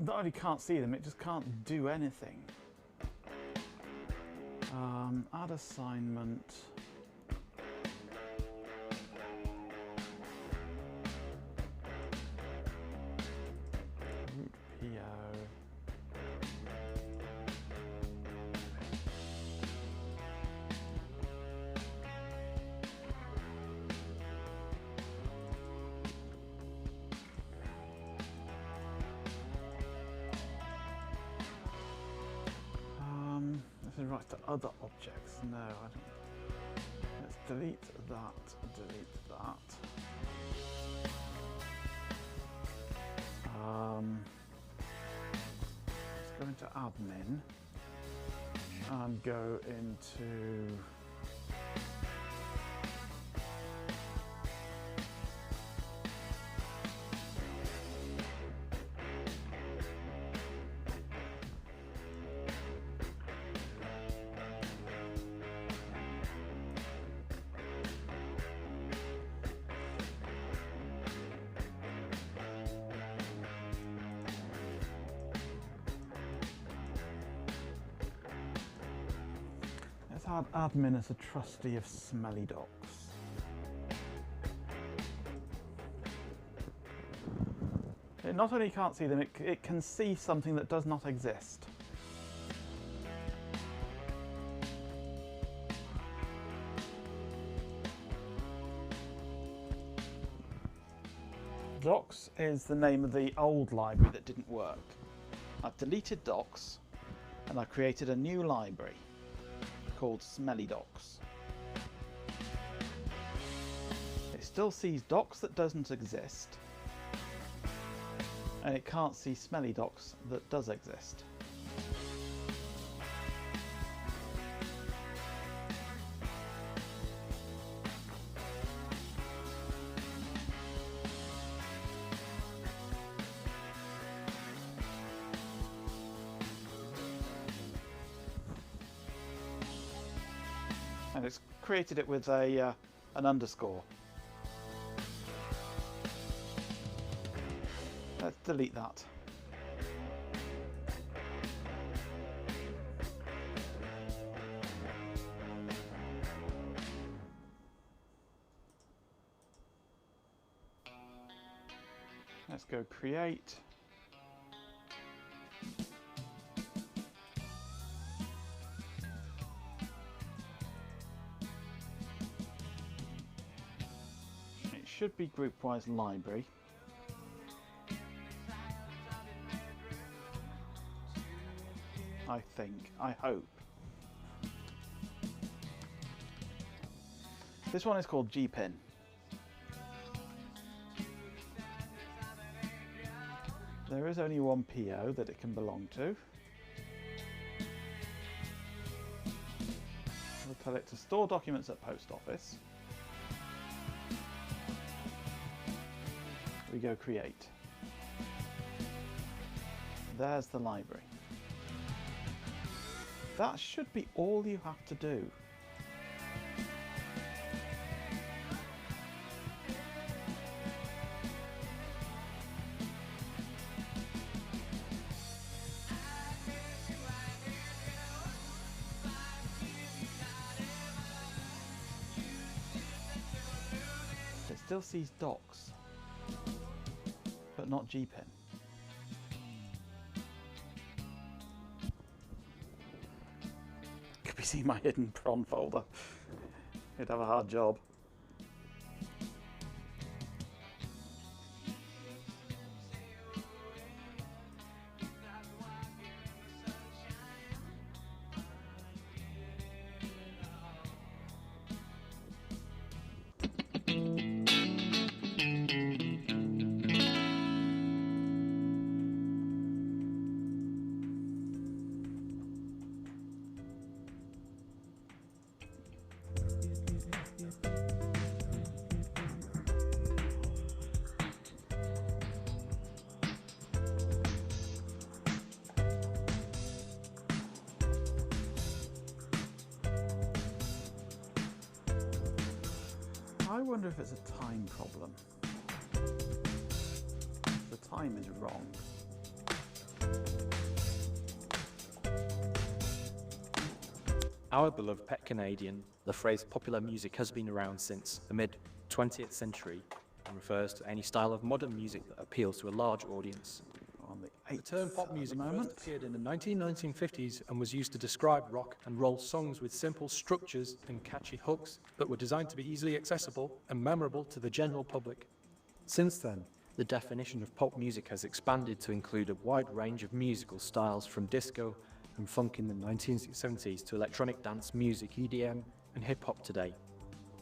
not only can't see them, it just can't do anything. Add assignment. Root PO. This is right to other objects. No, I don't. Let's delete that, delete that. Let's go into admin and go into add admin as a trustee of smelly docs. It not only can't see them, it can see something that does not exist. Docs is the name of the old library that didn't work. I've deleted docs and I created a new library called Smelly Docs. It still sees docs that doesn't exist, and it can't see smelly docs that does exist. And it's created it with an underscore. Let's delete that. Let's go create. Should be GroupWise library. I think, I hope. This one is called GPIN. There is only one PO that it can belong to. We'll tell it to store documents at post office. We go create. There's the library. That should be all you have to do. It still sees docs, but not GPIN. Could be seeing my hidden prawn folder. You'd have a hard job. I wonder if it's a time problem. The time is wrong. Our beloved pet Canadian, the phrase popular music has been around since the mid-20th century and refers to any style of modern music that appeals to a large audience. The term pop music first appeared in the 1950s and was used to describe rock and roll songs with simple structures and catchy hooks that were designed to be easily accessible and memorable to the general public. Since then, the definition of pop music has expanded to include a wide range of musical styles from disco and funk in the 1970s to electronic dance music, EDM, and hip-hop today.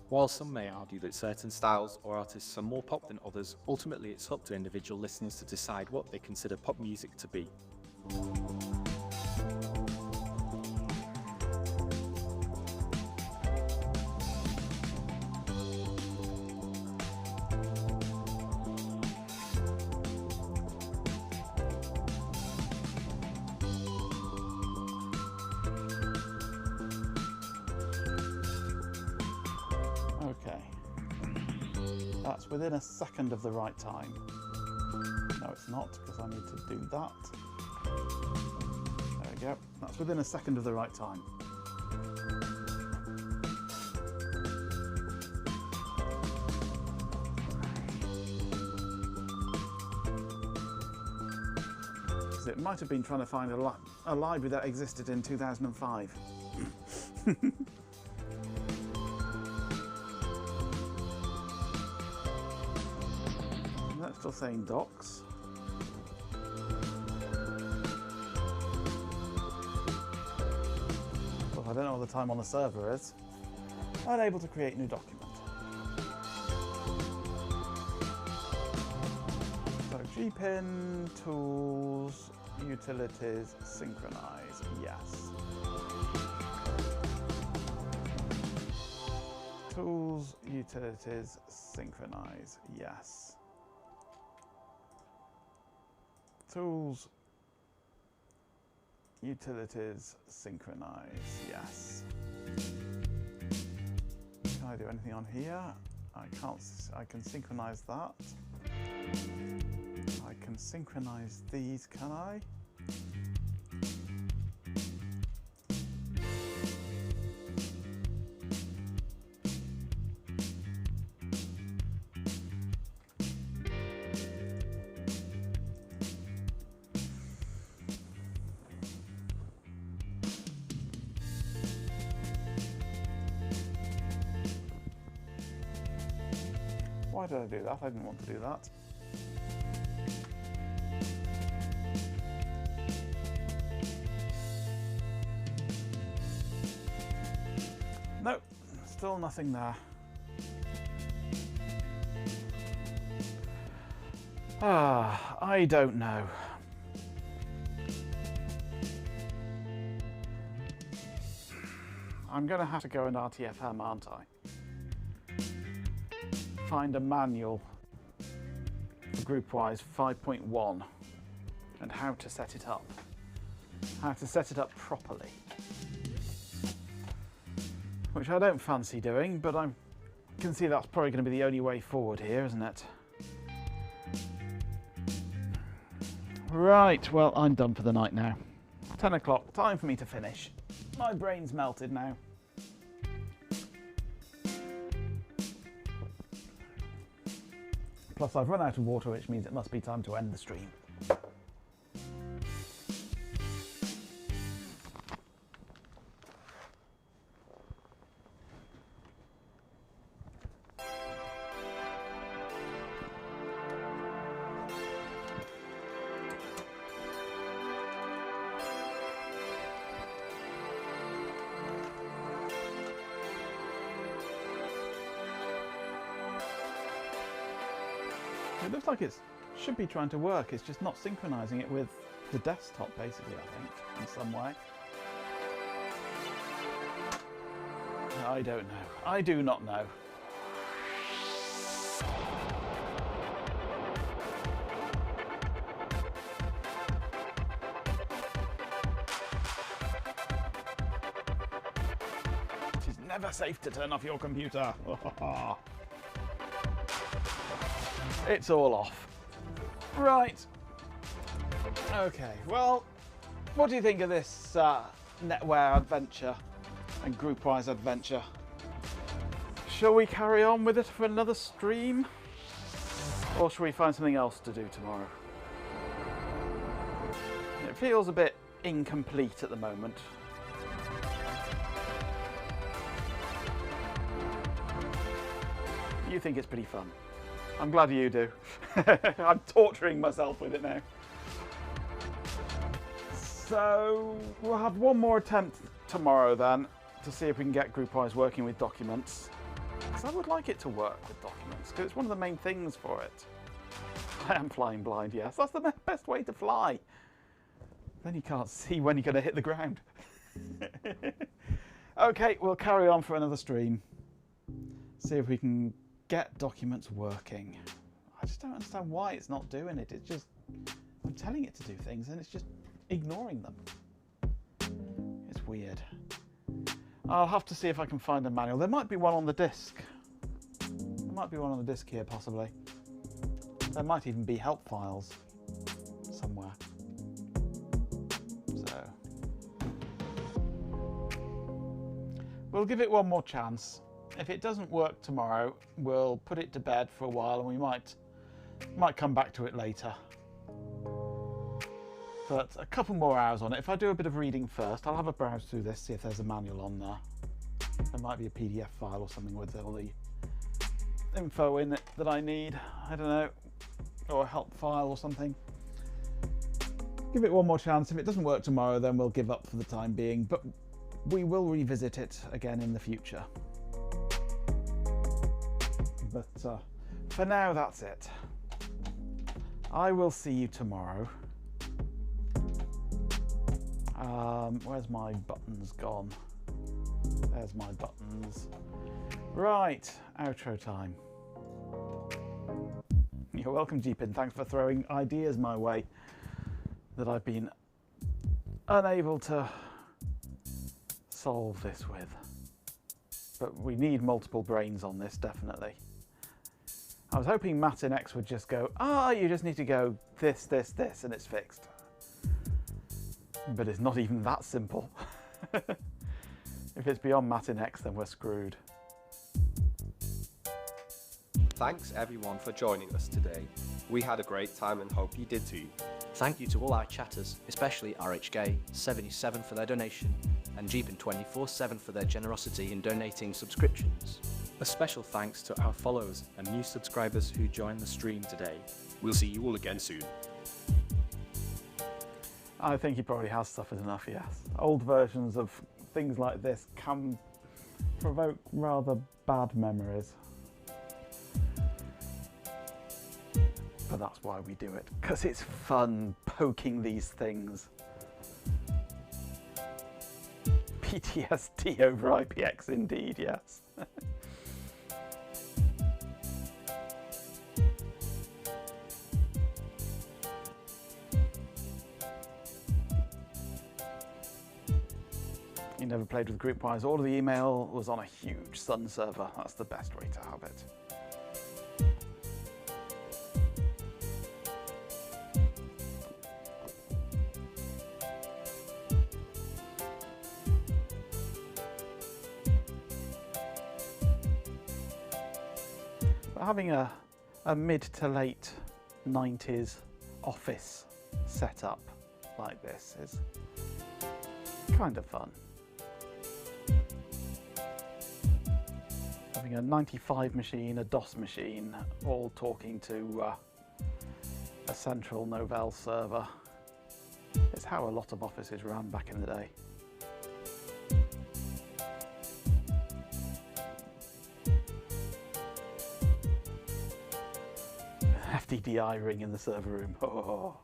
While some may argue that certain styles or artists are more pop than others, ultimately it's up to individual listeners to decide what they consider pop music to be. Okay, that's within a second of the right time. No, it's not, because I need to do that. There we go. That's within a second of the right time. Because it might have been trying to find a library that existed in 2005. That's still saying docs. Well, I don't know what the time on the server is. Unable to create new document. So gpin, tools, utilities, synchronize, yes. Tools, utilities, synchronize, yes. Tools, utilities, synchronize, yes. Can I do anything on here? I can't, I can synchronize that. I can synchronize these, can I? Why did I do that? I didn't want to do that. No, still nothing there. I don't know. I'm going to have to go in RTFM, aren't I? Find a manual for GroupWise 5.1 and how to set it up. How to set it up properly. Which I don't fancy doing, but I can see that's probably going to be the only way forward here, isn't it? Right, well, I'm done for the night now. 10 o'clock, time for me to finish. My brain's melted now. Plus I've run out of water, which means it must be time to end the stream. It looks like it should be trying to work, it's just not synchronizing it with the desktop, basically, I think, in some way. I don't know. I do not know. It is never safe to turn off your computer. It's all off. Right. Okay, well, what do you think of this NetWare adventure and GroupWise adventure? Shall we carry on with it for another stream? Or shall we find something else to do tomorrow? It feels a bit incomplete at the moment. You think it's pretty fun. I'm glad you do. I'm torturing myself with it now. So we'll have one more attempt tomorrow then to see if we can get GroupWise working with documents. Because I would like it to work with documents, because it's one of the main things for it. I am flying blind, yes. That's the best way to fly. Then you can't see when you're going to hit the ground. Okay, we'll carry on for another stream. See if we can get documents working. I just don't understand why it's not doing it. It's just, I'm telling it to do things and it's just ignoring them. It's weird. I'll have to see if I can find a manual. There might be one on the disk. There might be one on the disk here, possibly. There might even be help files somewhere. So we'll give it one more chance. If it doesn't work tomorrow, we'll put it to bed for a while and we might come back to it later. But a couple more hours on it. If I do a bit of reading first, I'll have a browse through this, see if there's a manual on there. There might be a PDF file or something with all the info in it that I need. I don't know. Or a help file or something. Give it one more chance. If it doesn't work tomorrow, then we'll give up for the time being. But we will revisit it again in the future. But for now, that's it. I will see you tomorrow. Where's my buttons gone? There's my buttons. Right, outro time. You're welcome, Jeepin. Thanks for throwing ideas my way that I've been unable to solve this with. But we need multiple brains on this, definitely. I was hoping Matt in X would just go, you just need to go this, this, this, and it's fixed. But it's not even that simple. If it's beyond Matt in X, then we're screwed. Thanks everyone for joining us today. We had a great time and hope you did too. Thank you to all our chatters, especially RHK77 for their donation, and Jeepin247 for their generosity in donating subscriptions. A special thanks to our followers and new subscribers who joined the stream today. We'll see you all again soon. I think he probably has suffered enough, yes. Old versions of things like this can provoke rather bad memories. But that's why we do it, because it's fun poking these things. PTSD over IPX indeed, yes. You never played with GroupWise. All of the email was on a huge Sun server. That's the best way to have it. But having a mid to late 90s office setup like this is kind of fun. Having a 95 machine, a DOS machine, all talking to a central Novell server. It's how a lot of offices ran back in the day. FTDI ring in the server room. Oh.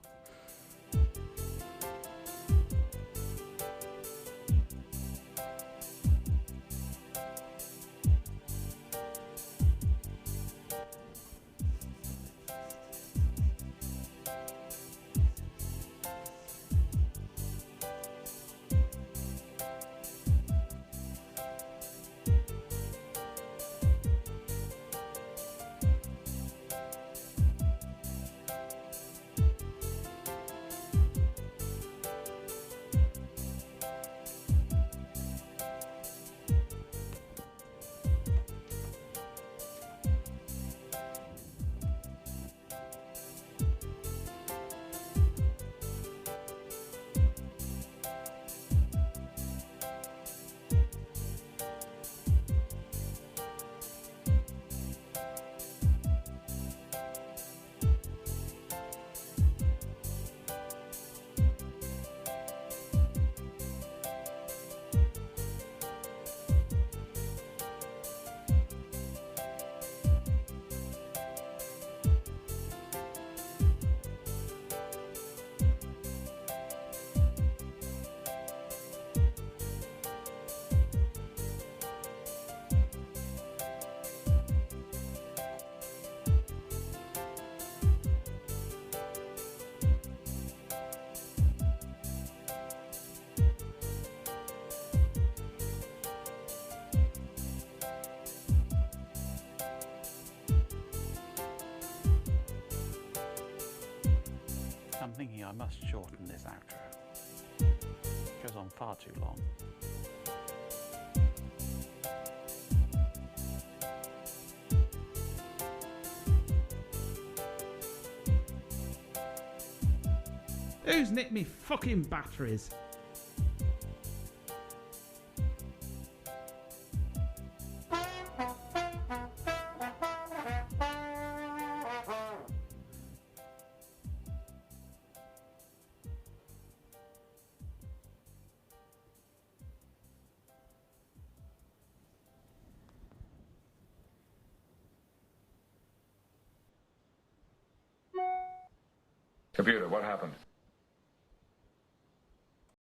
thinking I must shorten this outro. It goes on far too long. Who's nicked me fucking batteries? Computer, what happened?